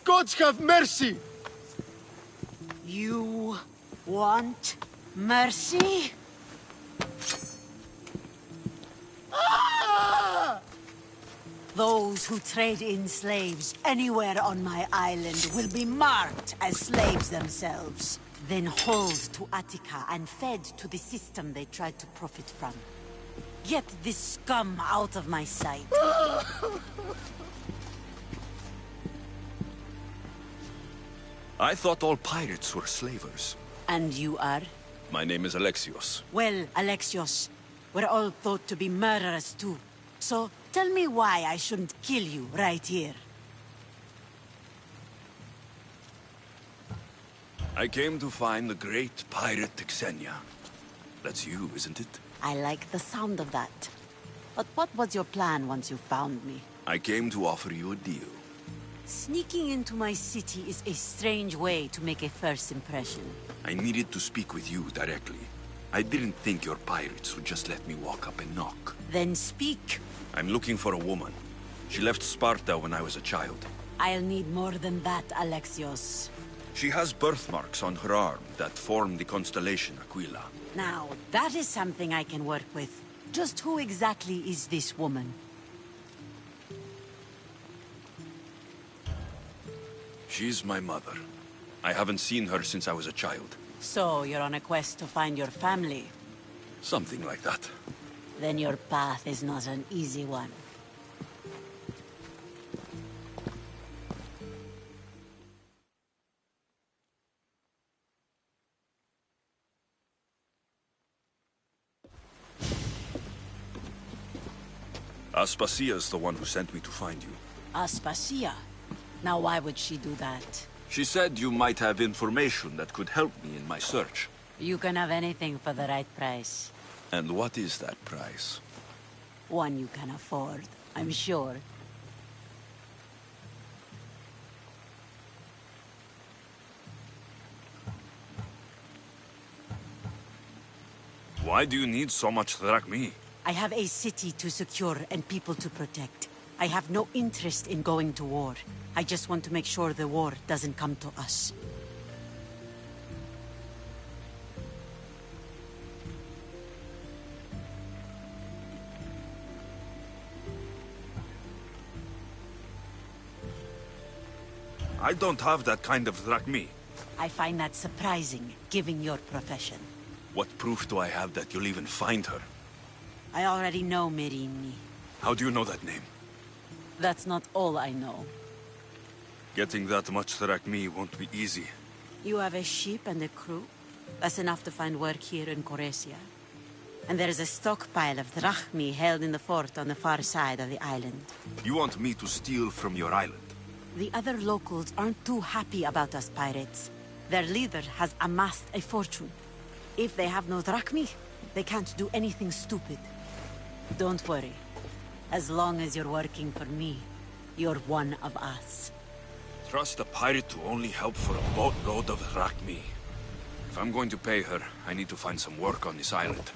Gods have mercy!
You want mercy? Those who trade in slaves anywhere on my island will be marked as slaves themselves, then hauled to Attica and fed to the system they tried to profit from. Get this scum out of my sight.
I thought all pirates were slavers.
And you are?
My name is Alexios.
Well, Alexios, we're all thought to be murderers too. So, tell me why I shouldn't kill you right here.
I came to find the great pirate Xenia. That's you, isn't it?
I like the sound of that. But what was your plan once you found me?
I came to offer you a deal.
Sneaking into my city is a strange way to make a first impression.
I needed to speak with you directly. I didn't think your pirates would just let me walk up and knock.
Then speak.
I'm looking for a woman. She left Sparta when I was a child.
I'll need more than that, Alexios.
She has birthmarks on her arm that form the constellation Aquila.
Now, that is something I can work with. Just who exactly is this woman?
She's my mother. I haven't seen her since I was a child.
So, you're on a quest to find your family?
Something like that.
Then your path is not an easy one.
Aspasia's the one who sent me to find you.
Aspasia? Now why would she do that?
She said you might have information that could help me in my search.
You can have anything for the right price.
And what is that price?
One you can afford, I'm sure.
Why do you need so much drachmi?
I have a city to secure and people to protect. I have no interest in going to war. I just want to make sure the war doesn't come to us.
I don't have that kind of drachmi.
I find that surprising, given your profession.
What proof do I have that you'll even find her?
I already know Merini.
How do you know that name?
That's not all I know.
Getting that much drachmi won't be easy.
You have a ship and a crew? That's enough to find work here in Coresia. And there is a stockpile of drachmi held in the fort on the far side of the island.
You want me to steal from your island?
The other locals aren't too happy about us pirates. Their leader has amassed a fortune. If they have no drachmi, they can't do anything stupid. Don't worry. As long as you're working for me, you're one of us.
Trust a pirate to only help for a boatload of drachmi. If I'm going to pay her, I need to find some work on this island.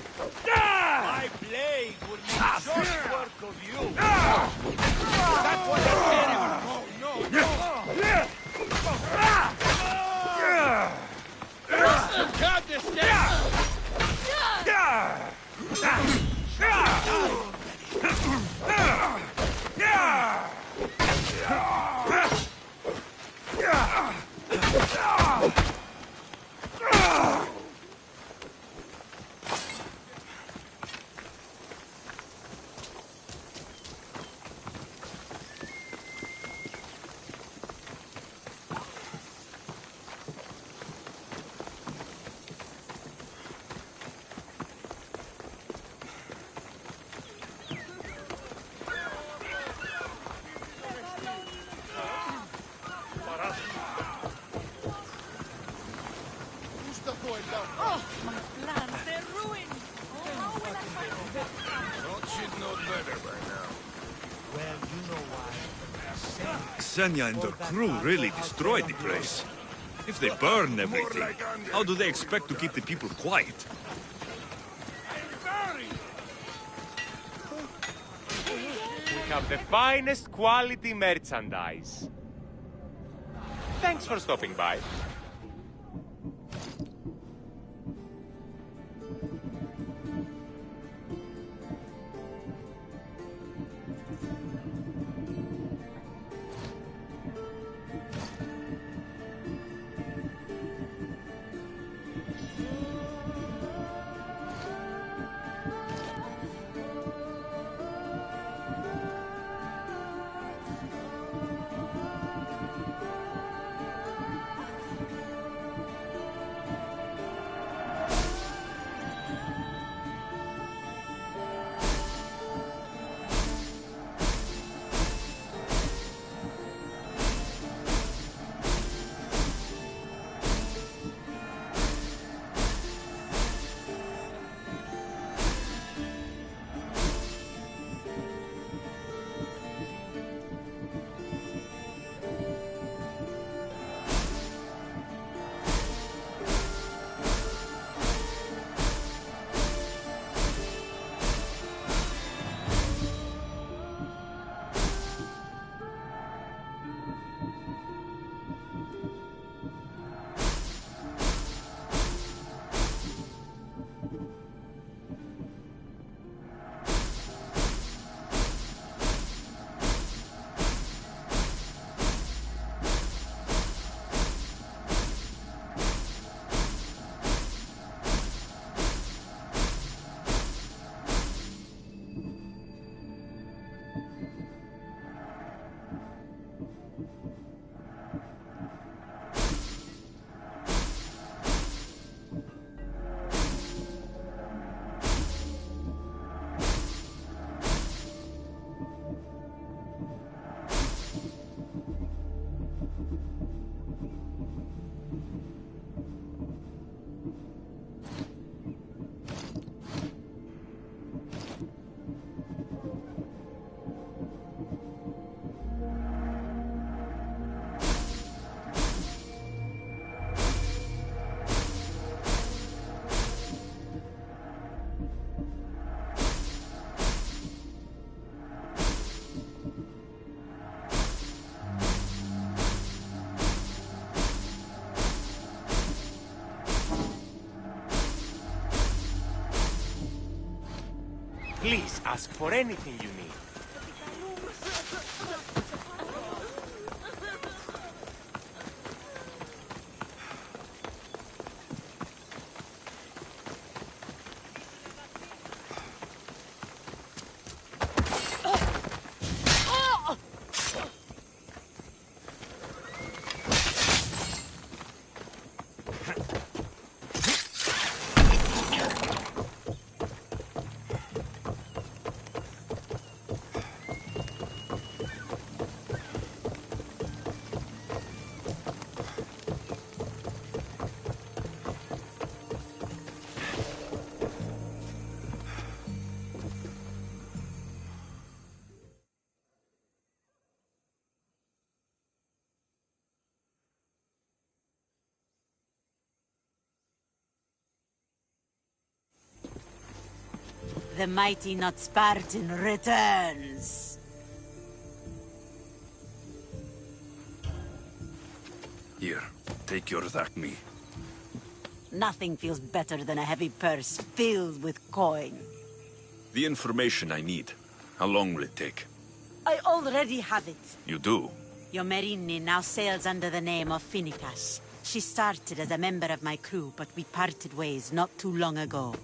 My blade will make short work of you. That was a terrible. No. Cut this
Oh, my plans, they're ruined. How will I find them?
Don't you know better by now?
Well, you know why.
Xenia and her crew really destroyed the place. If they burn everything, how do they expect to keep the people quiet?
We have the finest quality merchandise. Thanks for stopping by. Please ask for anything you need.
The mighty not Spartan returns.
Here, take your Thacme.
Nothing feels better than a heavy purse filled with coin.
The information I need. How long will it take?
I already have it.
You do?
Your Merini now sails under the name of Finikas. She started as a member of my crew, but we parted ways not too long ago.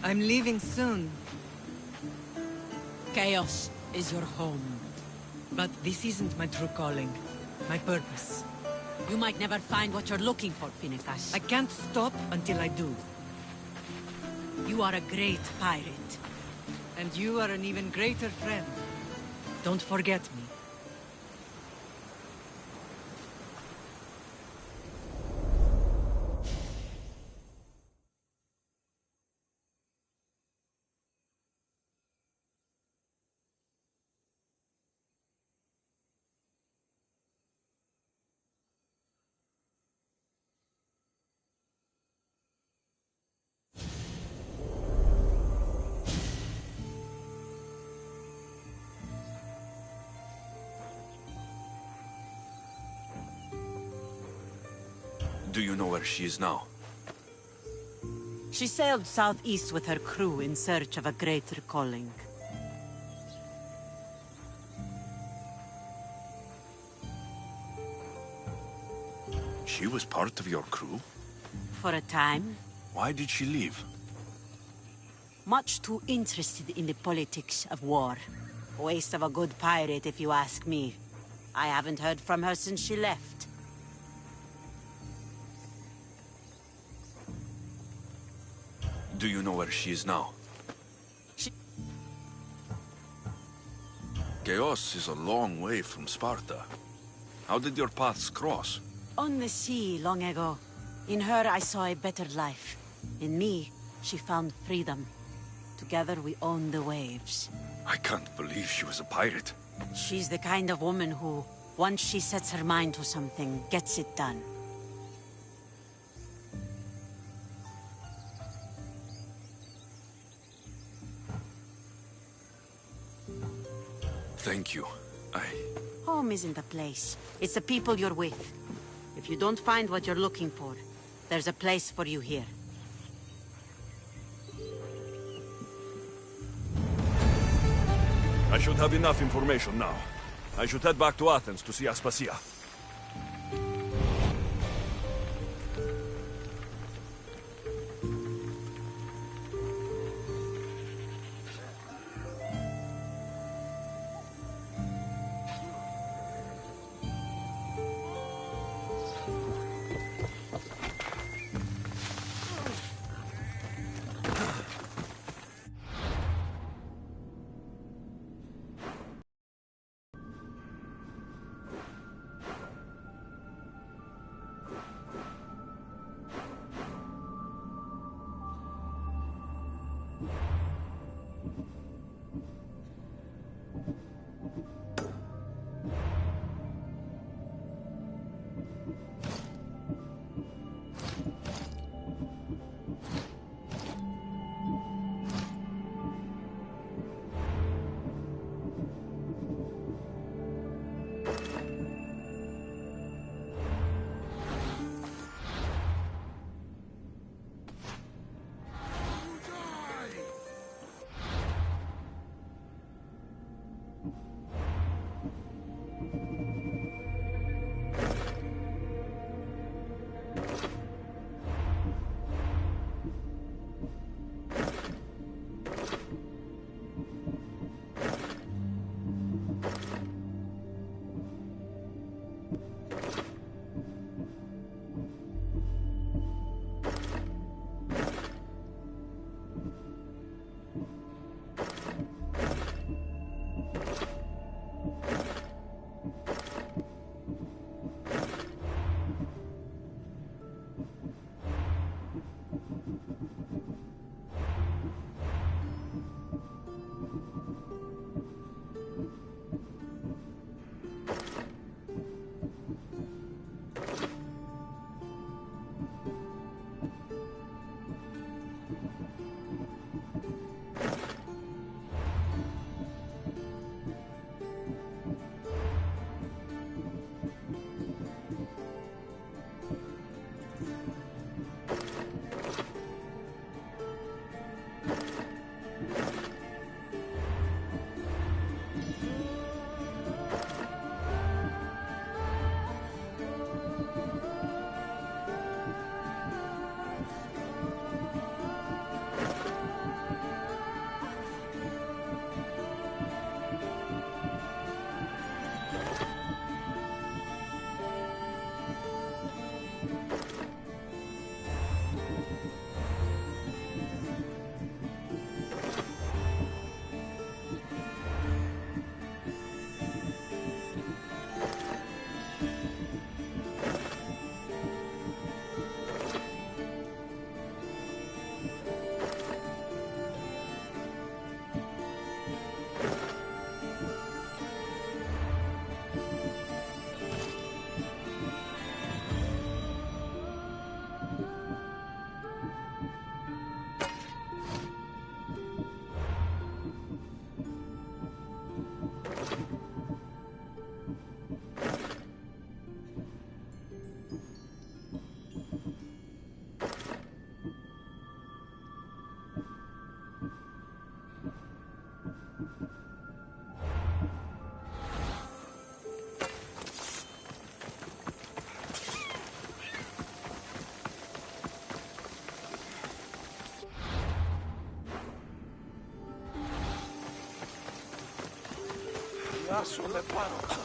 I'm leaving soon. Chaos is your home. But this isn't my true calling. My purpose.
You might never find what you're looking for, Finikas.
I can't stop until I do.
You are a great pirate.
And you are an even greater friend. Don't forget me.
Do you know where she is now?
She sailed southeast with her crew in search of a greater calling.
She was part of your crew?
For a time.
Why did she leave?
Much too interested in the politics of war. Waste of a good pirate, if you ask me. I haven't heard from her since she left.
Do you know where she is now? Chaos is a long way from Sparta. How did your paths cross?
On the sea, long ago. In her, I saw a better life. In me, she found freedom. Together, we own the waves.
I can't believe she was a pirate.
She's the kind of woman who, once she sets her mind to something, gets it done.
Thank you.
Home isn't a place. It's the people you're with. If you don't find what you're looking for, there's a place for you here.
I should have enough information now. I should head back to Athens to see Aspasia.
περάσουμε πάνω.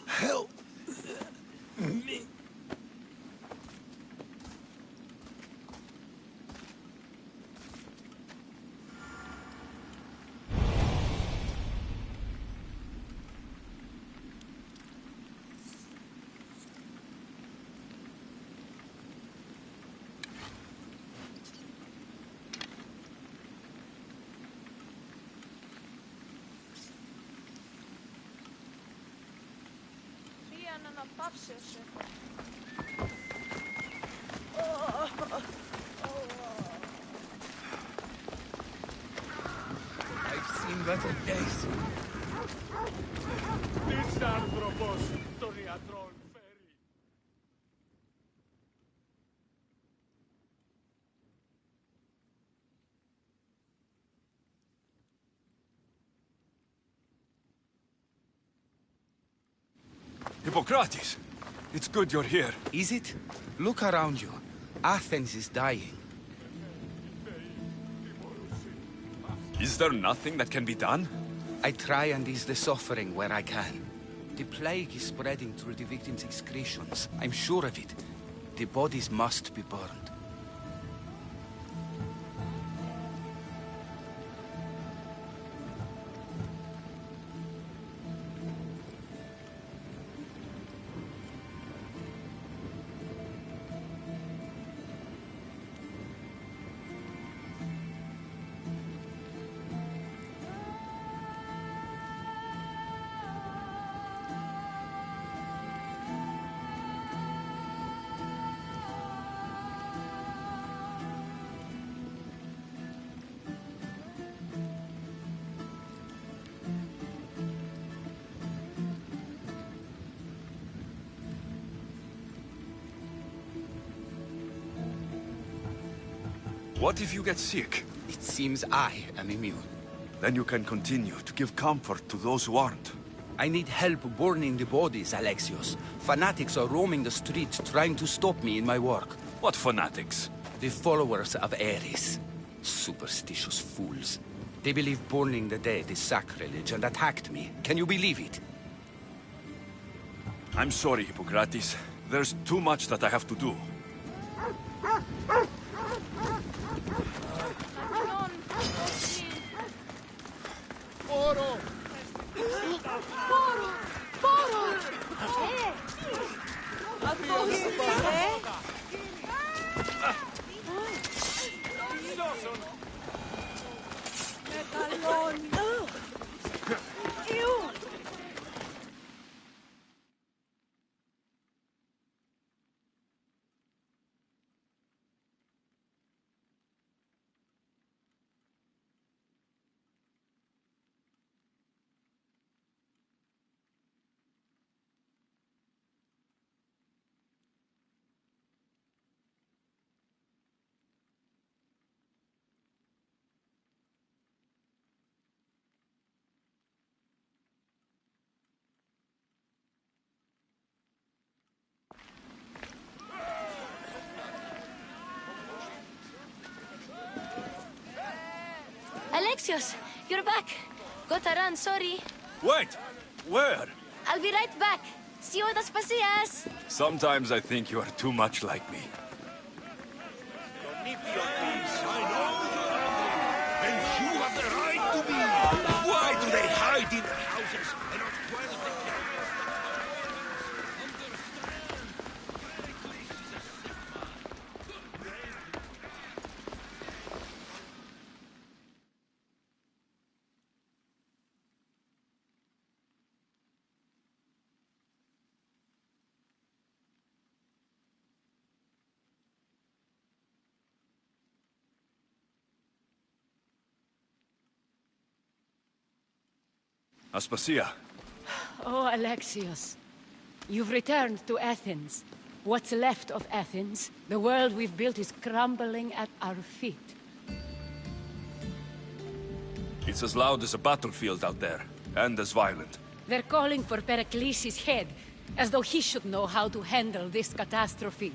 Help me.
I've seen better days.
This anthropos to Riatron ferry.
Hippocrates! It's good you're here.
Is it? Look around you. Athens is dying.
Is there nothing that can be done?
I try and ease the suffering where I can. The plague is spreading through the victims' excretions. I'm sure of it. The bodies must be burned.
What if you get sick?
It seems I am immune.
Then you can continue to give comfort to those who aren't.
I need help burning the bodies, Alexios. Fanatics are roaming the streets trying to stop me in my work.
What fanatics?
The followers of Ares. Superstitious fools. They believe burning the dead is sacrilege and attacked me. Can you believe it?
I'm sorry, Hippocrates. There's too much that I have to do.
Poro!
Poro! Poro!
Alexios, you're back. Gotta run, sorry.
Wait! Where?
I'll be right back. See you at Aspasias.
Sometimes I think you are too much like me.
Then you have the right to be. Why do they hide in their houses and not dwell in the
Aspasia.
Oh, Alexios. You've returned to Athens. What's left of Athens, the world we've built, is crumbling at our feet.
It's as loud as a battlefield out there, and as violent.
They're calling for Pericles' head, as though he should know how to handle this catastrophe.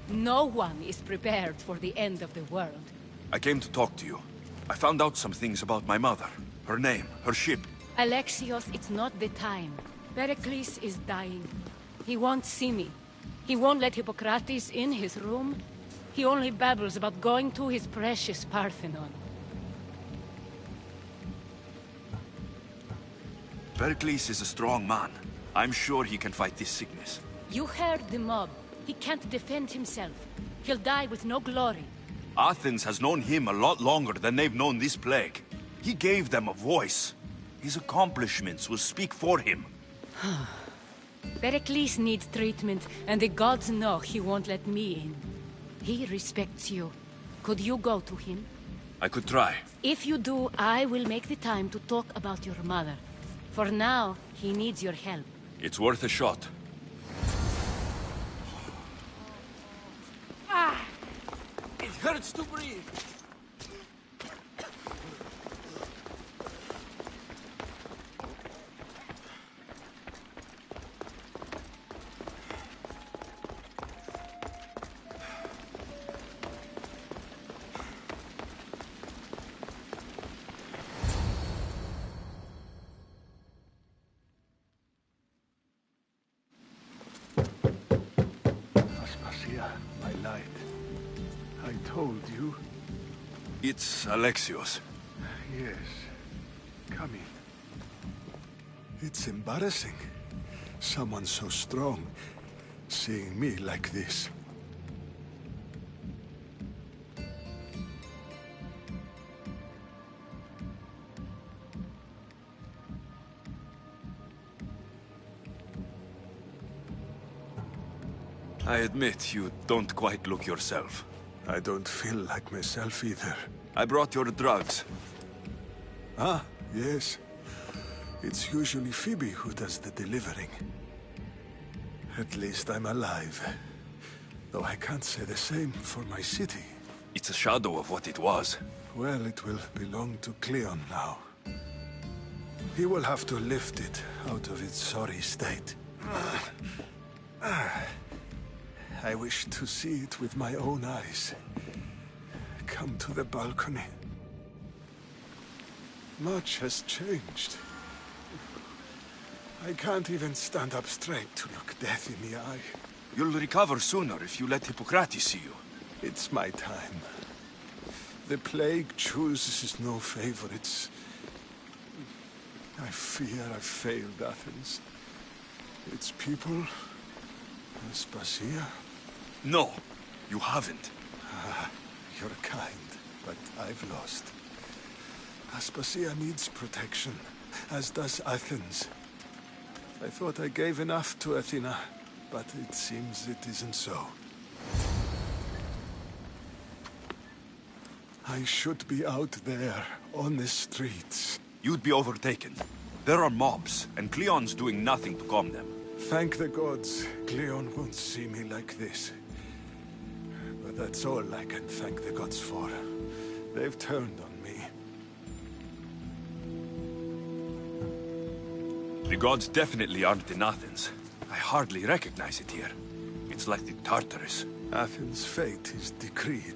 No one is prepared for the end of the world.
I came to talk to you. I found out some things about my mother. Her name, her ship.
Alexios, it's not the time. Pericles is dying. He won't see me. He won't let Hippocrates in his room. He only babbles about going to his precious Parthenon.
Pericles is a strong man. I'm sure he can fight this sickness.
You heard the mob. He can't defend himself. He'll die with no glory.
Athens has known him a lot longer than they've known this plague. He gave them a voice. His accomplishments will speak for him.
Pericles needs treatment, and the gods know he won't let me in. He respects you. Could you go to him?
I could try.
If you do, I will make the time to talk about your mother. For now, he needs your help.
It's worth a shot.
It hurts to breathe.
Aspasia, my light. I told you.
It's Alexios.
Yes. Come in. It's embarrassing. Someone so strong, seeing me like this.
I admit you don't quite look yourself.
I don't feel like myself either.
I brought your drugs.
Ah, yes. It's usually Phoebe who does the delivering. At least I'm alive. Though I can't say the same for my city.
It's a shadow of what it was.
Well, it will belong to Cleon now. He will have to lift it out of its sorry state. I wish to see it with my own eyes. Come to the balcony. Much has changed. I can't even stand up straight to look death in the eye.
You'll recover sooner if you let Hippocrates see you.
It's my time. The plague chooses no favorites. I fear I failed Athens. Its people, Aspasia.
No, you haven't.
You're kind, but I've lost. Aspasia needs protection, as does Athens. I thought I gave enough to Athena, but it seems it isn't so. I should be out there, on the streets.
You'd be overtaken. There are mobs, and Cleon's doing nothing to calm them.
Thank the gods, Cleon won't see me like this. But that's all I can thank the gods for. They've turned on me.
The gods definitely aren't in Athens. I hardly recognize it here. It's like the Tartarus.
Athens' fate is decreed.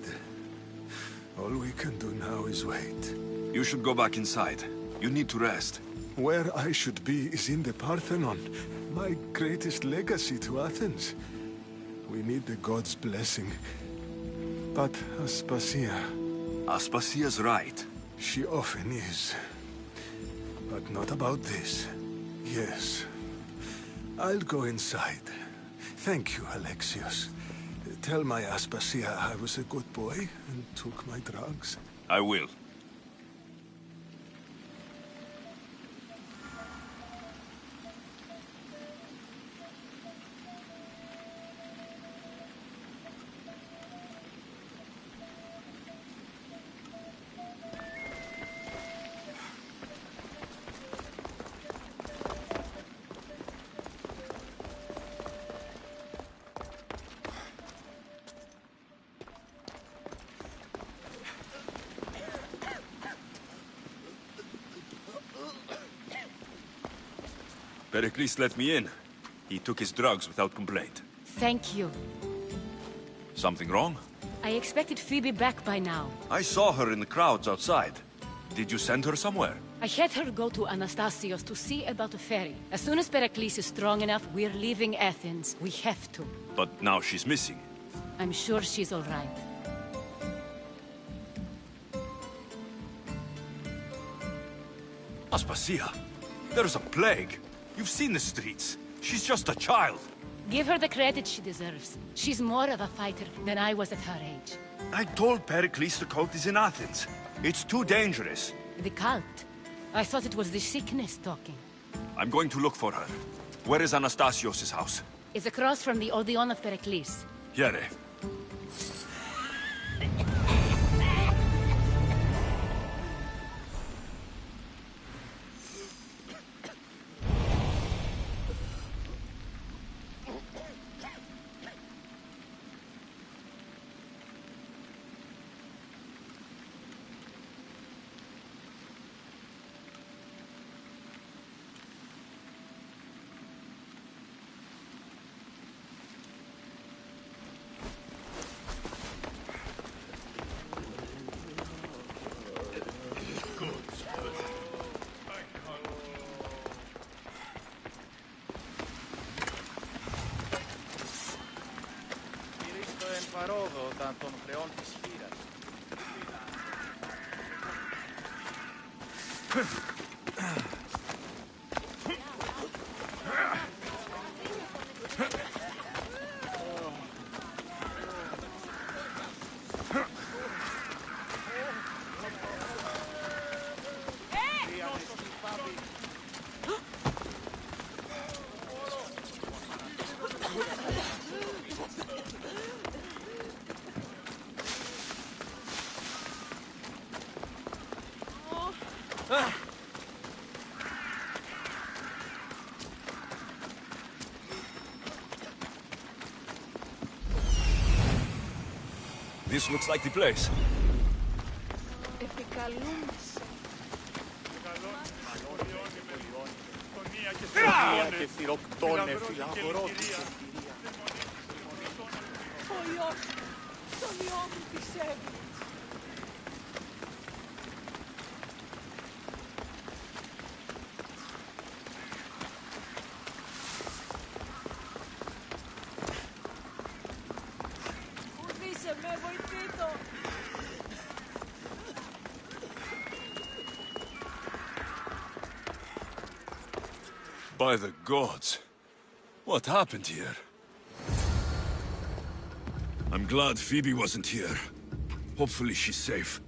All we can do now is wait.
You should go back inside. You need to rest.
Where I should be is in the Parthenon, my greatest legacy to Athens. We need the gods' blessing. But Aspasia...
Aspasia's right.
She often is. But not about this. Yes. I'll go inside. Thank you, Alexios. Tell my Aspasia I was a good boy and took my drugs.
I will.
Pericles let me in. He took his drugs without complaint.
Thank you.
Something wrong?
I expected Phoebe back by now.
I saw her in the crowds outside. Did you send her somewhere?
I had her go to Anastasios to see about the ferry. As soon as Pericles is strong enough, we're leaving Athens. We have to.
But now she's missing.
I'm sure she's all right.
Aspasia, there's a plague. You've seen the streets. She's just a child.
Give her the credit she deserves. She's more of a fighter than I was at her age.
I told Pericles the cult is in Athens. It's too dangerous.
The cult? I thought it was the sickness talking.
I'm going to look for her. Where is Anastasios' house?
It's across from the Odeon of Pericles.
Here. This looks like the place. By the gods. What happened here? I'm glad Phoebe wasn't here. Hopefully she's safe.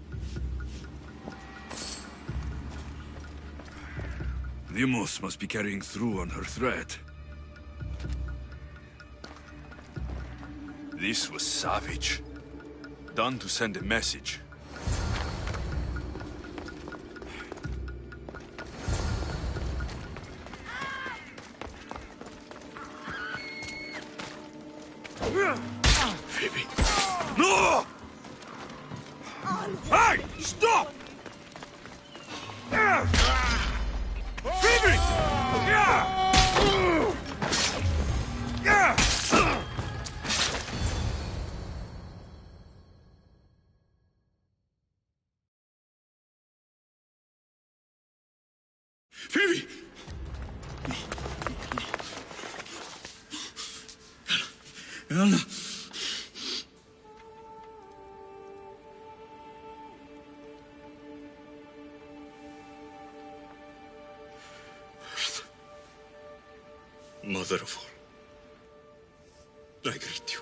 Deimos must be carrying through on her threat. This was savage. Done to send a message. Phoebe. No! Hey! Stop! Phoebe! Phoebe! Anna! Mother of all, I greet you.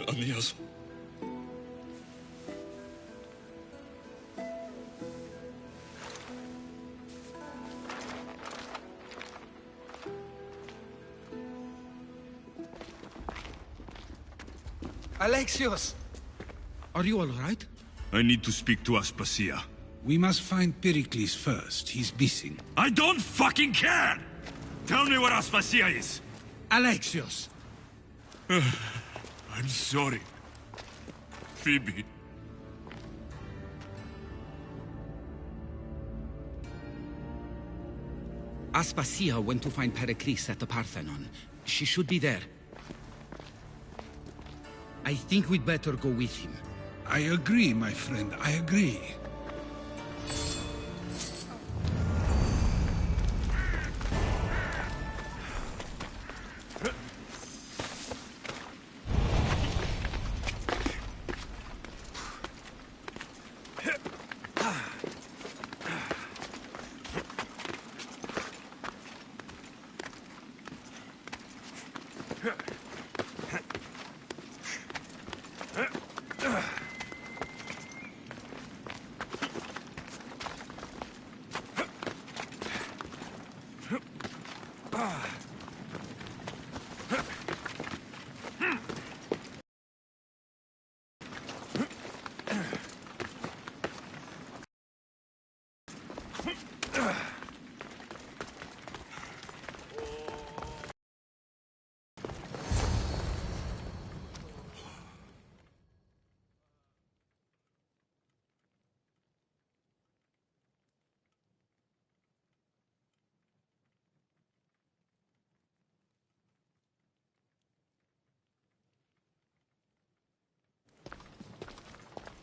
Anias.
Alexios!
Are you all right?
I need to speak to Aspasia.
We must find Pericles first. He's missing.
I don't fucking care! Tell me where Aspasia is!
Alexios!
I'm sorry. Phoebe.
Aspasia went to find Pericles at the Parthenon. She should be there. I think we'd better go with him. I agree, my friend. I agree.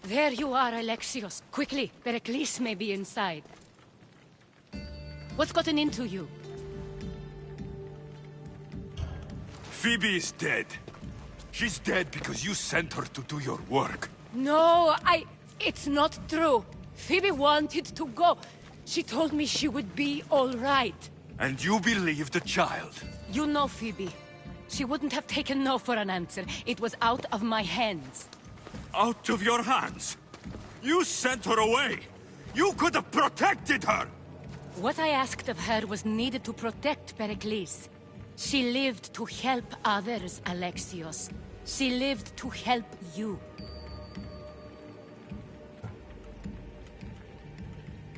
There you are, Alexios. Quickly, Pericles may be inside. What's gotten into you?
Phoebe is dead. She's dead because you sent her to do your work.
No, it's not true. Phoebe wanted to go. She told me she would be all right.
And you believe the child?
You know Phoebe. She wouldn't have taken no for an answer. It was out of my hands.
Out of your hands? You sent her away! You could have protected her!
What I asked of her was needed to protect Pericles. She lived to help others, Alexios. She lived to help you.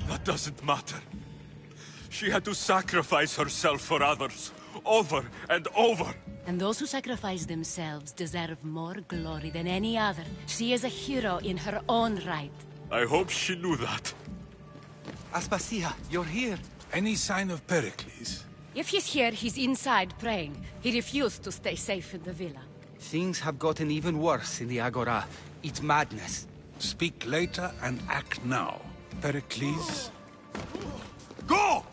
That doesn't matter. She had to sacrifice herself for others, over and over.
And those who sacrifice themselves deserve more glory than any other. She is a hero in her own right.
I hope she knew that.
Aspasia, you're here.
Any sign of Pericles?
If he's here, he's inside praying. He refused to stay safe in the villa.
Things have gotten even worse in the Agora. It's madness.
Speak later and act now. Pericles?
Go!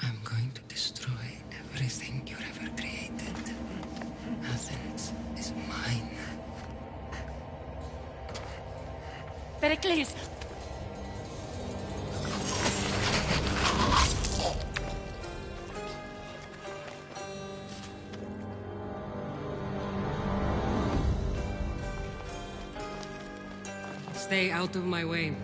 I'm going to destroy everything you ever created. Athens is mine.
Pericles!
Stay out of my way.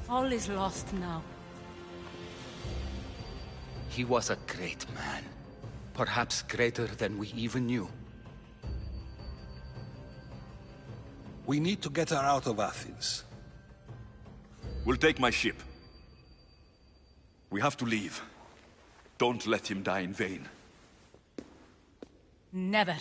All is lost now.
He was a great man. Perhaps greater than we even knew.
We need to get her out of Athens.
We'll take my ship. We have to leave. Don't let him die in vain.
Never.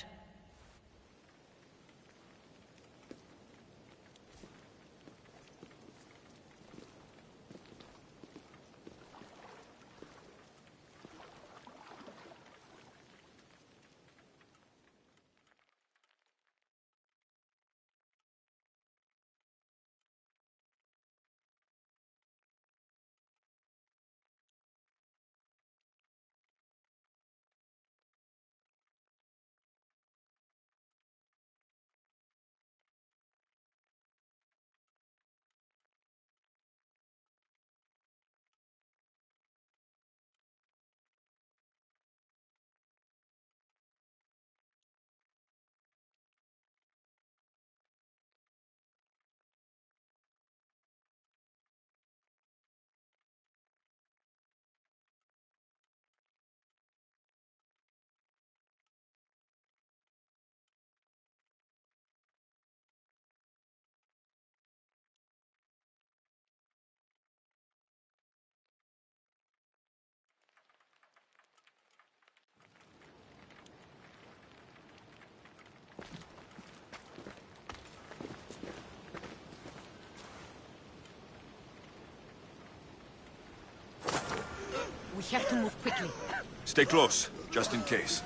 We have to move quickly.
Stay close, just in case.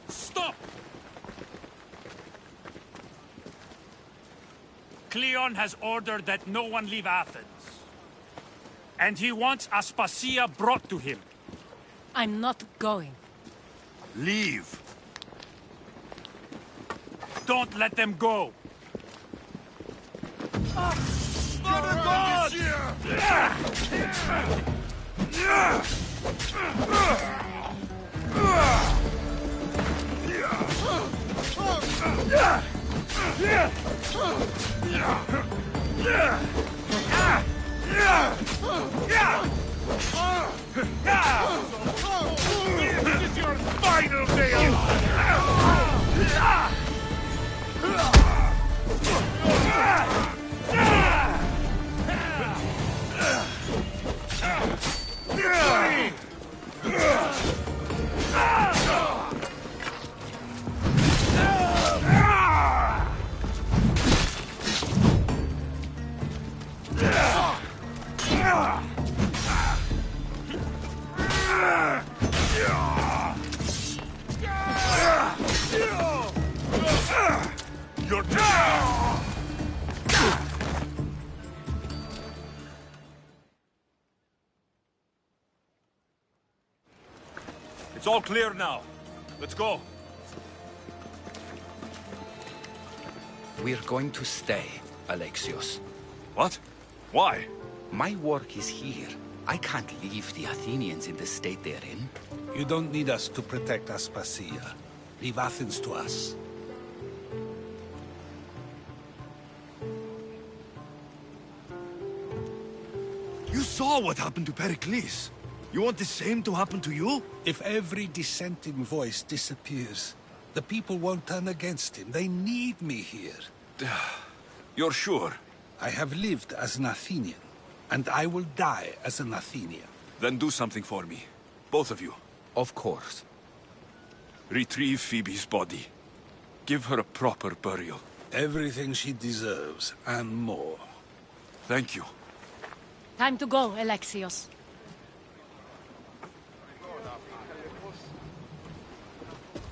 Stop! Cleon has ordered that no one leave Athens. And he wants Aspasia brought to him.
I'm not going.
Leave. Don't let them go. This is your final day
It's all clear now. Let's go.
We're going to stay, Alexios.
What? Why?
My work is here. I can't leave the Athenians in the state they're in.
You don't need us to protect Aspasia. Leave Athens to us.
You saw what happened to Pericles. You want the same to happen to you?
If every dissenting voice disappears, the people won't turn against him. They need me here.
You're sure?
I have lived as an Athenian, and I will die as an Athenian.
Then do something for me. Both of you.
Of course.
Retrieve Phoebe's body. Give her a proper burial.
Everything she deserves, and more.
Thank you.
Time to go, Alexios.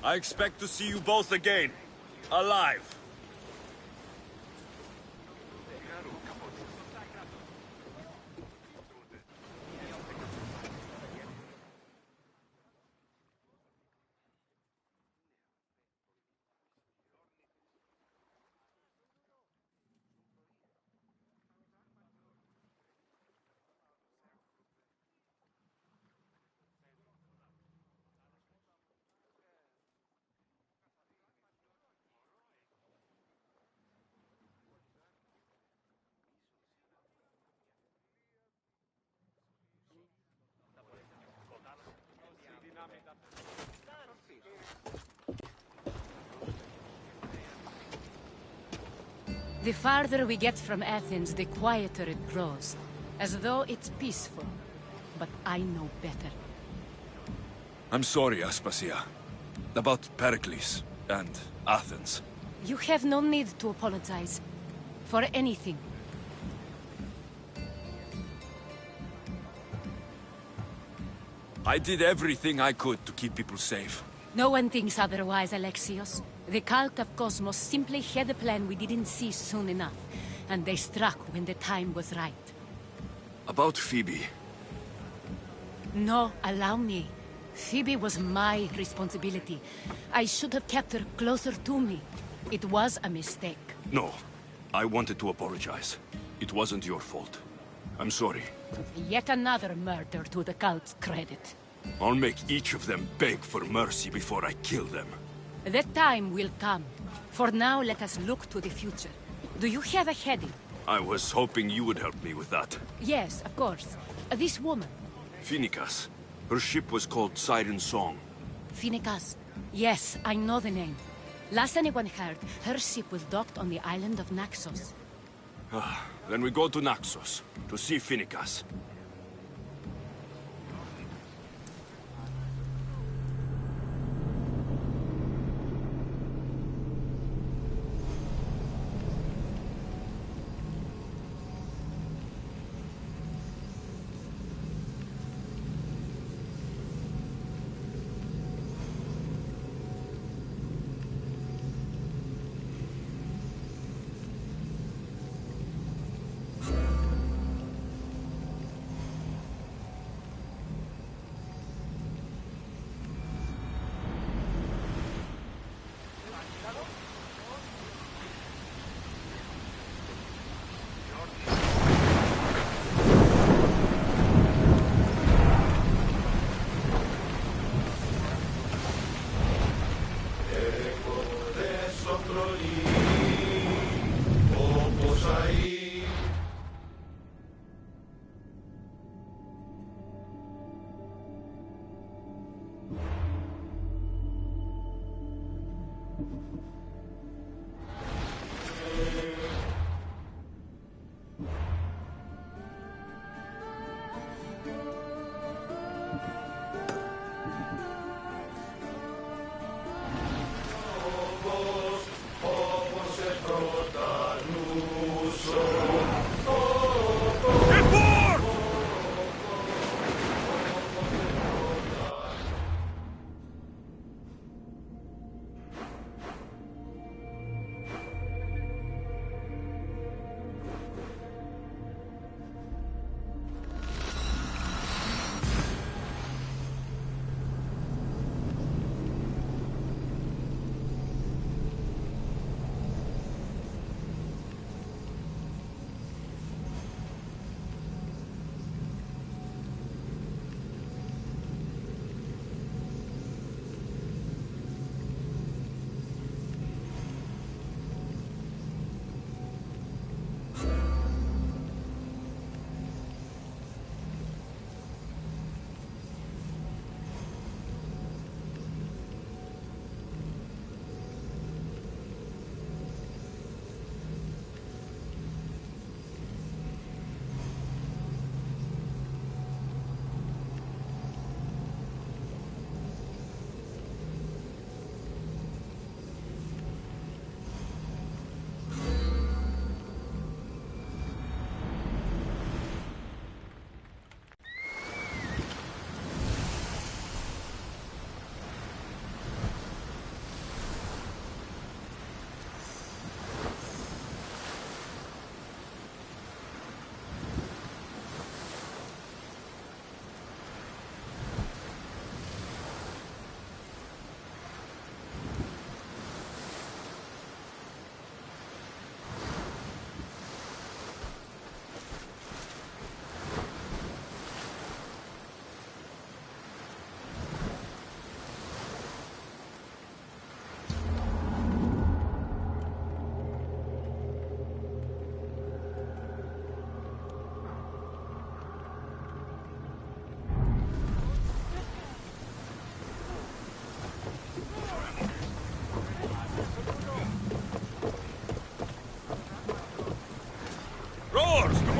I expect to see you both again. Alive.
The farther we get from Athens, the quieter it grows. As though it's peaceful. But I know better.
I'm sorry, Aspasia. About Pericles and Athens.
You have no need to apologize. For anything.
I did everything I could to keep people safe.
No one thinks otherwise, Alexios. The cult of Cosmos simply had a plan we didn't see soon enough. And they struck when the time was right.
About Phoebe.
No, allow me. Phoebe was my responsibility. I should have kept her closer to me. It was a mistake.
No. I wanted to apologize. It wasn't your fault. I'm sorry.
Yet another murder to the cult's credit.
I'll make each of them beg for mercy before I kill them.
That time will come. For now, let us look to the future. Do you have a heading?
I was hoping you would help me with that.
Yes, of course. This woman.
Phoenicas. Her ship was called Siren Song.
Phoenicas, Yes, I know the name. Last anyone heard, her ship was docked on the island of Naxos.
Then we go to Naxos, to see Finicas.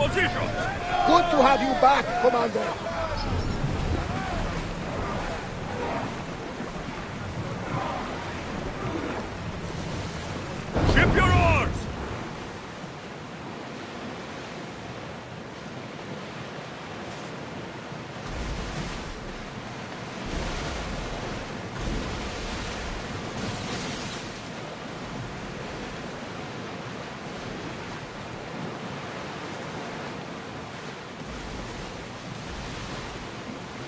Position!
Good to have you back, Commander.
Ship your oars!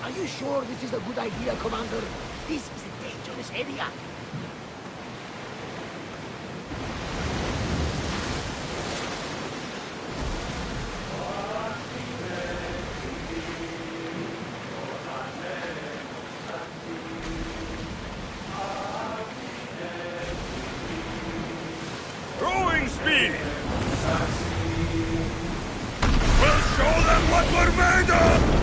Are you sure this is a good idea, Commander? This is a dangerous area.
Throwing speed! We'll show them what we're made of!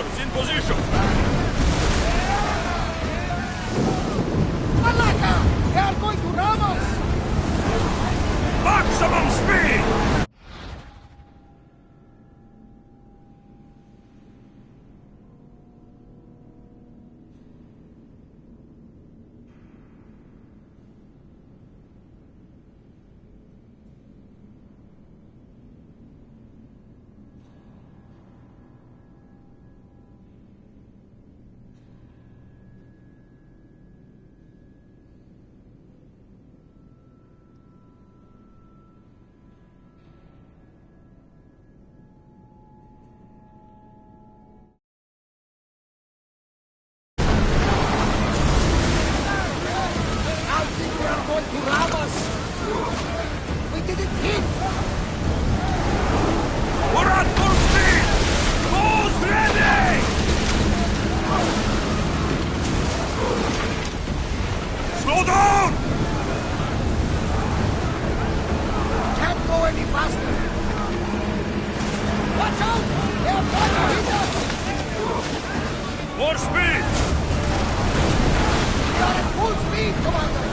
Archers in position!
Malaka! They are going to ram us!
Maximum speed!
Going to ram us! We didn't hit!
We're at full speed! Bows ready! Slow down!
Can't go any faster! Watch out! They are trying to hit us!
More speed!
We are at full speed, Commander!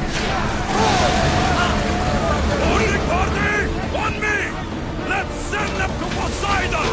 Holy party! On me! Let's send them to Poseidon!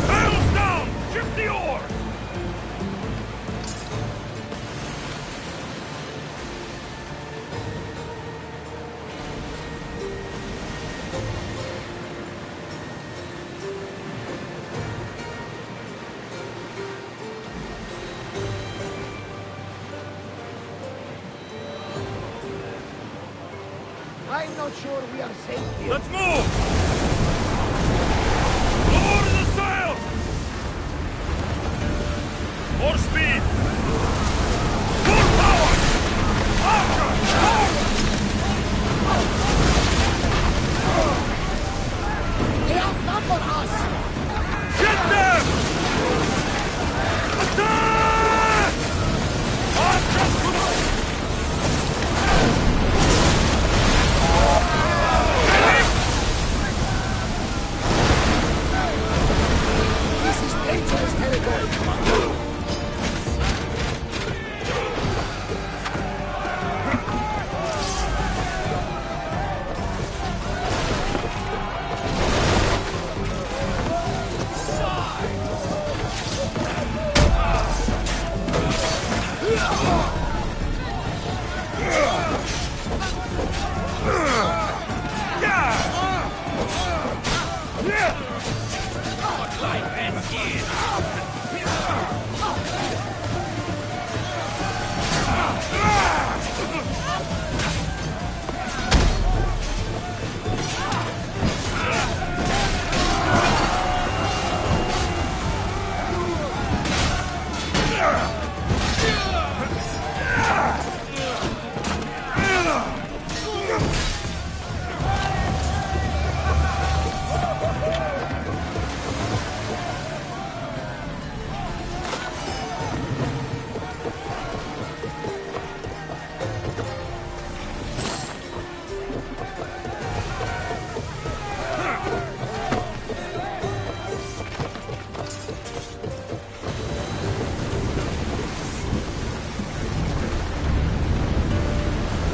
Sails down! Shift the oar!
I'm not sure we are safe here.
Let's move! Lower the sails! More speed! Full power! Archer!
They outnumber us!
Get them! Attack! Archers to the...
This is dangerous territory, Commander!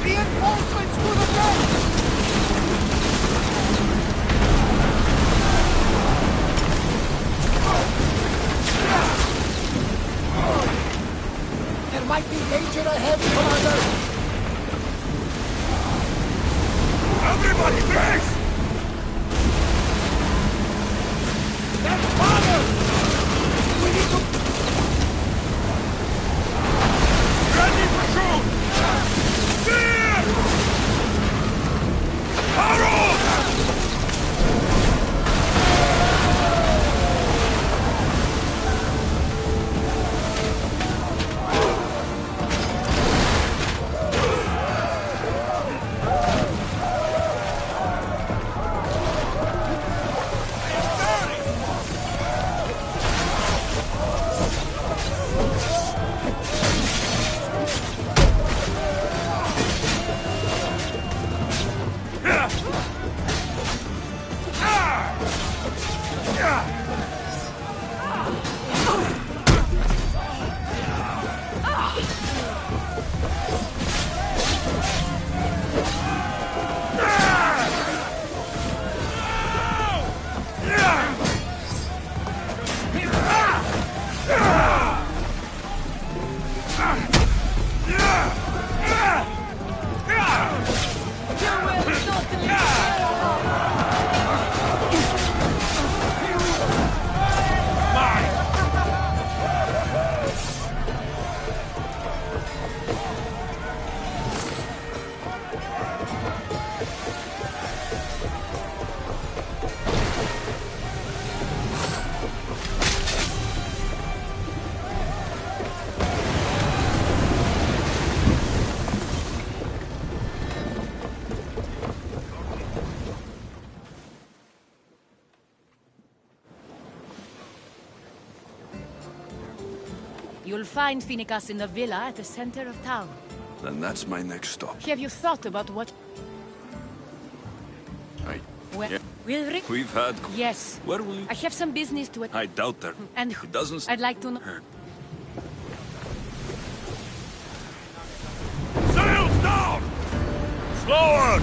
Reinforcements to the front! There might be danger ahead, Commander!
Everybody, brace!
There's fire! We need to...
Ready!
You'll find Finicas in the villa at the center of town.
Then that's my next stop.
Have you thought about what... Well,
Yeah.
we'll ring...
We've had...
Yes.
Where will you...
I have some business to...
I doubt that.
And...
It doesn't...
I'd like to know...
Sails down! Slower!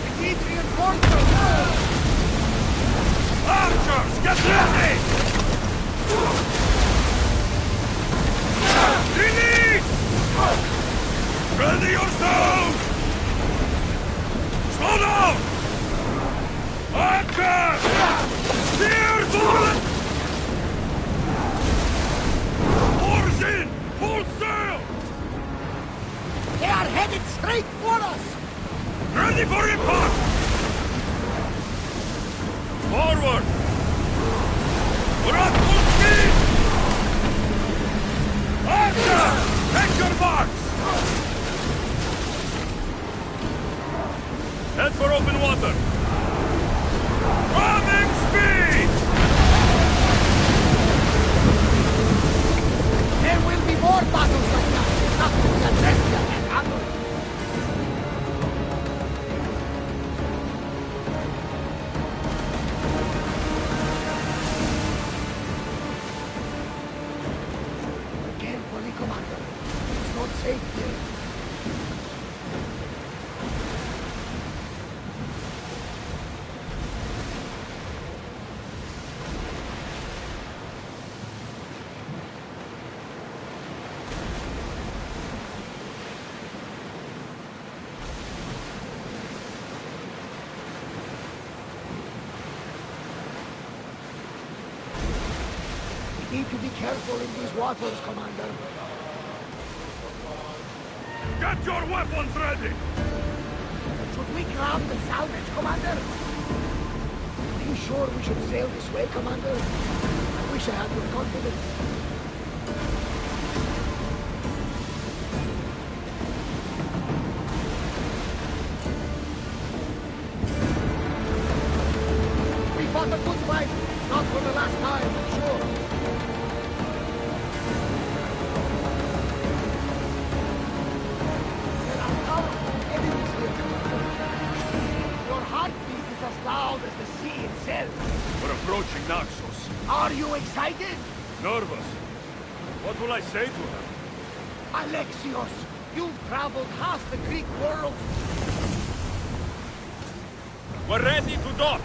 We need reinforcements!
Archers, get ready! Release! Ready yourselves! Slow down! Archers! Steer forward! Oars in! Full sail!
They are headed straight for us!
Ready for impact! Forward! We're at full speed! Archers! Take your marks! Head for open water! Ramming speed!
There will be more battles like that! Not to be addressed yet and handled! Carefully, Commander. It's not safe here. We need to be careful in these waters, Commander.
Get your weapons ready!
Should we grab the salvage, Commander? Are you sure we should sail this way, Commander? I wish I had your confidence. We fought a good fight, not for the last time, I'm sure. There are powerful enemies here, Commander. Your heartbeat is as loud as the sea itself.
We're approaching Naxos.
Are you excited?
Nervous. What will I say to her?
Alexios, you've traveled half the Greek world.
We're ready to dock!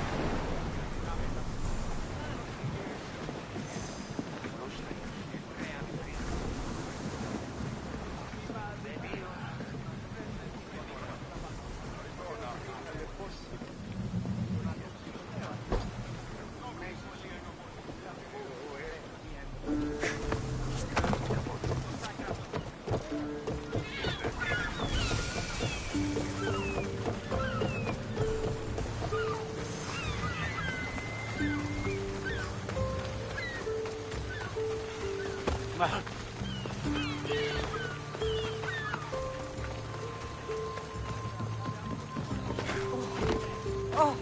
Oh!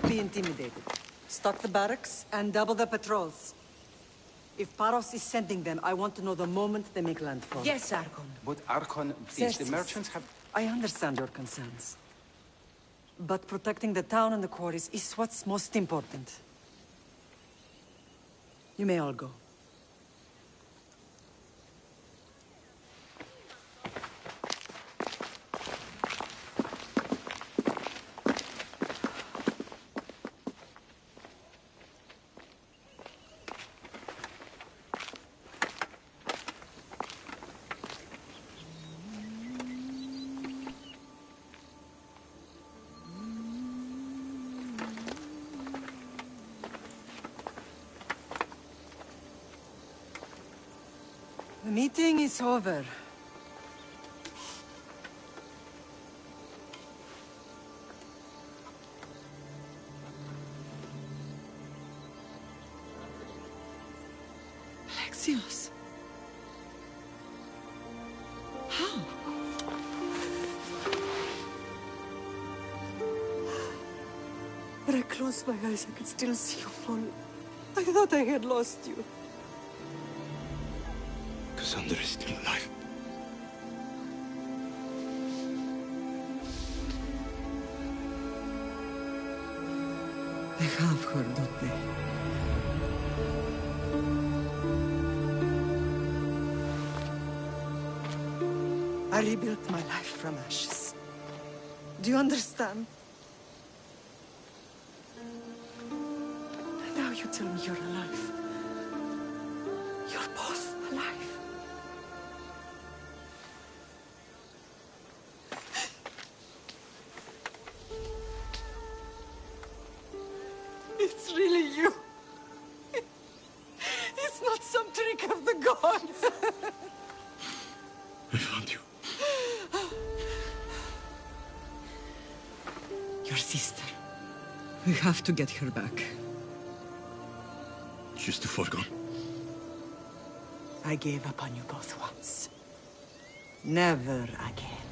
Be intimidated. Stock the barracks and double the patrols. If Paros is sending them, I want to know the moment they make landfall.
Yes, Archon. But Archon, please, the merchants have...
I understand your concerns. But protecting the town and the quarries is what's most important. You may all go. meeting is over. Alexios. How? When I closed my eyes, I could still see you fall. I thought I had lost you.
Cassandra is still alive.
They have her, don't they? I rebuilt my life from ashes. Do you understand? Now you tell me you're alive. You're both alive. It's really you. It's not some trick of the gods.
I found you.
Your sister. We have to get her back.
She's too far gone.
I gave up on you both once. Never again.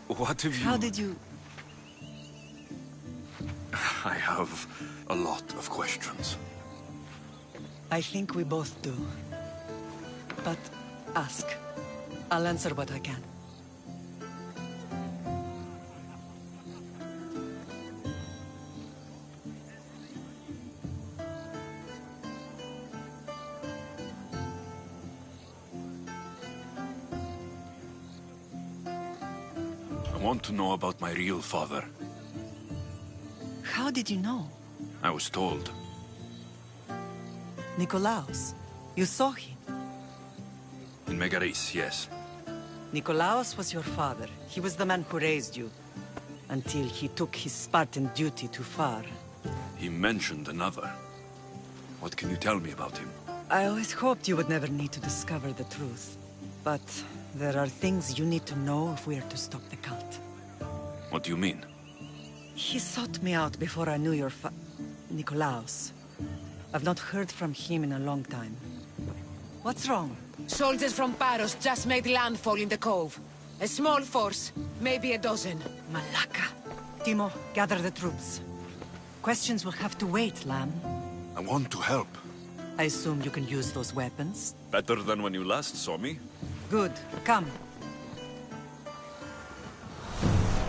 What have you...
How did you...
I have a lot of questions.
I think we both do. But ask. I'll answer what I can.
I want to know about my real father.
How did you know?
I was told.
Nikolaos. You saw him.
In Megaris, yes.
Nikolaos was your father. He was the man who raised you. Until he took his Spartan duty too far.
He mentioned another. What can you tell me about him?
I always hoped you would never need to discover the truth. But there are things you need to know if we are to stop the cult.
What do you mean?
He sought me out before I knew your Nikolaos. I've not heard from him in a long time. What's wrong?
Soldiers from Paros just made landfall in the cove. A small force, maybe a dozen.
Malaka. Timo, gather the troops. Questions will have to wait, Lamb.
I want to help.
I assume you can use those weapons?
Better than when you last saw me.
Good. Come.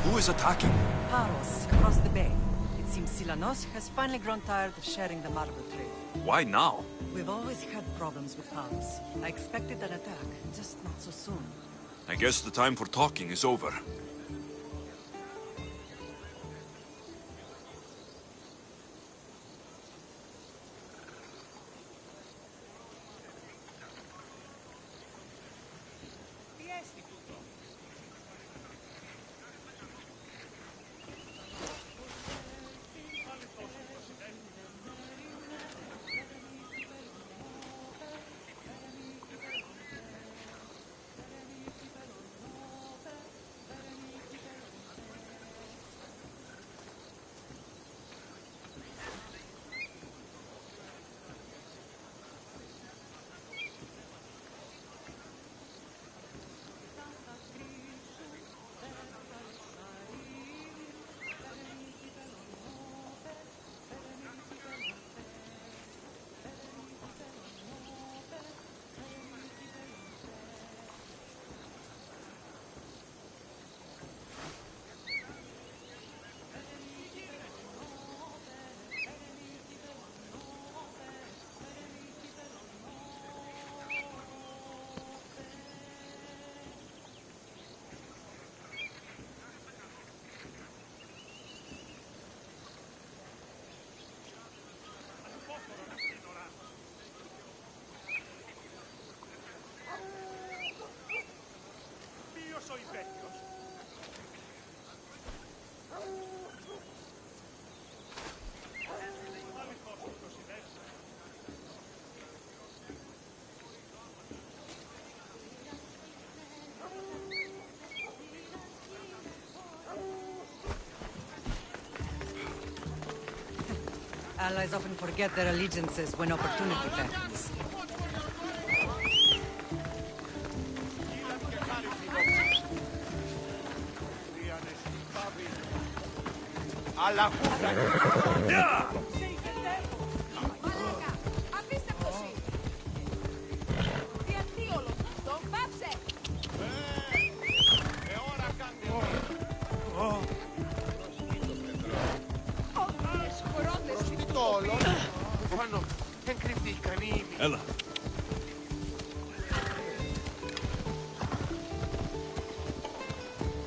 Who is attacking?
Paros, across the bay. It seems Silanos has finally grown tired of sharing the marble trade.
Why now?
We've always had problems with Paros. I expected an attack, just not so soon.
I guess the time for talking is over.
Allies often forget their allegiances when opportunity beckons.
Alla
Ella.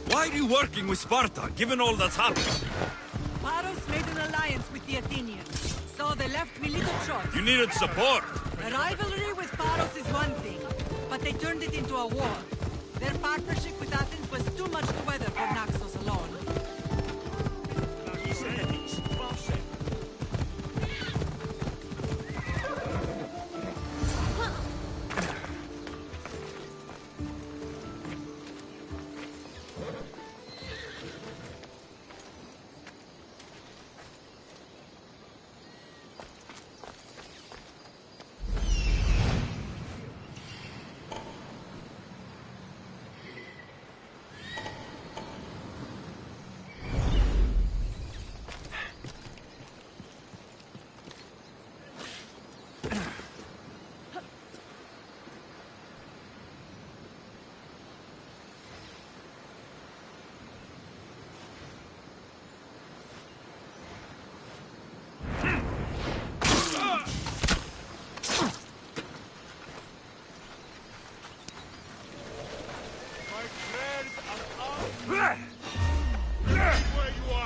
Why are you working with Sparta, given all that's happened?
Paros made an alliance with the Athenians, so they left me little choice.
You needed support.
A rivalry with Paros is one thing, but they turned it into a war. Their partnership with Athens was too much to weather for Naxos alone.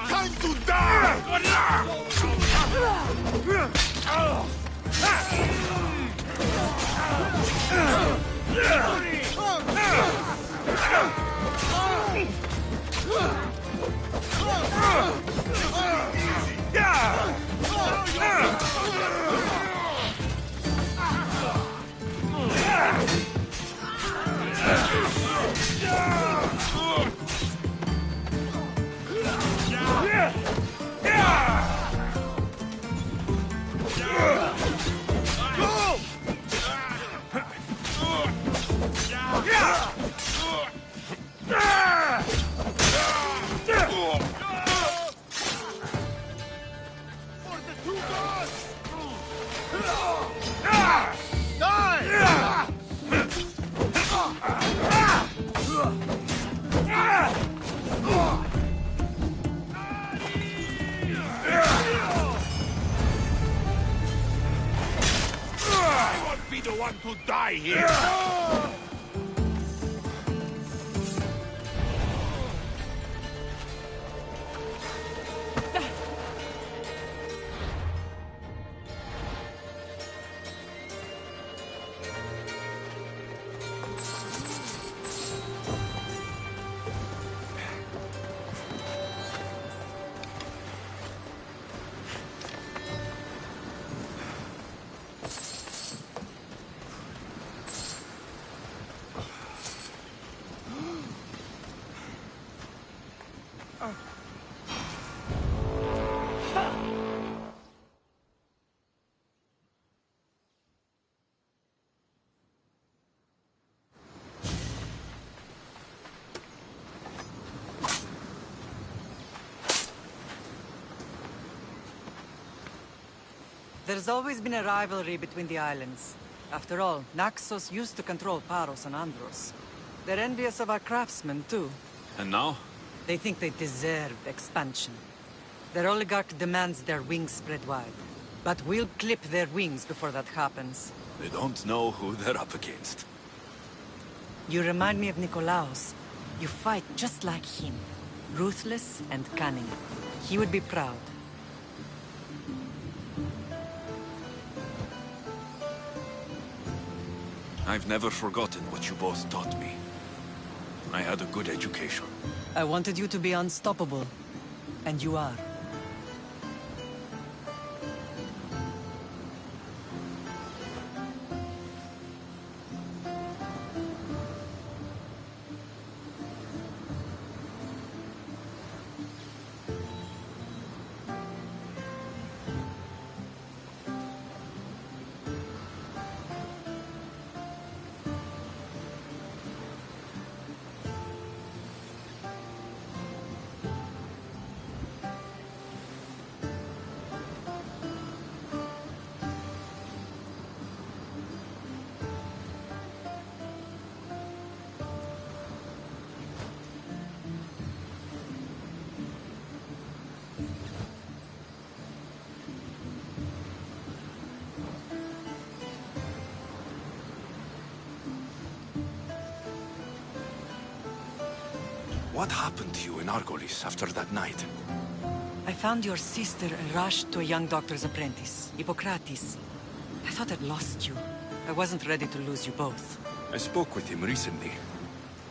Time to die! I won't be the one to die here!
There's always been a rivalry between the islands. After all, Naxos used to control Paros and Andros. They're envious of our craftsmen, too.
And now?
They think they deserve expansion. Their oligarch demands their wings spread wide. But we'll clip their wings before that happens.
They don't know who they're up against.
You remind me of Nikolaos. You fight just like him. Ruthless and cunning. He would be proud.
I've never forgotten what you both taught me. I had a good education.
I wanted you to be unstoppable. And you are.
What happened to you in Argolis after that night?
I found your sister and rushed to a young doctor's apprentice, Hippocrates. I thought I'd lost you. I wasn't ready to lose you both.
I spoke with him recently.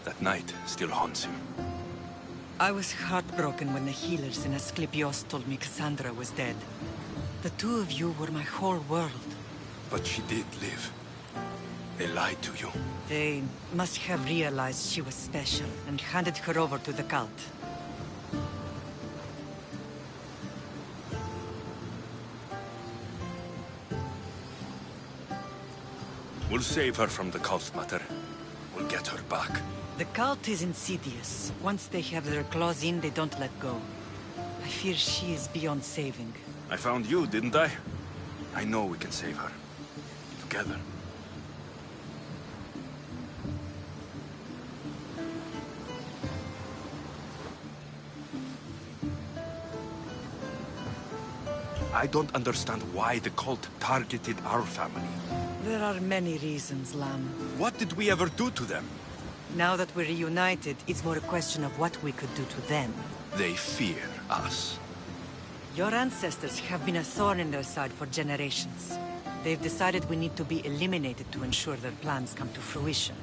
That night still haunts him.
I was heartbroken when the healers in Asclepios told me Cassandra was dead. The two of you were my whole world.
But she did live. They lied to you.
They must have realized she was special and handed her over to the cult.
We'll save her from the cult, Mater. We'll get her back.
The cult is insidious. Once they have their claws in, they don't let go. I fear she is beyond saving.
I found you, didn't I? I know we can save her. Together. I don't understand why the cult targeted our family.
There are many reasons, Lamb.
What did we ever do to them?
Now that we're reunited, it's more a question of what we could do to them.
They fear us.
Your ancestors have been a thorn in their side for generations. They've decided we need to be eliminated to ensure their plans come to fruition.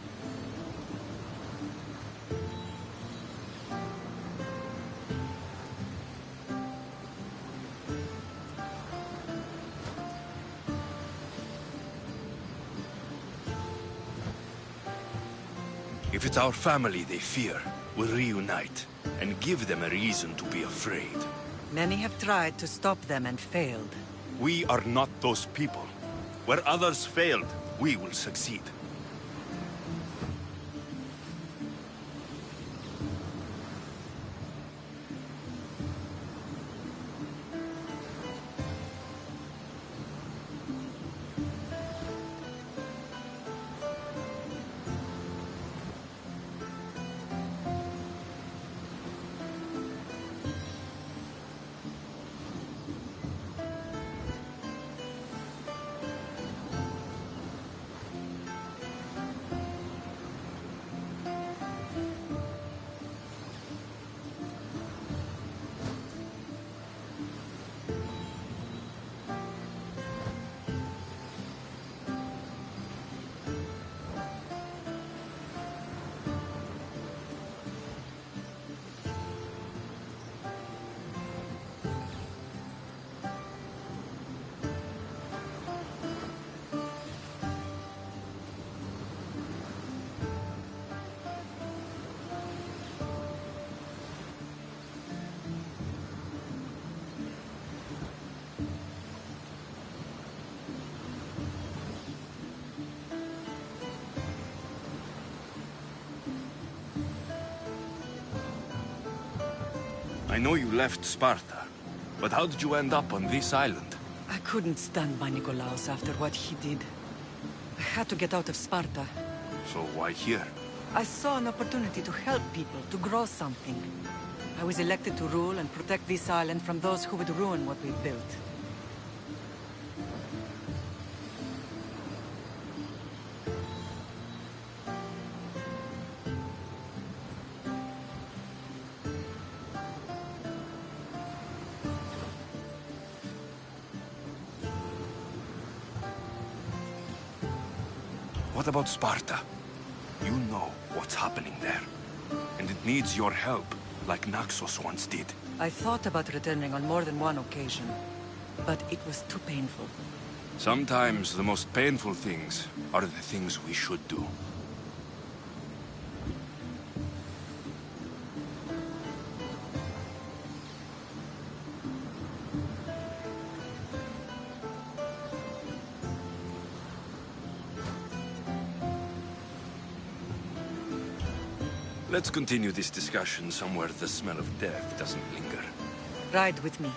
If it's our family they fear, we'll reunite and give them a reason to be afraid.
Many have tried to stop them and failed.
We are not those people. Where others failed, we will succeed. I know you left Sparta, but how did you end up on this island?
I couldn't stand by Nikolaos after what he did. I had to get out of Sparta.
So why here?
I saw an opportunity to help people, to grow something. I was elected to rule and protect this island from those who would ruin what we've built.
What about Sparta? You know what's happening there. And it needs your help, like Naxos once did.
I thought about returning on more than one occasion, but it was too painful.
Sometimes the most painful things are the things we should do. Let's continue this discussion somewhere the smell of death doesn't linger.
Ride with me.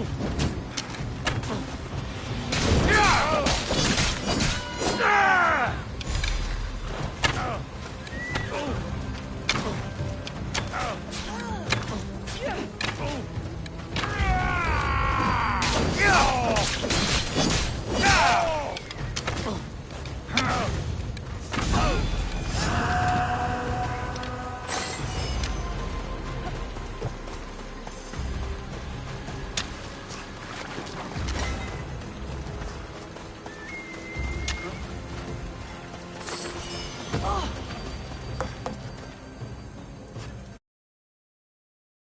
Move!